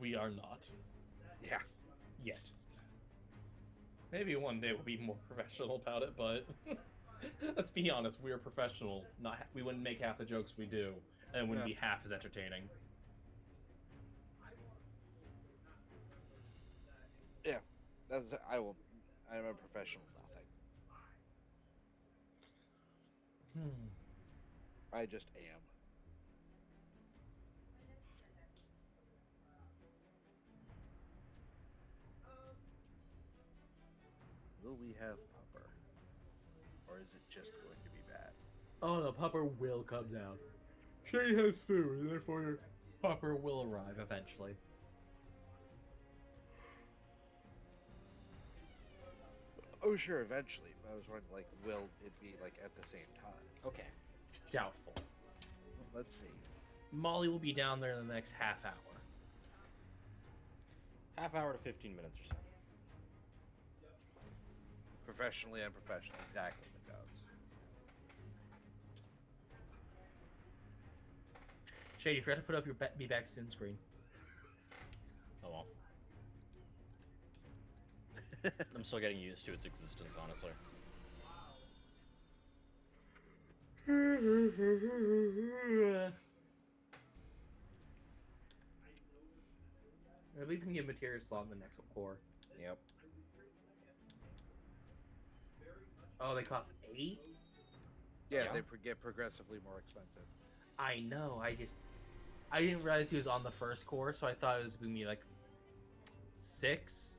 We are not. Yeah. Yet. Maybe one day we'll be more professional about it, but let's be honest, we are professional. We wouldn't make half the jokes we do, and it wouldn't be half as entertaining. Yeah. I am a professional nothing. I just am. Will we have Pupper? Or is it just going to be bad? Oh no, Pupper will come down. She has food, therefore Pupper will arrive eventually. Oh sure, eventually. But I was wondering, like, will it be like at the same time? Okay. Doubtful. Let's see. Molly will be down there in the next half hour. Half hour to 15 minutes or so. Professionally and unprofessional, exactly the goes. Shady, you forgot to put up your be back soon screen. Oh well. I'm still getting used to its existence, honestly. We can get material slot in the next core. Yep. Oh, they cost 8? Yeah, they get progressively more expensive. I know, I didn't realize he was on the first core, so I thought it was going to be like 6.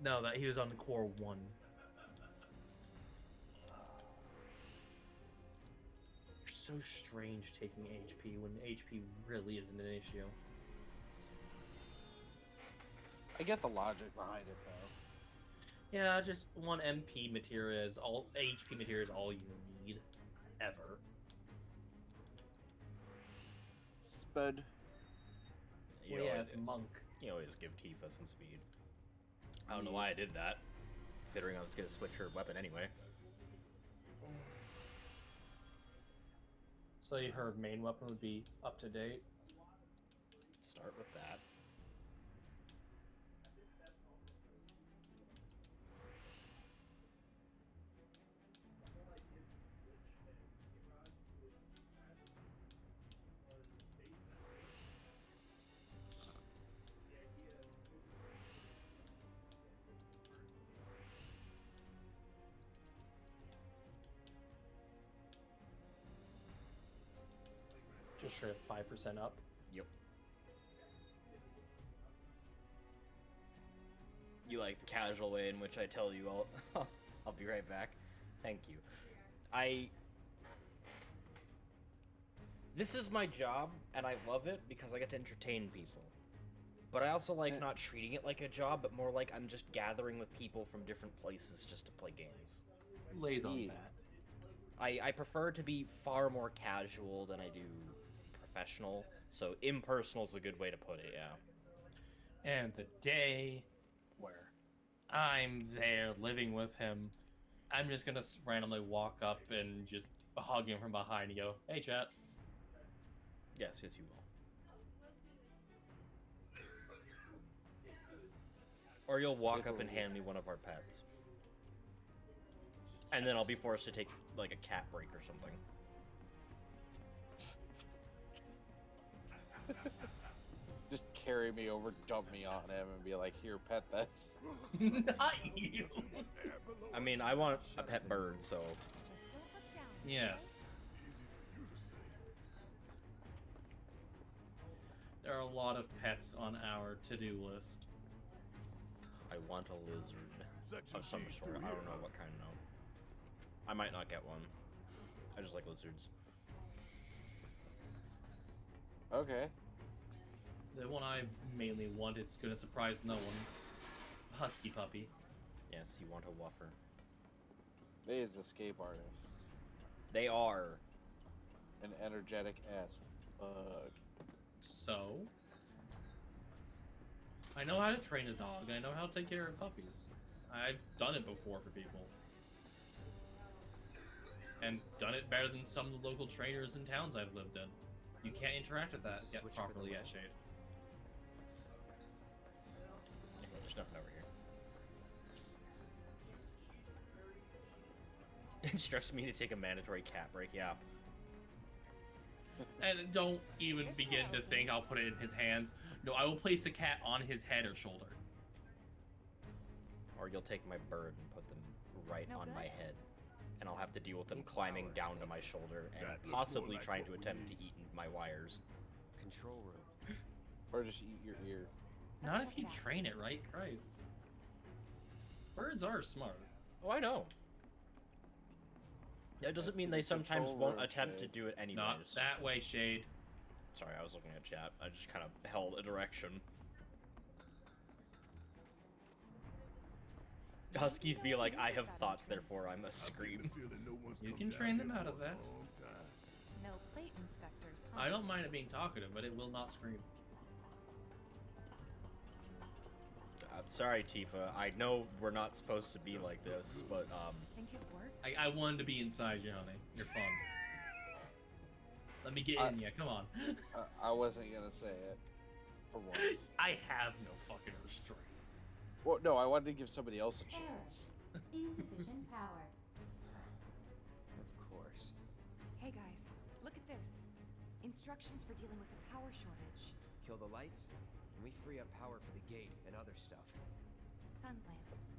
No, that he was on the core 1. So strange taking HP when HP really isn't an issue. I get the logic behind it, though. Yeah, just 1 MP material is all HP material is all you need, ever. Spud. Well, yeah, it's Monk. You always give Tifa some speed. I don't know why I did that, considering I was going to switch her weapon anyway. So her main weapon would be up to date? Start with that. Just sure 5% up? Yep. You like the casual way in which I tell you I'll be right back. Thank you. This is my job, and I love it because I get to entertain people. But I also like not treating it like a job, but more like I'm just gathering with people from different places just to play games. Lays on that. I prefer to be far more casual than I do professional, so impersonal is a good way to put it, yeah. And the day where I'm there living with him. I'm just gonna randomly walk up and just hug him from behind and go, "Hey, chat." Yes, yes, you will. Or you'll walk up and hand me one of our pets. And then I'll be forced to take, like, a cat break or something. Just carry me over, dump me on him, and be like, "Here, pet this." Not you. I mean, I want a pet bird, so... Yes. There are a lot of pets on our to-do list. I want a lizard of some sort. I don't know what kind, though. I might not get one. I just like lizards. Okay. The one I mainly want is gonna surprise no one. Husky puppy. Yes, you want a woofer. They is escape artists. They are. An energetic ass bug. So? I know how to train a dog. I know how to take care of puppies. I've done it before for people. And done it better than some of the local trainers in towns I've lived in. You can't interact with that yet properly yet, Shade. There's nothing over here. Instructs me to take a mandatory cat break, yeah. And don't even begin to think I'll put it in his hands. No, I will place a cat on his head or shoulder. Or you'll take my bird and put them right on my head. And I'll have to deal with them climbing down to my shoulder and possibly trying to attempt to eat my wires. Control room. Or just eat your ear. Not if you train it right, Christ. Birds are smart. Oh, I know. That doesn't mean they sometimes won't attempt to do it anyways. Not that way, Shade. Sorry, I was looking at chat. I just kind of held a direction. Huskies be like, I have thoughts, therefore I must scream. You can train them out of that. No plate inspectors, huh? I don't mind it being talkative, but it will not scream. I'm sorry, Tifa. I know we're not supposed to be like this, but Think it works? I wanted to be inside you, honey. You're fun. Let me get in ya. Come on. I wasn't gonna say it. For once. I have no fucking restraint. Well, no, I wanted to give somebody else a chance. Insufficient power. Of course. Hey guys, look at this. Instructions for dealing with a power shortage. Kill the lights, and we free up power for the gate and other stuff. Sun lamps.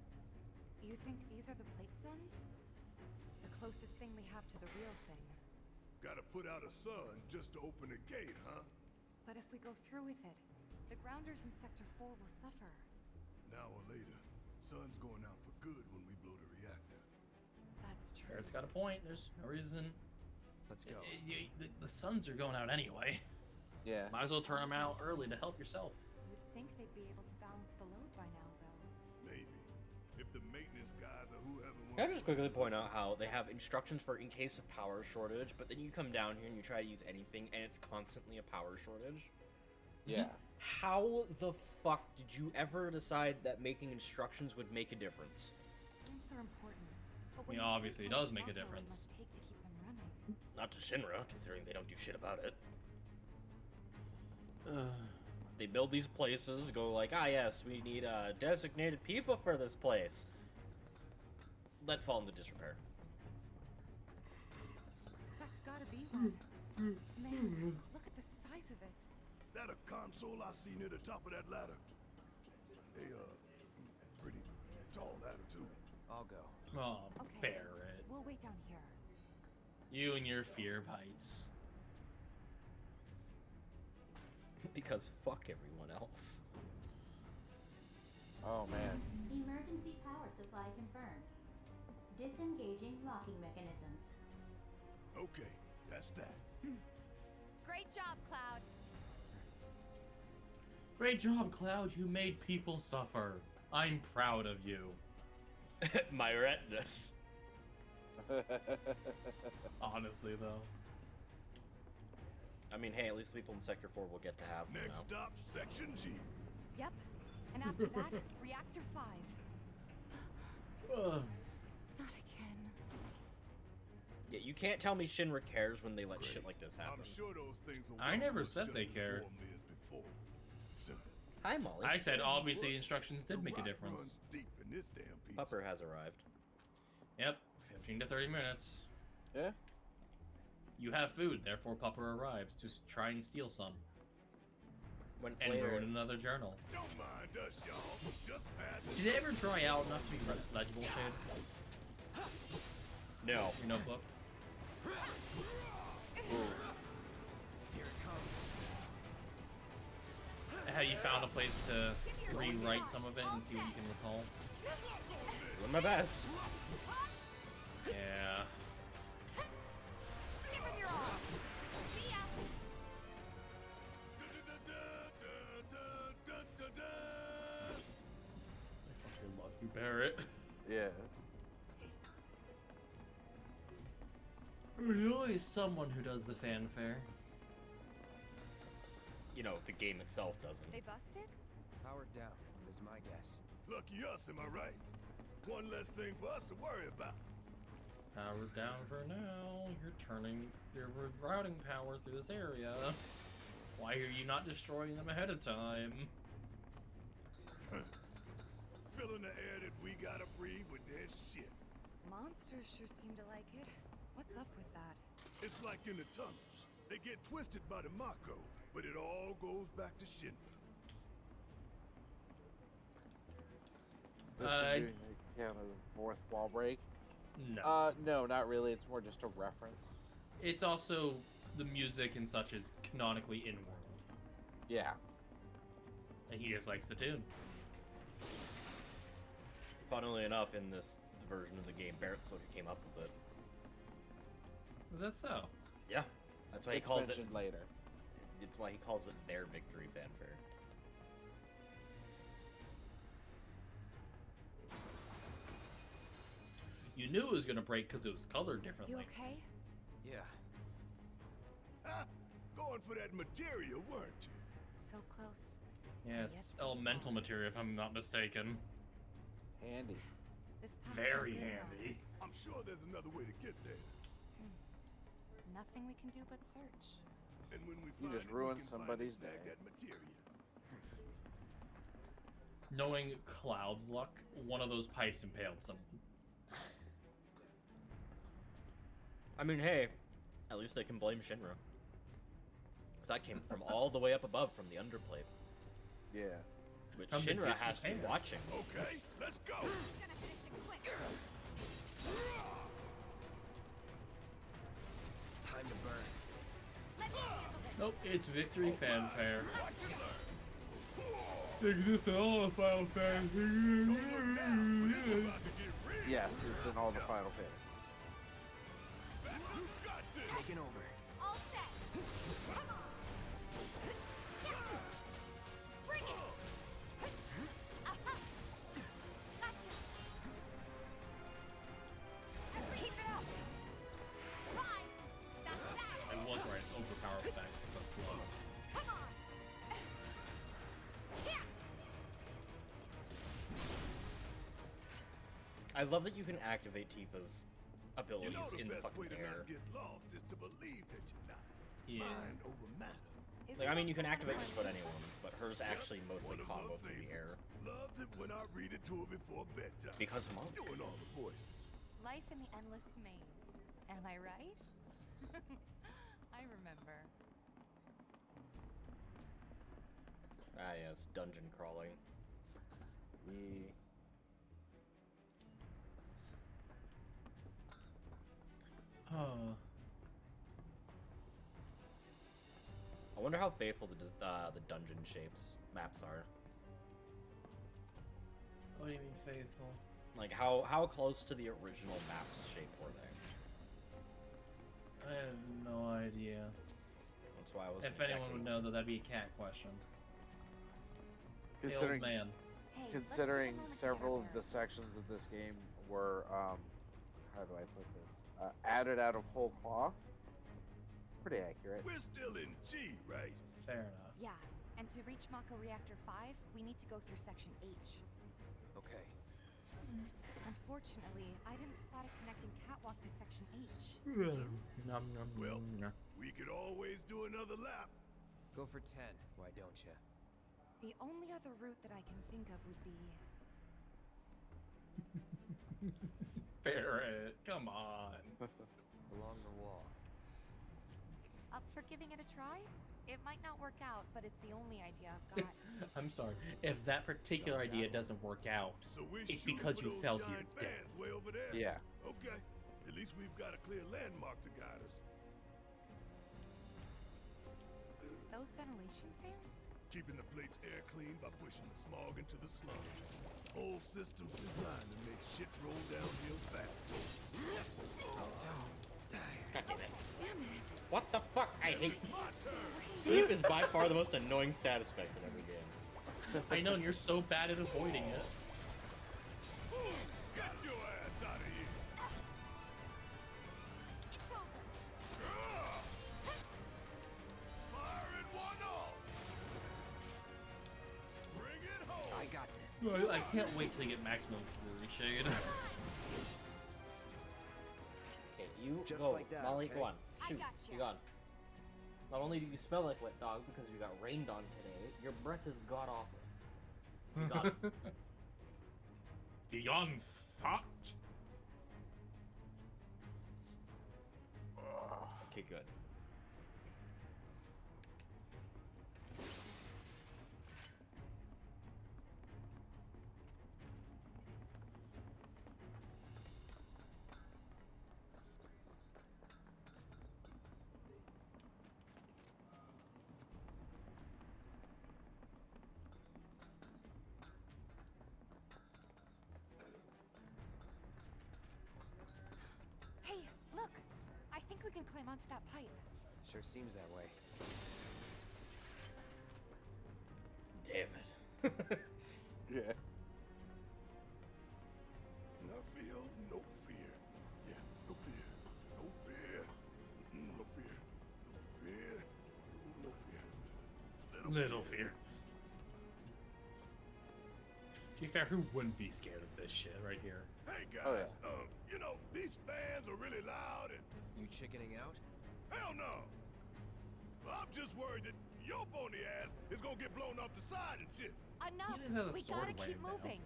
You think these are the plate suns? The closest thing we have to the real thing. Gotta put out a sun just to open a gate, huh? But if we go through with it, the grounders in Sector 4 will suffer. An hour later, sun's going out for good when we blow the reactor. That's true. Barrett's got a point. There's no reason. Let's go. The suns are going out anyway. Yeah. Might as well turn them out early to help yourself. You'd think they'd be able to balance the load by now, though. Maybe. If the maintenance guys or whoever Can I just quickly point out how they have instructions for in case of power shortage, but then you come down here and you try to use anything and it's constantly a power shortage? Yeah. How the fuck did you ever decide that making instructions would make a difference? Lamps are important. But I mean, obviously it does make a difference. Must take to keep them running. Not to Shinra, considering they don't do shit about it. They build these places, go like, ah yes, we need designated people for this place. Let fall into disrepair. That's gotta be one. Man, look at the size of it. That a console I see near the top of that ladder. A pretty tall ladder too. I'll go. Oh, Okay. Barrett. We'll wait down here. You and your fear of heights. Because fuck everyone else. Oh man. Emergency power supply confirmed. Disengaging locking mechanisms. Okay, that's that. Great job, Cloud. Great job, Cloud. You made people suffer. I'm proud of you. My retinas. Honestly, though. I mean, hey, at least the people in Sector 4 will get to have Next stop, Section G. Yep. And after that, Reactor 5. Not again. Yeah, you can't tell me Shinra cares when they let shit like this happen. I'm sure those things will I never welcome us said just they as cared. warmly as before. So, Hi, Molly. I said obviously the instructions did make a rock difference. runs deep in this damn pizza. Pupper has arrived. Yep, 15 to 30 minutes. Yeah. You have food, therefore Pupper arrives to try and steal some. When it's And later. ruin another journal. Don't mind us, y'all. Just pass Did it ever dry out enough to be legible, Shade? No. Your notebook? Have you found a place to rewrite some of it and see what you can recall? Doing my best. Yeah. Give him your all. See ya. Fucking lucky Barrett. Yeah. There's always someone who does the fanfare. You know, the game itself doesn't. They busted? Powered down, is my guess. Lucky us, am I right? One less thing for us to worry about. Powered down for now. You're routing power through this area. Why are you not destroying them ahead of time? Filling the air that we gotta breathe with their shit. Monsters sure seem to like it. What's up with that? It's like in the tunnels. They get twisted by the Mako, but it all goes back to Shinra. This should be kind of the fourth wall break. No. No, not really. It's more just a reference. It's also the music and such is canonically in world. Yeah. And he just likes the tune. Funnily enough, in this version of the game, Barrett sort of came up with it. Is that so? Yeah. That's why he It's calls it mentioned later. It's why he calls it their victory fanfare. You knew it was gonna break because it was colored differently. You okay? Yeah. Ha! Going for that material, weren't you? So close. Yeah, it's elemental material if I'm not mistaken. Handy. This path's Very so good, handy. I'm sure there's another way to get there. though. Nothing we can do but search. And when we You find just it, we ruined can find somebody's and snag day. that material. Knowing Cloud's luck, one of those pipes impaled someone. I mean, hey, at least they can blame Shinra. Because that came from all the way up above from the underplate. Yeah. Which From the Shinra has to be disrepair. watching. Okay, let's go. Gonna finish it quick. Time to burn. Let me handle this. Nope, it's victory fanfare. Take this all Final Fantasy. Yes, it's in all the Final Fantasy. Taking over. All set. Come on. Bring it. Aha. Gotcha. Keep it up. Fine. That's that. I was right, overpower effect, but close. Come on. Yeah. I love that you can activate Tifa's abilities You know the in the best way fucking to air. not get lost is to believe that you're not. Yeah. Mind over matter. Like, I mean, you can activate just about anyone's, but hers actually mostly One of combo her through the air. favorites. Loves it when I read it to her before bedtime. Because Monk. Doing all the voices. Life in the endless maze. Am I right? I remember. Ah, yes, dungeon crawling. Yeah. Oh. I wonder how faithful the dungeon shapes maps are. What do you mean faithful? Like, how close to the original map shape were they? I have no idea. That's why I was. If anyone would know, though, that'd be a cat question. Hey, old Considering, man. Hey, considering let's take a moment to several get of our the sections of this game were, how do I put this? Added out of whole cloth. Pretty accurate. We're still in G, right? Fair enough. Yeah, and to reach Mako Reactor 5, we need to go through Section H. Okay. Unfortunately, I didn't spot a connecting catwalk to Section H. Did you? Well, we could always do another lap. Go for 10, why don't you? The only other route that I can think of would be... Barrett, come on. Along the wall. Up for giving it a try? It might not work out, but it's the only idea I've got. I'm sorry. If that particular idea doesn't work out, it's because you fell to your death. Way over there. Yeah. Okay. At least we've got a clear landmark to guide us. Those ventilation fans? Keeping the plate's air clean by pushing the smog into the slums. Whole system's designed to make shit roll downhill fast. God damn it. What the fuck? I hate... Sleep is by far the most annoying status effect in every game. I know, and you're so bad at avoiding it. Get your ass out of here! It's over. Firing one off! Bring it home! I got this. I can't wait till you get maximum fury shade. Okay, you Just go. like that, Molly, okay? go on. Shoot. gotcha. You gone. Not only do you smell like wet dog because you got rained on today, your breath is god awful. You gone. Beyond thought. Okay, good. Hey, look! I think we can climb onto that pipe. Sure seems that way. Damn it. Yeah. No fear, no fear. Yeah, no fear. No fear. No fear. No fear. Ooh, no fear. Little fear. To be fair, who wouldn't be scared of this shit right here? Hey guys, Oh, yeah. you know, these fans are really loud and You chickening out? hell no. I'm just worried that your pony ass is gonna get blown off the side and shit. Enough! He has a We sword gotta keep waving now. moving.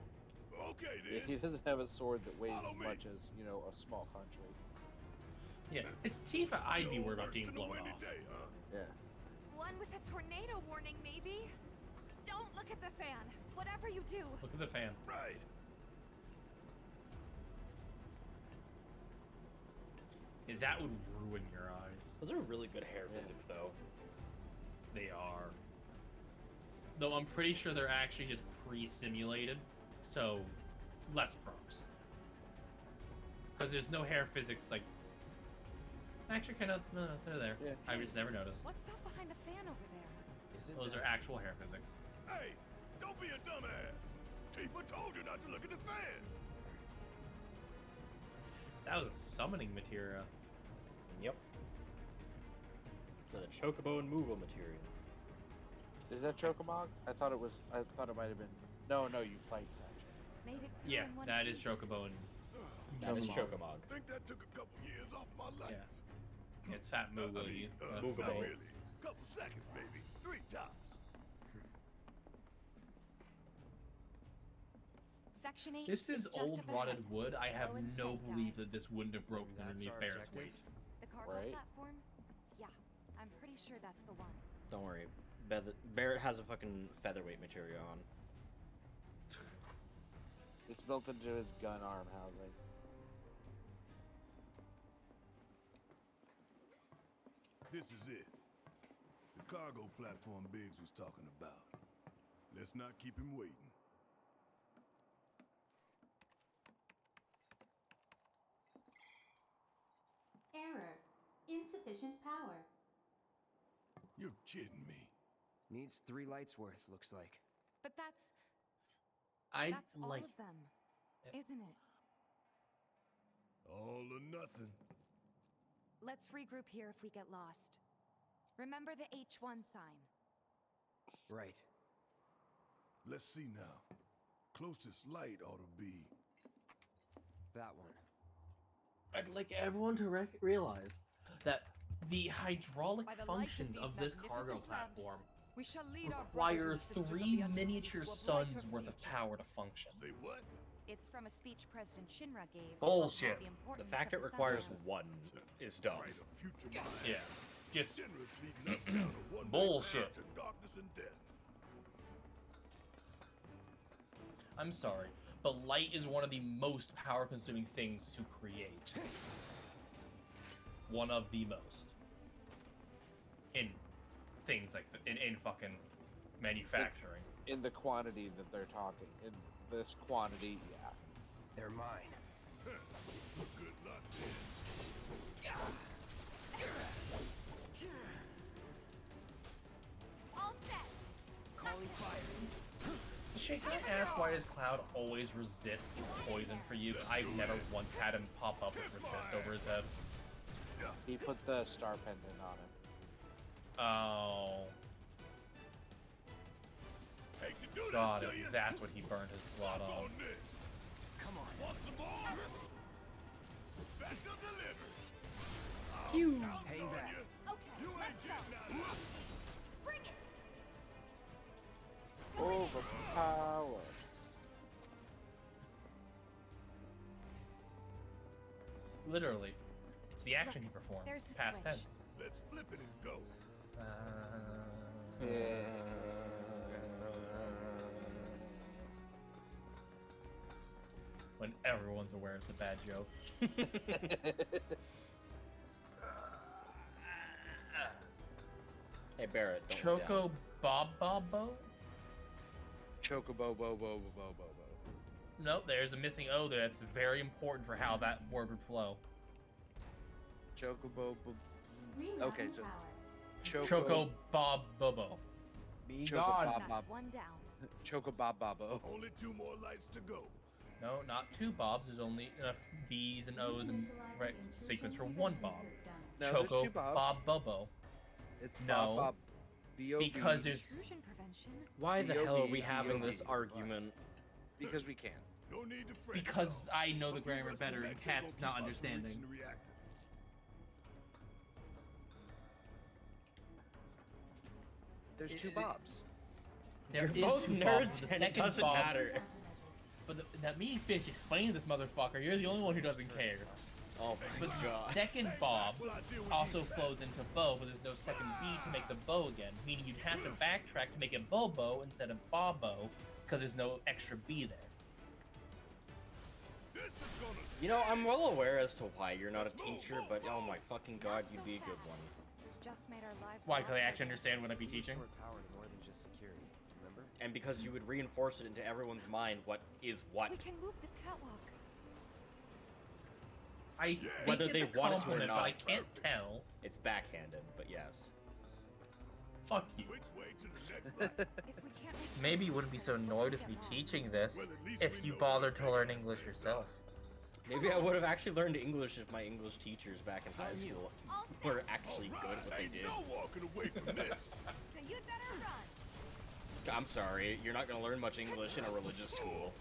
Okay Yeah, then. he doesn't have a sword that weighs Follow as me. much as, you know, a small country. Yeah, it's Tifa. I'd be No worried about worse being than a blown windy off. day, huh? Yeah. One with a tornado warning, maybe? Don't look at the fan. Whatever you do. Look at the fan. Right. Yeah, that would ruin your eyes. Those are really good hair physics, though. They are. Though I'm pretty sure they're actually just pre-simulated, so less props. Because there's no hair physics, like... Actually, kind of, no, they're there. Yeah. I've just never noticed. What's that behind the fan over there? Isn't Those that... are actual hair physics. Hey, don't be a dumbass. Tifa told you not to look at the fan. That was a summoning materia. Yep. For the Chocobo and Moogle material. Is that Chocomog? I thought it was. I thought it might have been. No, you fight actually. Made it through Yeah, in one that is piece. Chocobo and That is Chocomog. Chocomog. Think that took a couple years off my life. Yeah. It's Fat Moogle. Moogle. Not really. Couple seconds, maybe. 3 tops. Section 8 This is just old up rotted ahead. wood. I have Slow and no steady, belief guys. that this wouldn't have broken That's underneath our Barrett's objective? weight. The cargo Right. platform? Yeah, I'm pretty sure that's the one. Don't worry. Barrett has a fucking featherweight material on. It's built into his gun arm housing. This is it. The cargo platform Biggs was talking about. Let's not keep him waiting. Error. Insufficient power. You're kidding me. Needs 3 lights worth, looks like. But that's I all like. of them, isn't it? All or nothing. Let's regroup here if we get lost. Remember the H1 sign. Right. Let's see now. Closest light ought to be that one. I'd like everyone to realize that the hydraulic By the light functions these of this magnificent cargo lamps, platform we shall lead our require brothers and sisters of 3 the undersea miniature to a suns brighter worth of future. power to function. Say what? It's from a speech President Shinra gave. to Bullshit. uphold the The importance fact of it the sun requires lamps. one is dumb. Brighter future mind. Yeah, just Shinra's leading us down a one-way bullshit. path to darkness and death. I'm sorry, but light is one of the most power-consuming things to create. One of the most. In things like in fucking manufacturing. In the quantity that they're talking. In this quantity, yeah. They're mine. Good luck, then. All set. Calling fire. Shay, can I ask why does Cloud always resist poison for you? I've never once had him pop up with resist over his head. He put the star pendant on it. Oh. Hate to do God, this to you. that's what he burned his slot Suck on. on this. Come on. Want some more? Special delivery. Phew. Hang back. Okay, You let's ain't go. getting out of this. Bring it. Overpowered. Literally. It's the action he performed. there's the Past switch. tense. Let's flip it and go. When everyone's aware it's a bad joke. Hey Barrett, don't look down. Choco Bobo? Chocobo, bo, bo, bo, bo, bo, bo. Nope, there's a missing O there. That's very important for how that word would flow. Chocobo, bo, Rerouting okay, so power. Choco Bob Bobo. Be That's one down. Choco Bob Babo. Only 2 more lights to go. No, not 2 Bobs. There's only enough B's and O's and right sequence for 1 Bob. No, there's Choco 2 Bobs. Bob Bobo. It's No, Bob Bob. B-O-B. because there's Intrusion prevention. Why the hell are we B.O.B., having this B.O.B. argument? Because we can. No need to fret. because I know the A few grammar rest better and electric Cat's will not keep us from understanding. reaching the reactor. There's 2 Bobs. There You're is both 2 nerds Bobs. The and it second doesn't Bob, matter. But that me Fish explaining this motherfucker. You're the only one who doesn't care. Oh my But the god. second Bob Well, I deal with also these flows into bow, but there's no second B to make the bow again, meaning you'd have to backtrack to make it Bobo instead of Bobo, because there's no extra B there. This is gonna You know, I'm well aware as to why you're not a teacher, but oh my fucking god, you'd be a good one. Just made our lives. Why? a Because lot I actually better. understand what I'd be teaching. Restored power to more than just security. Remember? And because you would reinforce it into everyone's mind what is what. We can move this catwalk. I Whether think they it's a want it to or compliment, but not. I can't tell. It's backhanded, but yes. Fuck you. Which way to the next light? If we can't make Maybe you sense wouldn't be of so this, we'll annoyed with get me lost. teaching this Well, at least if we you know bothered what to learn they English think. yourself. Maybe I would have actually learned English if my English teachers back in high school All were actually All good at what they ain't did. no walking away from this. So you'd better run. I'm sorry, you're not gonna learn much English in a religious school.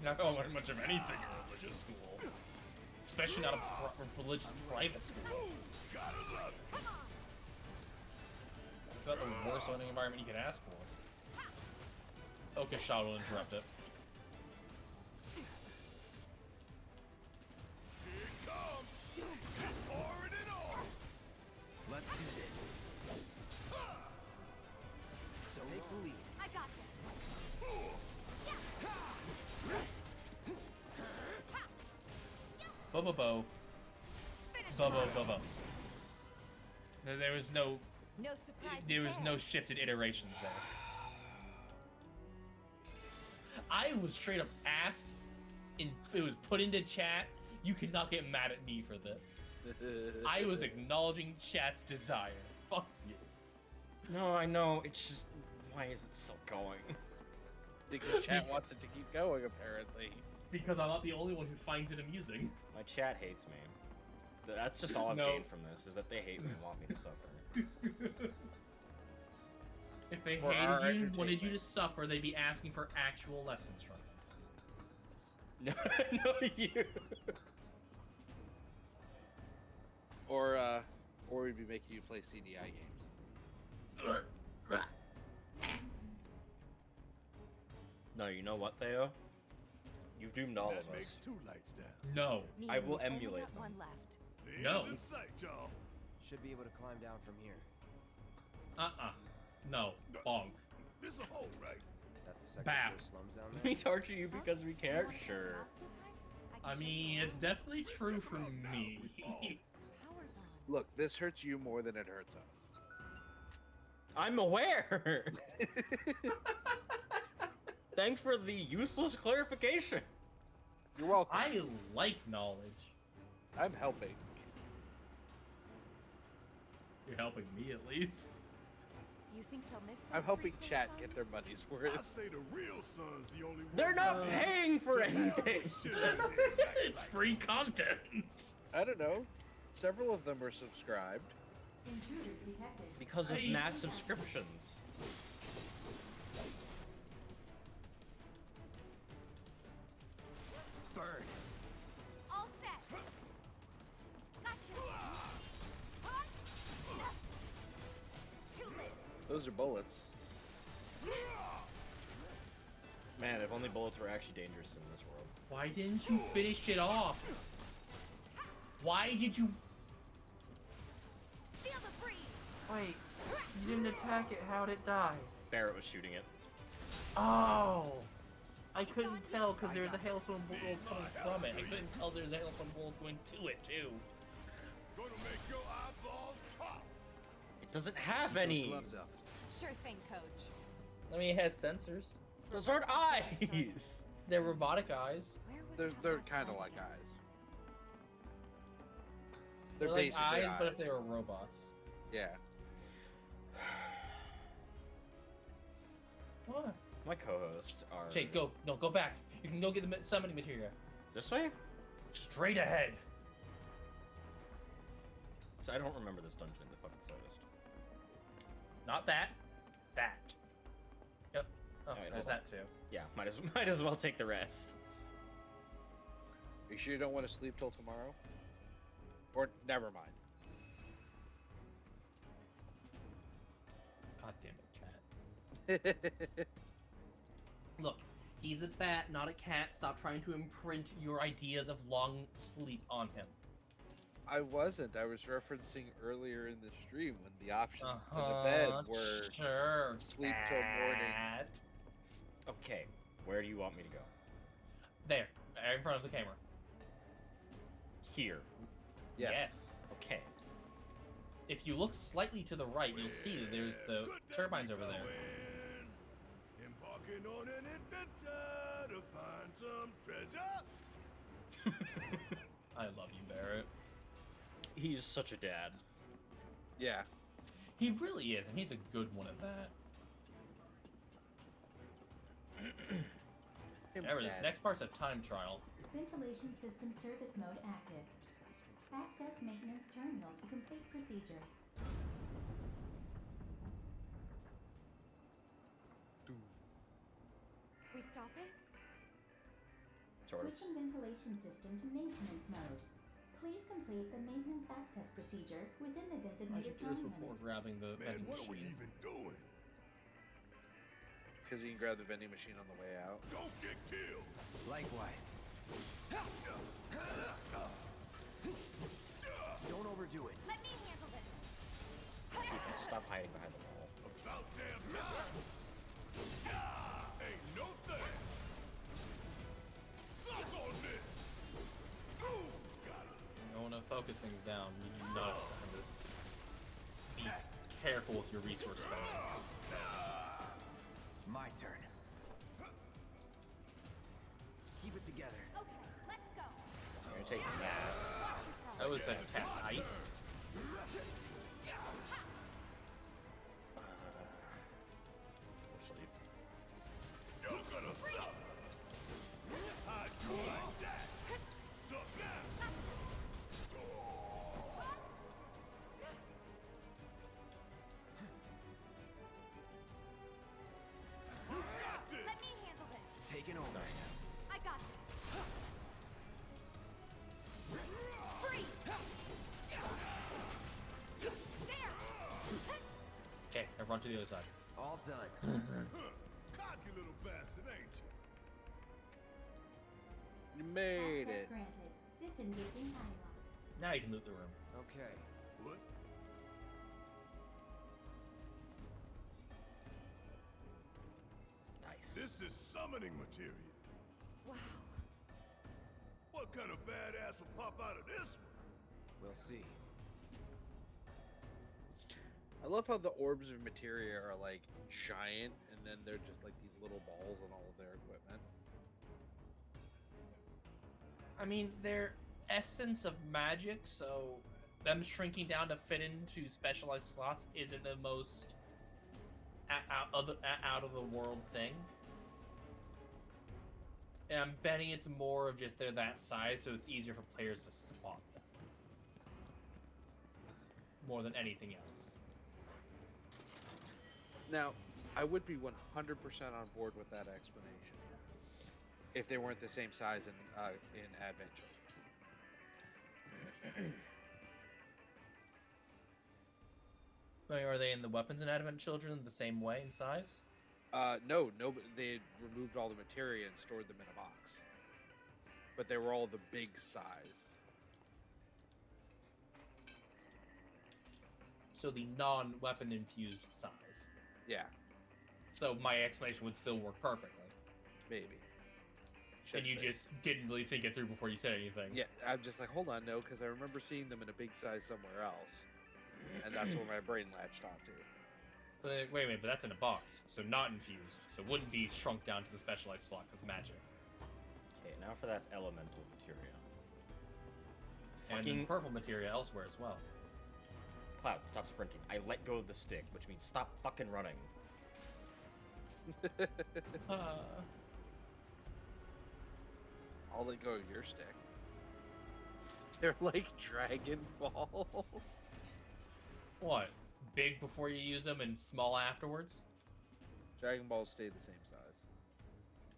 You're not gonna learn much of anything in a religious school. Especially not a religious private school. Gotta love it. Come on. It's not the worst learning environment you could ask for. Okay, Shaw will interrupt it. Here it comes. It's pouring it on. Let's do this. So take the lead. I got this. Bo bo bo. Finish Bo bo him. bo bo. There was no No surprises there was no there. shifted iterations there. I was straight up asked, and it was put into chat. You cannot get mad at me for this. I was acknowledging chat's desire. Fuck you. No, I know, it's just, why is it still going? Because chat wants it to keep going, apparently. Because I'm not the only one who finds it amusing. My chat hates me. That's just all I've No. gained from this, is that they hate me and want me to suffer. If they For our hated you, wanted you entertainment. to suffer, they'd be asking for actual lessons from No, no, you. Or we'd be making you play CDI games. No, you know what, Theo? You've doomed all That of makes us. 2 lights down. No. I will We've only emulate got them. one left. The No. end's in sight, y'all. Should be able to climb down from here. No. Bonk. This is a hole, right? That the second Bap. floor slums down We there? torture you because we care? Sure. I mean, it's definitely true for me. Look, this hurts you more than it hurts us. I'm aware. Thanks for the useless clarification. You're welcome. I like knowledge. I'm helping. You're helping me at least. You think they'll miss I'm those helping three chat cool get sons? their money's worth. I say the real son's the only one. They're not paying for anything. It's free content. I don't know. Several of them are subscribed. Intruders detected. Because of Hey. mass subscriptions. Bird. All set. Gotcha. Too late. Those are bullets. Man, if only bullets were actually dangerous in this world. Why didn't you finish it off? Why did you... Feel the breeze. Wait, you didn't attack it. How'd it die? Barrett was shooting it. Oh! I couldn't tell because there was a hailstone of bullets coming from it. I couldn't tell there was a hailstone of bullets going to it, too. Gonna make your eyeballs pop. It doesn't have Those any. gloves up. Sure thing, coach. I mean, it has sensors. Those aren't eyes. They're robotic eyes. Where was They're that last kind of light like again? eyes. They're They're like basically eyes, eyes, but if they were robots. Yeah. What? My co-hosts are. Jake, go. No, go back. You can go get the summoning materia. This way? Straight ahead. So I don't remember this dungeon in the fucking slightest. Not that. That. Yep. Oh, Alright, there's hold on. that too. Yeah, might as well take the rest. Are you sure you don't want to sleep till tomorrow? Or never mind. God damn it, cat. Look, he's a bat, not a cat. Stop trying to imprint your ideas of long sleep on him. I wasn't. I was referencing earlier in the stream when the options for the bed were Sure. sleep till morning. Cat. Okay, where do you want me to go? There, in front of the camera. Here. Yes. Yes. Okay. If you look slightly to the right, you'll see that there's the turbines over there. Embarking on an adventure to find some treasure. I love you, Barrett. He's such a dad. Yeah. He really is, and he's a good one at that. However, this next part's a time trial. Ventilation system service mode active. Access maintenance terminal to complete procedure. We stop it? Sort of. Switching ventilation system to maintenance mode. Please complete the maintenance access procedure within the I designated should do this time before limit. grabbing the Man, vending what are we machine. even doing? Because you can grab the vending machine on the way out. Don't get killed. Likewise. Don't overdo it. Let me handle this. Stop hiding behind the wall. About damn time. Ain't no thing. Suck on this. Boom. Got it. You know, when I'm focusing down, you do not have to be careful with your resource spending. My turn. Keep it together. Okay, let's go. I'm gonna take that. That was like cast ice. Sleep. You're gonna stop. How'd you like that? Suck that. You got this. Let me handle this. Taking over. I got this. onto the other side. All done. Cocky little bastard, ain't you? You made Access it. granted. Disengaging dialogue. Now you can loot the room. Okay. What? Nice. This is summoning material. Wow. What kind of badass will pop out of this one? We'll see. I love how the orbs of materia are like giant, and then they're just like these little balls on all of their equipment. I mean, they're essence of magic, so them shrinking down to fit into specialized slots isn't the most out of the world thing. And I'm betting it's more of just they're that size, so it's easier for players to spot them. More than anything else. Now, I would be 100% on board with that explanation if they weren't the same size in Advent Children. Like, are they in the weapons in Advent Children the same way in size? No, they removed all the materia and stored them in a box. But they were all the big size. So the non-weapon infused size. Yeah, So my explanation would still work perfectly. maybe. And you just didn't really think it through before you said anything. Yeah, I'm just like, hold on, no, because I remember seeing them in a big size somewhere else. And that's where my brain latched onto. But wait a minute, but that's in a box, so not infused. So it wouldn't be shrunk down to the specialized slot because magic. Okay, now for that elemental materia. And Fucking purple materia elsewhere as well. Cloud, stop sprinting. I let go of the stick, which means stop fucking running. I'll let go of your stick. They're like Dragon Balls. What? Big before you use them and small afterwards? Dragon Balls stay the same size.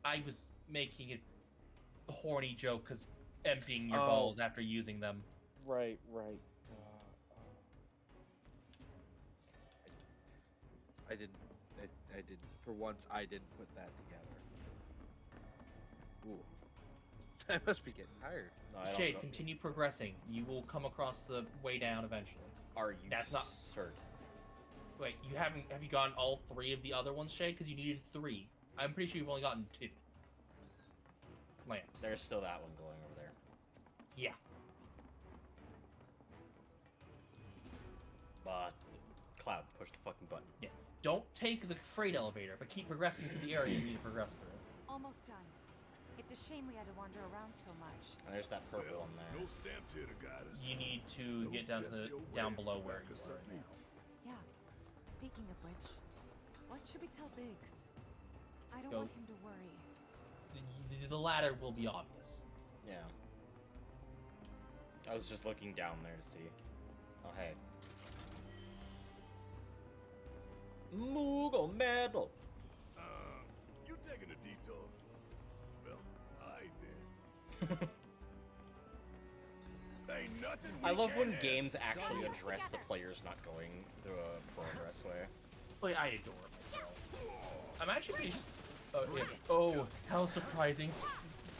I was making a horny joke because emptying your Oh. balls after using them. Right. I didn't. I didn't. For once, I didn't put that together. Ooh. I must be getting tired. No, I don't Shade, know. continue progressing. You will come across the way down eventually. Are you That's not. certain? Wait, you haven't? Have you gotten all 3 of the other ones, Shade? Because you needed 3. I'm pretty sure you've only gotten 2 lamps. There's still that one going over there. Yeah. But Cloud, push the fucking button. Yeah. Don't take the freight elevator, but keep progressing through the area you need to progress through. Almost done. It's a shame we had to wander around so much. And there's that purple one there. No stamps here to guide us. You need to get down to the down below where you are right now. Yeah. Speaking of which, what should we tell Biggs? I don't Go. want him to worry. The ladder will be obvious. Yeah. I was just looking down there to see. Oh, hey. Moogle medal! You taking a detour? Well, I did. Ain't nothing we I love when can't games handle. actually address the players not going through a progress way. Wait, I adore it myself. I'm actually pretty... Oh, yeah. Oh, how surprising.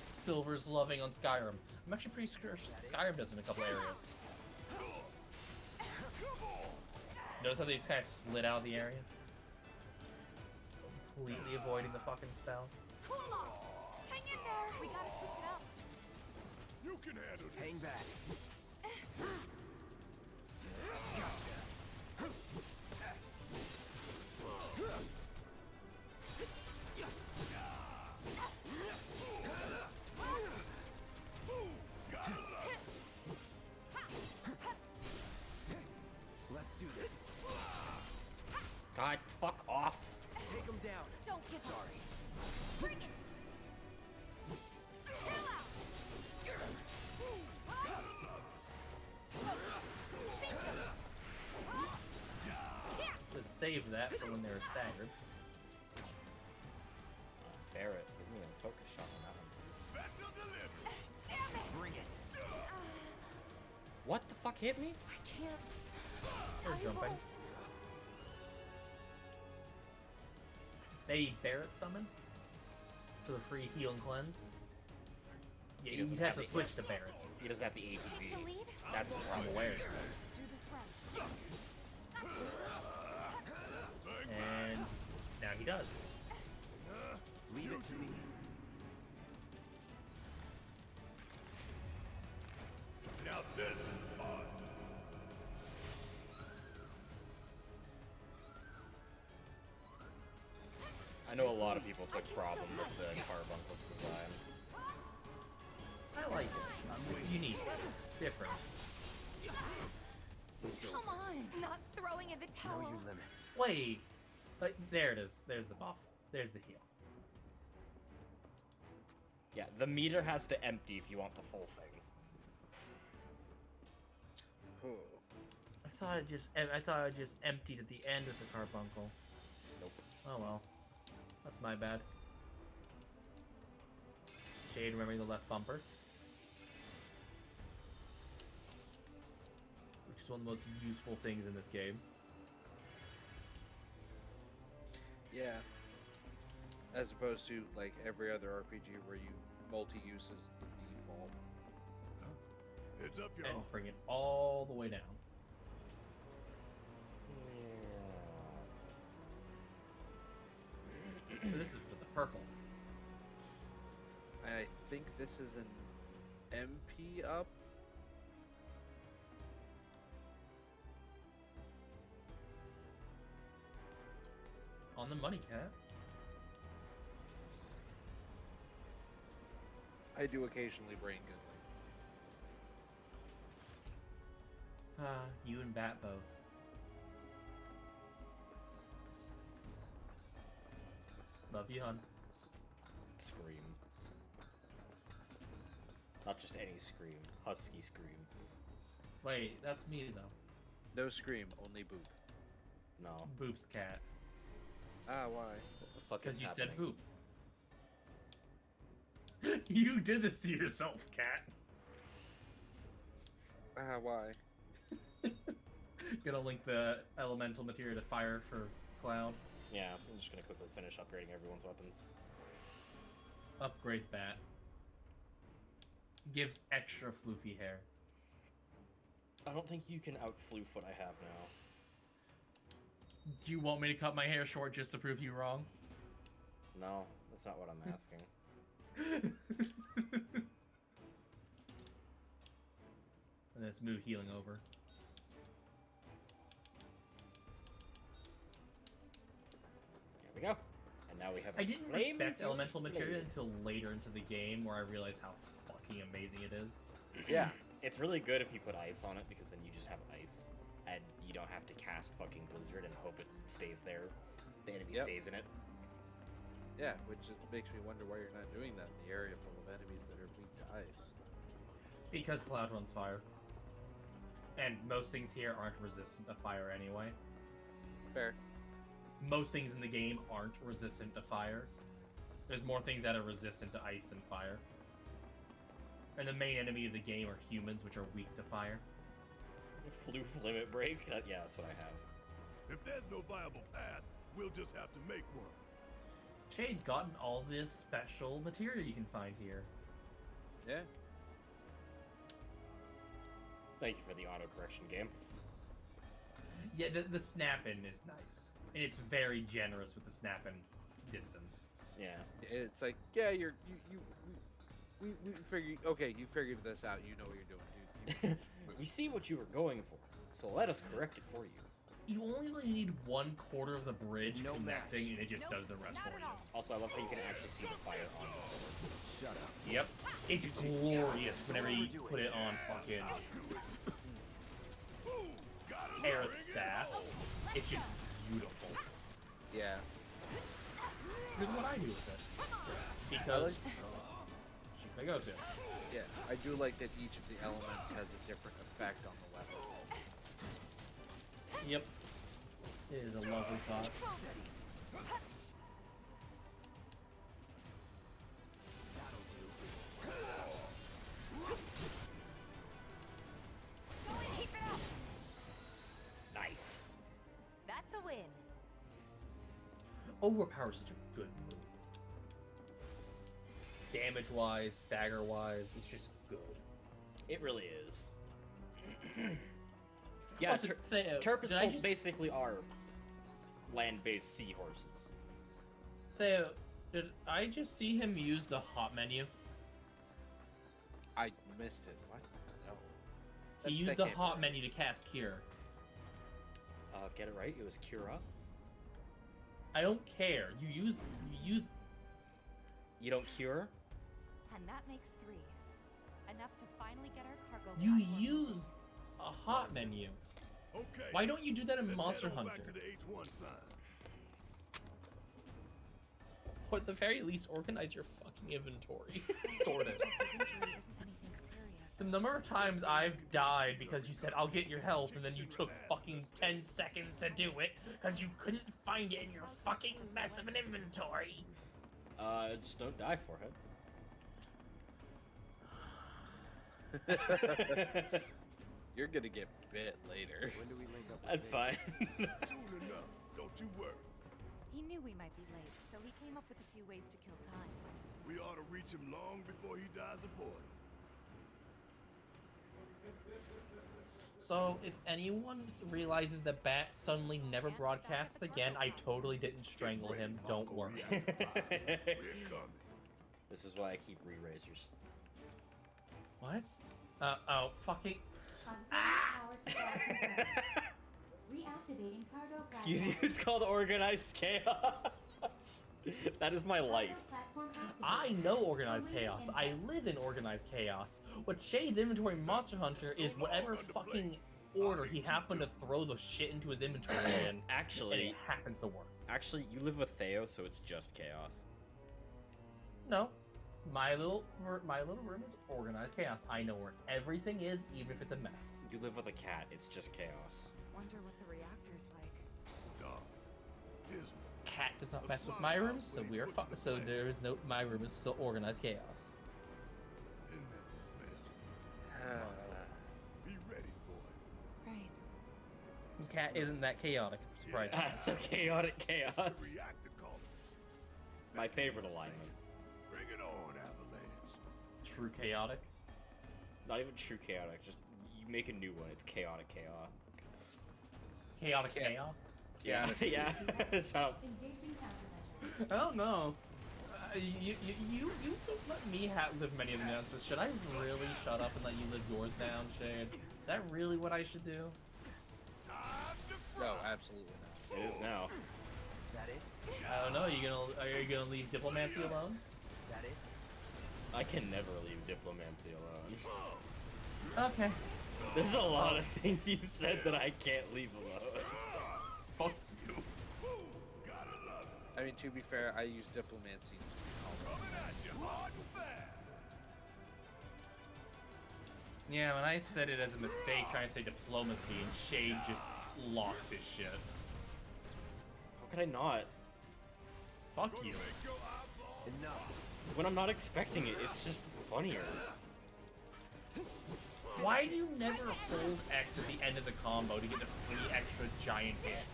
Silver's loving on Skyrim. I'm actually pretty sure Skyrim does in a couple areas. Notice how they just kind of slid out of the area? Completely avoiding the fucking spell. Cool off! Hang in there! We gotta switch it up. You can handle it. Hang back. Let's do this. God, fuck off! Take him down. Don't give Sorry. up. Bring it! Chill out! Just save that for when they're staggered. Barrett, give me a focus shot on that one. Special delivery. Damn it! Bring it. What the fuck hit me? I can't. Or I jumping. won't. They Barrett summon for the free heal and cleanse. Yeah, He you doesn't have to the- switch to Barrett. He doesn't have the ATB. Take the lead? That's the I'm problem. aware. Do this right. And now he does. Leave it to me. Now this is fun. I know a lot of people took problem with the Carbuncle's design. I like it. It's unique. Different. Come on! Not throwing in the Know towel. your limits. Wait. Like, there it is. There's the buff. There's the heal. Yeah, the meter has to empty if you want the full thing. I thought I just emptied at the end of the carbuncle. Nope. Oh well. That's my bad. Jade remembering the left bumper. Which is one of the most useful things in this game. Yeah. As opposed to like every other RPG where you multi-use is the default. Heads up, And y'all. bring it all the way down. So this is for the purple. I think this is an MP up. On the money, cat. I do occasionally brain good. You and Bat both. Love you, hun. Scream. Not just any scream. Husky scream. Wait, that's me though. No scream, only boop. No. Boop's cat. Ah, why? What the fuck is Because you happening? said boop. You did this to yourself, cat. Ah, why? Gonna link the elemental material to fire for Cloud. Yeah, I'm just gonna quickly finish upgrading everyone's weapons. Upgrades Bat. Gives extra floofy hair. I don't think you can out-floof what I have now. Do you want me to cut my hair short just to prove you wrong? No, that's not what I'm asking. And let's move healing over. Here we go. And now we have a I didn't flame respect filled elemental material blade. until later into the game where I realized how fucking amazing it is. Yeah, it's really good if you put ice on it because then you just have ice. And you don't have to cast fucking Blizzard and hope it stays there. The enemy stays in it. Yeah, which just makes me wonder why you're not doing that in the area full of enemies that are weak to ice. Because Cloud runs fire. And most things here aren't resistant to fire anyway. Fair. Most things in the game aren't resistant to fire. There's more things that are resistant to ice than fire. And the main enemy of the game are humans, which are weak to fire. Floof limit break? Yeah, that's what I have. If there's no viable path, we'll just have to make one. Shade's gotten all this special material you can find here. Yeah. Thank you for the auto-correction game. Yeah, the snap-in is nice. And it's very generous with the snap-in distance. Yeah. It's like, yeah, we figured, okay, you figured this out, you know what you're doing, dude. We see what you were going for, so let us correct it for you. You only really need 1/4 of the bridge No connecting, match. and it just does the rest for you. Also, I love how you can actually see the fire on the sword. Shut up. Yep. It's glorious whenever you put it on fucking Aerith's staff. It's just beautiful. Yeah. Here's what I do with it. Because she's my go-to. Yeah, I do like that each of the elements has a different effect on the weapon. Yep. It is a lovely thought. Keep it up. Nice. That's a win. Overpower is such a good move. Damage-wise, stagger-wise, it's just good. It really is. Yeah, Also, Turpus did I Colts just- basically are land-based seahorses. Theo, did I just see him use the hot menu? I missed it. What? No. He used the hot menu to cast Cure. Get it right. It was Cura. I don't care. You use. You don't cure. And that makes 3. Enough to finally get our cargo. You platform use a hot menu. Okay. Why don't you do that in let's Monster head on Hunter? back to the H1 sign. Or at the very least, organize your fucking inventory. Sort it. The number of times I've died because you said, I'll get your health, and then you took fucking 10 seconds to do it, because you couldn't find it in your fucking mess of an inventory. Just don't die for it. You're gonna get bit later. When do we link up? That's fine. Soon enough. Don't you worry. He knew we might be late, so he came up with a few ways to kill time. We ought to reach him long before he dies of boredom. So, if anyone realizes that Bat suddenly never broadcasts again, I totally didn't strangle him. Don't worry. This is why I keep re-razors. What? Oh, fucking... Reactivating cargo. Excuse you, it's called organized chaos. That is my life. I know organized chaos. I live in organized chaos. What Shade's inventory Monster Hunter is whatever fucking order he happened to throw the shit into his inventory in. Actually, and it happens to work. Actually, you live with Theo, so it's just chaos. No. My little room is organized chaos. I know where everything is, even if it's a mess. You live with a cat, it's just chaos. Wonder what the reactor's like. Cat does not mess with my room, so we are so there is no my room is still organized chaos. Be ready for it. Right. Cat isn't that chaotic. Surprising. So chaotic chaos. My favorite alignment. Bring it on, Avalanche. True chaotic. Not even true chaotic. Just you make a new one. It's chaotic chaos. Chaotic chaos. Yeah, yeah. Shut up. I don't know. You don't let me live many of the dances. Should I really shut up and let you live yours down, Shade? Is that really what I should do? No, absolutely not. It is now. That it? I don't know. Are you gonna leave Diplomancy alone? That it? I can never leave Diplomancy alone. Okay. There's a lot of things you said that I can't leave alone. Fuck you. I mean, to be fair, I use Diplomancy. Yeah, when I said it as a mistake, trying to say diplomacy, and Shade just lost his shit. How could I not? Fuck you. Enough. When I'm not expecting it, it's just funnier. Why do you never hold X at the end of the combo to get the free extra giant hit?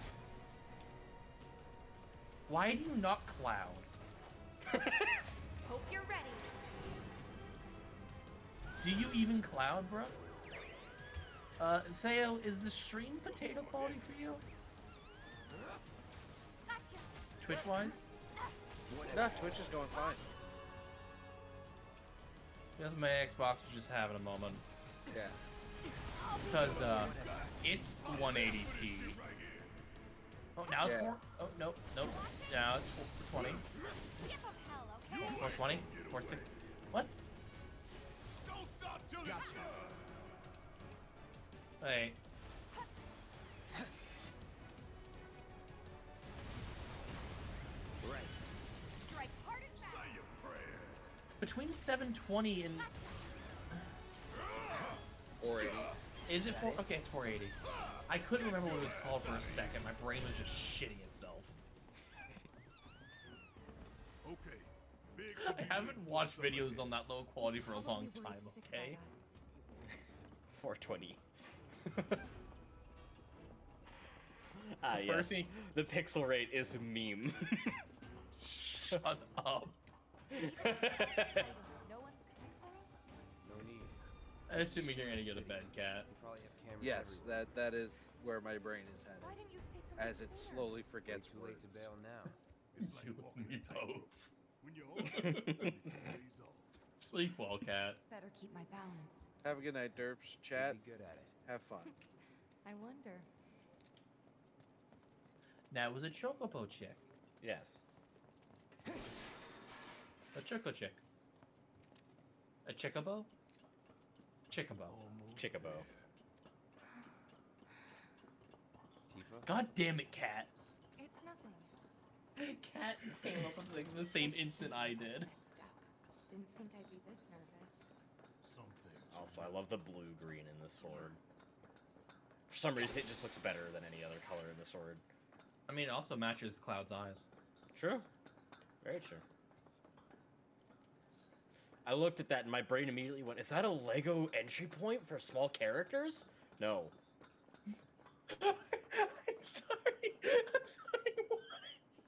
Why do you not Cloud? Hope you're ready. Do you even Cloud, bro? Theo, is the stream potato quality for you? Gotcha. Twitch-wise? No, Twitch is going fine. Because my Xbox is just having a moment. Yeah. Because, it's 180p. Oh, now it's 4? Oh, nope, nope. Now it's 420. 420? 460. What? Wait. Right. Strike hard and fast. Between 720 and... 480. Is it 4? Okay, it's 480. I couldn't remember what it was called for a second. My brain was just shitting itself. Okay. I haven't watched videos on that low quality for a long time, okay? 420. Ah, First yes. thing- The pixel rate is a meme. Shut up. No one's coming for us? No need. I assume you're gonna go to bed, Cat. You probably have cameras Yes, everywhere. that is where my brain is headed. Why didn't you say something As it sooner? slowly forgets Too late words. to bail now. It's like You walking and me a tightrope. both. When you're on it, only 2 days off. Sleep well, Cat. Better keep my balance. Have a good night, Derps. Chat. You'll be good at it. Have fun. I wonder. That was a Chocobo chick. Yes. A Choco chick. A Chickabo? Chickabo. Chickabo. Tifa? God damn it, Cat. It's nothing. Cat came up with like the same instant I did. Next step. Didn't think I'd be this nervous. Also, I love the blue-green in the sword. For some reason, it just looks better than any other color in the sword. I mean, it also matches Cloud's eyes. True. Very true. I looked at that and my brain immediately went, is that a Lego entry point for small characters? No. I'm sorry. I'm sorry. What?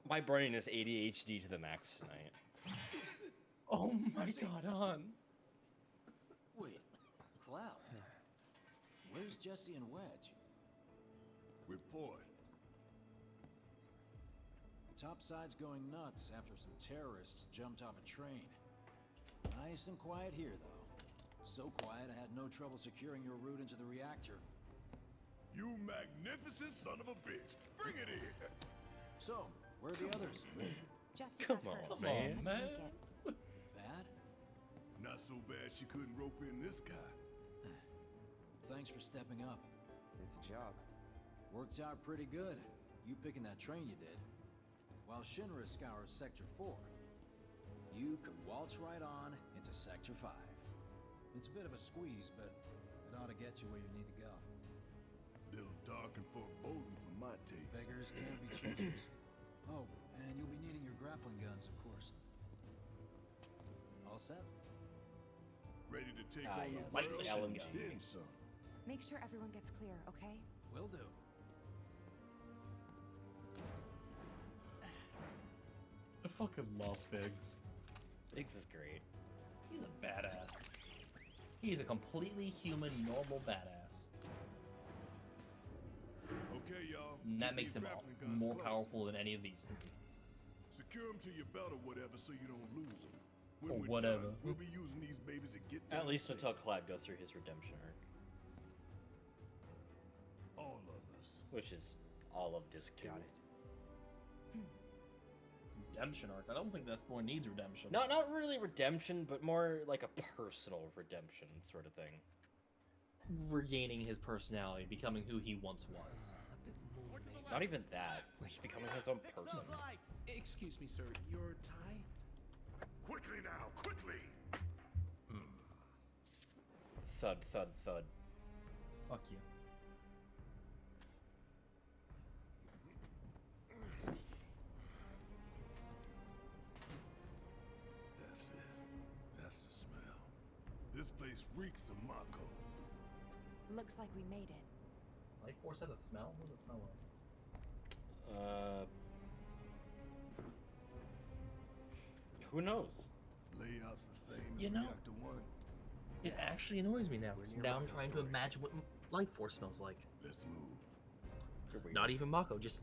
My brain is ADHD to the max tonight. Oh my god, on. Wait, Cloud. Where's Jesse and Wedge? Report. Topside's going nuts after some terrorists jumped off a train. Nice and quiet here, though. So quiet I had no trouble securing your route into the reactor. You magnificent son of a bitch. Bring it in. So, where are the others? Jesse Come got hurt. on, man. Couldn't make it. Bad? Not so bad she couldn't rope in this guy. Thanks for stepping up. It's a job. Worked out pretty good. You picking that train you did. While Shinra scours Sector 4, you can waltz right on into Sector 5. It's a bit of a squeeze, but it ought to get you where you need to go. Little dark and foreboding for my taste. Beggars can't be choosers. Oh, and you'll be needing your grappling guns, of course. All set? Ready to take Ah, on yes. the Like world? LMG. Then some. Make sure everyone gets clear, okay? Will do. I fucking love Biggs. Biggs is great. He's a badass. He's a completely human, normal badass. Okay, y'all. And that Keep makes these him grappling guns more close. powerful than any of these three. Secure them to your belt or whatever so you don't lose them. When Or we're whatever. done, we'll be using these babies to get At down least safe. until Cloud goes through his redemption arc, All of us. which is all of Disc 2. Got it. Redemption arc. I don't think this boy needs redemption. Not really redemption, but more like a personal redemption sort of thing. Regaining his personality, becoming who he once was. Not even that. Just becoming his own person. Excuse me, sir. Your tie? Quickly now, quickly! Thud, thud, thud. Fuck you. That's it. That's the smell. This place reeks of Mako. Looks like we made it. Life Force has a smell? What does it smell like? Who knows? Layout's the same as You know- Reactor 1. It actually annoys me now. We're 'Cause near now I'm Mako trying to storage. imagine what Life Force smells like. Let's move. You're weird. Not even Mako, just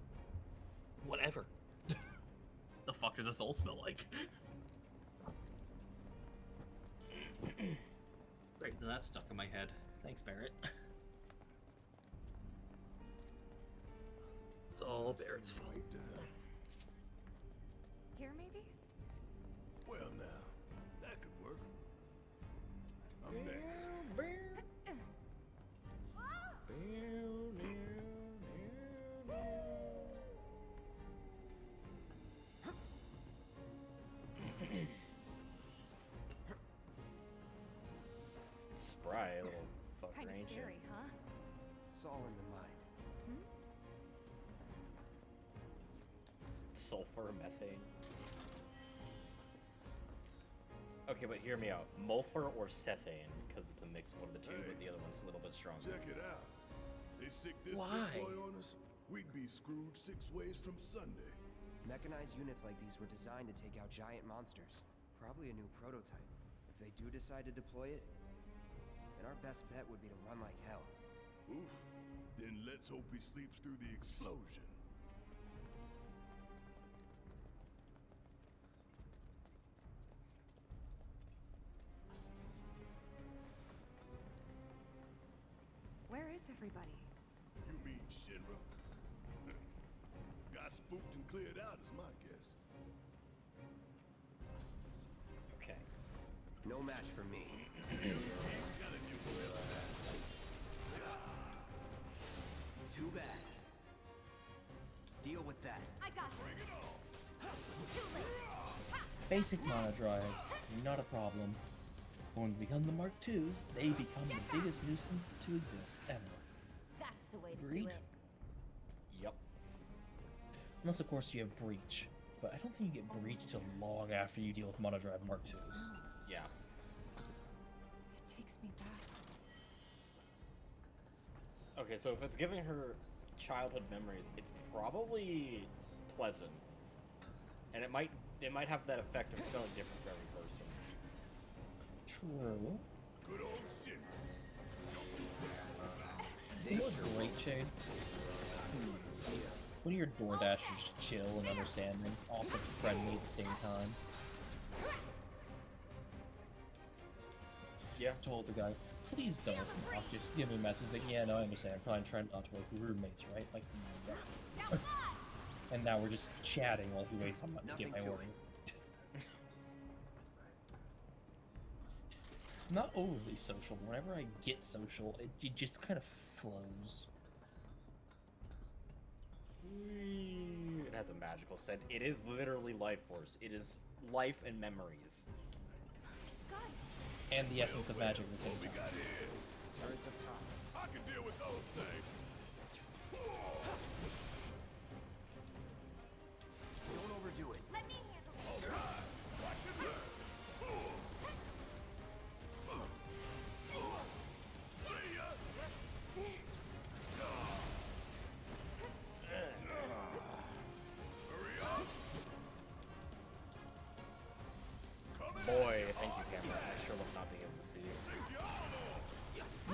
whatever. The fuck does a soul smell like? Great, now that's stuck in my head. Thanks, Barrett. It's all Barrett's fault. Right down. Here, maybe? Well, now, that could work. I'm next. Spry, little fucker, Kinda ain't scary, you? huh? It's all in the mind. Sulfur, methane. Okay, but hear me out. Mulfur or cethane, because it's a mix of one of the two, but the other one's a little bit stronger. Check it out. They sick this Why? big boy on us. we'd be screwed 6 ways from Sunday. Mechanized units like these were designed to take out giant monsters. Probably a new prototype. If they do decide to deploy it, then our best bet would be to run like hell. Oof. Then let's hope he sleeps through the explosion. Where is everybody? You mean Shinra? Got spooked and cleared out is my guess. Okay. No match for me. Too bad. Deal with that. I got this. Too late. Basic mana drives, not a problem. When we become the Mark IIs, they become the biggest nuisance to exist ever. That's the way to Agreed? do it. Yep. Unless, of course, you have Breach. But I don't think you get Breach till long after you deal with Mana Drive Mark IIs. Yeah. It takes me back. Okay, so if it's giving her childhood memories, it's probably pleasant. And it might have that effect of smelling different for every person. True. Good old shit. You know what's great, Shade? When your DoorDash is just chill and understanding, also friendly at the same time. Yeah. I told the guy, please don't knock, just give me a message like, yeah, no, I understand. I'm probably trying not to work with roommates, right? Like, yeah. And now we're just chatting while he waits on me to get my order. Not overly social, but whenever I get social, it just kind of flows. It has a magical scent. It is literally life force. It is life and memories. And the essence of magic at the same time. Turrets up top. I can deal with those things. Don't overdo it. Let me handle it. All right. Watch it now. See ya. Hurry up. Boy, thank you, camera. I sure love not being able to see you.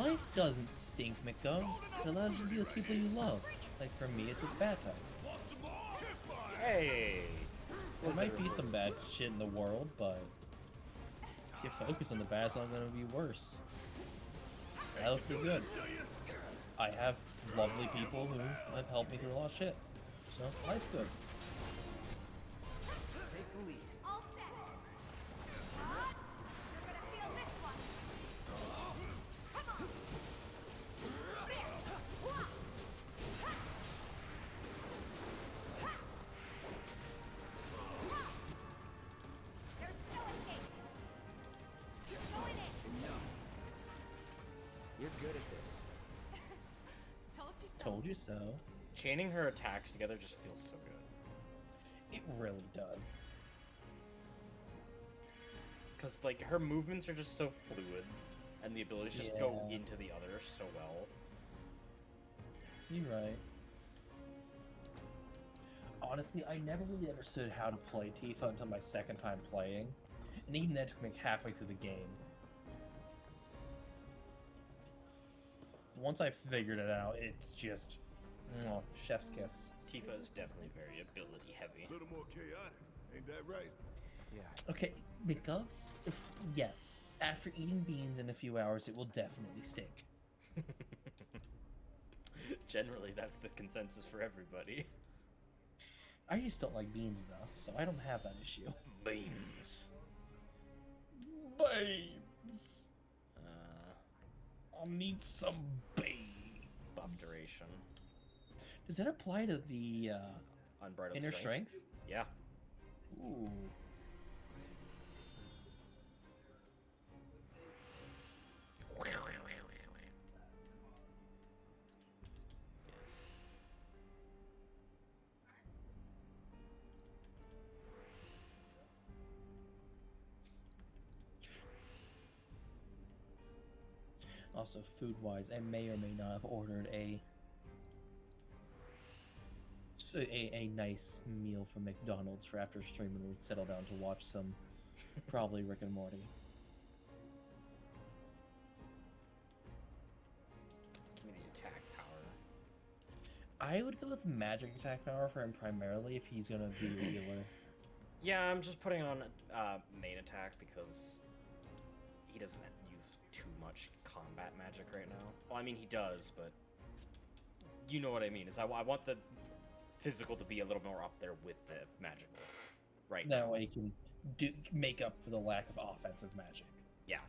Life doesn't stink, McGovs. It allows you to be with people you love. Like for me, it's with bad time. Hey! There might be some bad shit in the world, but if you focus on the bad, it's not going to be worse. I look pretty good. I have lovely people who have helped me through a lot of shit. So, life's good. Take the lead. All set. You're gonna feel this one. Come on. There's no escape. You're going in. Enough. You're good at this. Told you so. Told you so. Chaining her attacks together just feels so good. It really does. Because, like, her movements are just so fluid, and the abilities just go into the other so well. You're right. Honestly, I never really understood how to play Tifa until my second time playing. And even that took me halfway through the game. Once I figured it out, it's just... chef's kiss. Tifa is definitely very ability heavy. A little more chaotic, ain't that right? Yeah. Okay, McGovs, yes. After eating beans in a few hours, it will definitely stink. Generally, that's the consensus for everybody. I just don't like beans, though, so I don't have that issue. Beans. Beans! I'll need some beans. Buff duration. Does that apply to the Unbridled inner strength? Yeah. Ooh. Also, food-wise, I may or may not have ordered a a nice meal from McDonald's for after stream when we settle down to watch some probably Rick and Morty. Give me the attack power. I would go with magic attack power for him primarily if he's gonna be a healer. Yeah, I'm just putting on main attack because he doesn't use too much combat magic right now. Well, I mean, he does, but you know what I mean. Is I want the physical to be a little more up there with the magical right now. That way he can make up for the lack of offensive magic. Yeah.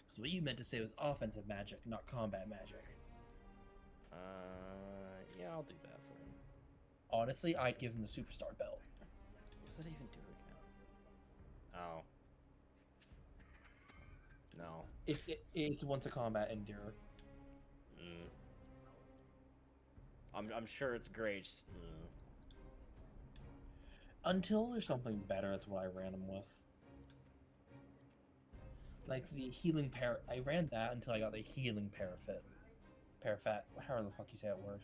Because what you meant to say was offensive magic, not combat magic. Yeah, I'll do that for him. Honestly, I'd give him the superstar belt. What does that even do again? Oh. No. It's once a combat endure. I'm sure it's great. Just, Until there's something better, that's what I ran him with. Like the healing I ran that until I got the healing parafat. However the fuck you say that word.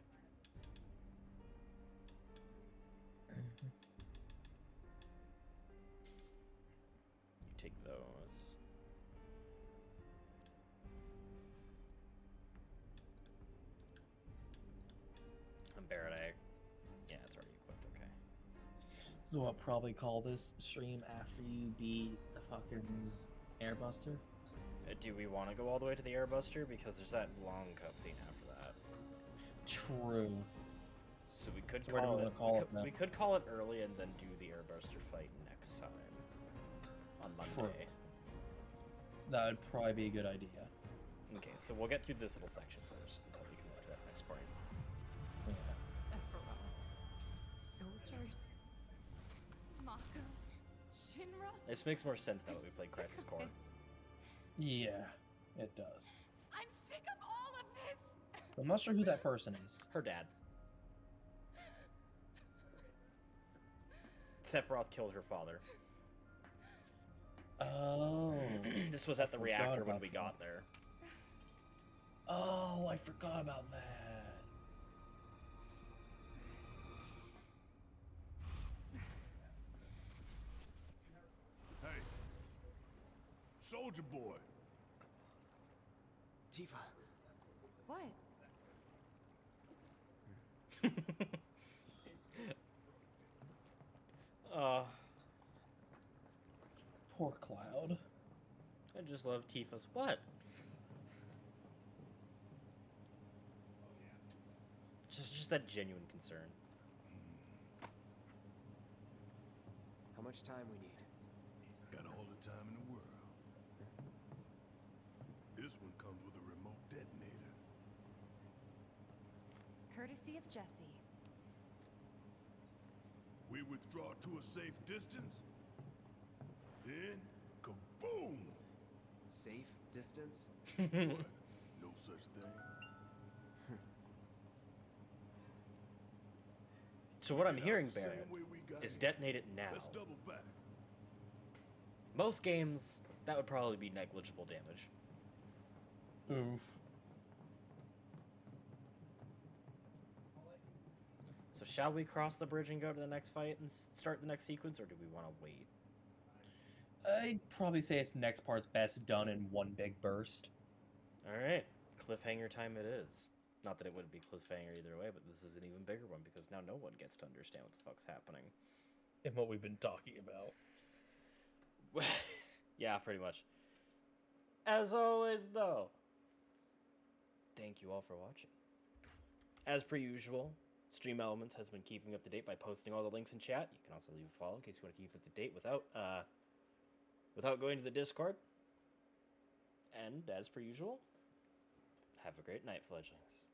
You take those. Barrett egg. Yeah, it's already equipped. Okay. So I'll probably call this stream after you beat the fucking Airbuster. Do we want to go all the way to the Airbuster? Because there's that long cutscene after that. True. So we could So where do call we it. wanna call it then? We could call it early and then do the Airbuster fight next time on Monday. That would probably be a good idea. Okay, so we'll get through this little section first until we can move to that next part. Soldiers. Mako. Shinra. This makes more sense now that we played Crisis Core. Yeah, it does. I'm sick of all of this. I'm not sure who that person is. Her dad. Sephiroth killed her father. Oh. This was at the reactor when we got there. Oh, I forgot about that. Hey, soldier boy. Tifa. What? Poor Cloud. I just love Tifa's what? Just that genuine concern. How much time we need? Got all the time in the world. This one comes with a remote detonator. Courtesy of Jesse. We withdraw to a safe distance. Then, kaboom! Safe distance? What? No such thing. So what I'm Get out hearing, the same Barrett, way we got is here. detonate it now. Let's double back. Most games, that would probably be negligible damage. Oof. So shall we cross the bridge and go to the next fight and start the next sequence, or do we want to wait? I'd probably say it's next part's best done in one big burst. Alright, cliffhanger time it is. Not that it wouldn't be cliffhanger either way, but this is an even bigger one because now no one gets to understand what the fuck's happening. And what we've been talking about. Yeah, pretty much. As always, though, thank you all for watching. As per usual, Stream Elements has been keeping up to date by posting all the links in chat. You can also leave a follow in case you want to keep up to date without going to the Discord. And as per usual, have a great night, fledglings.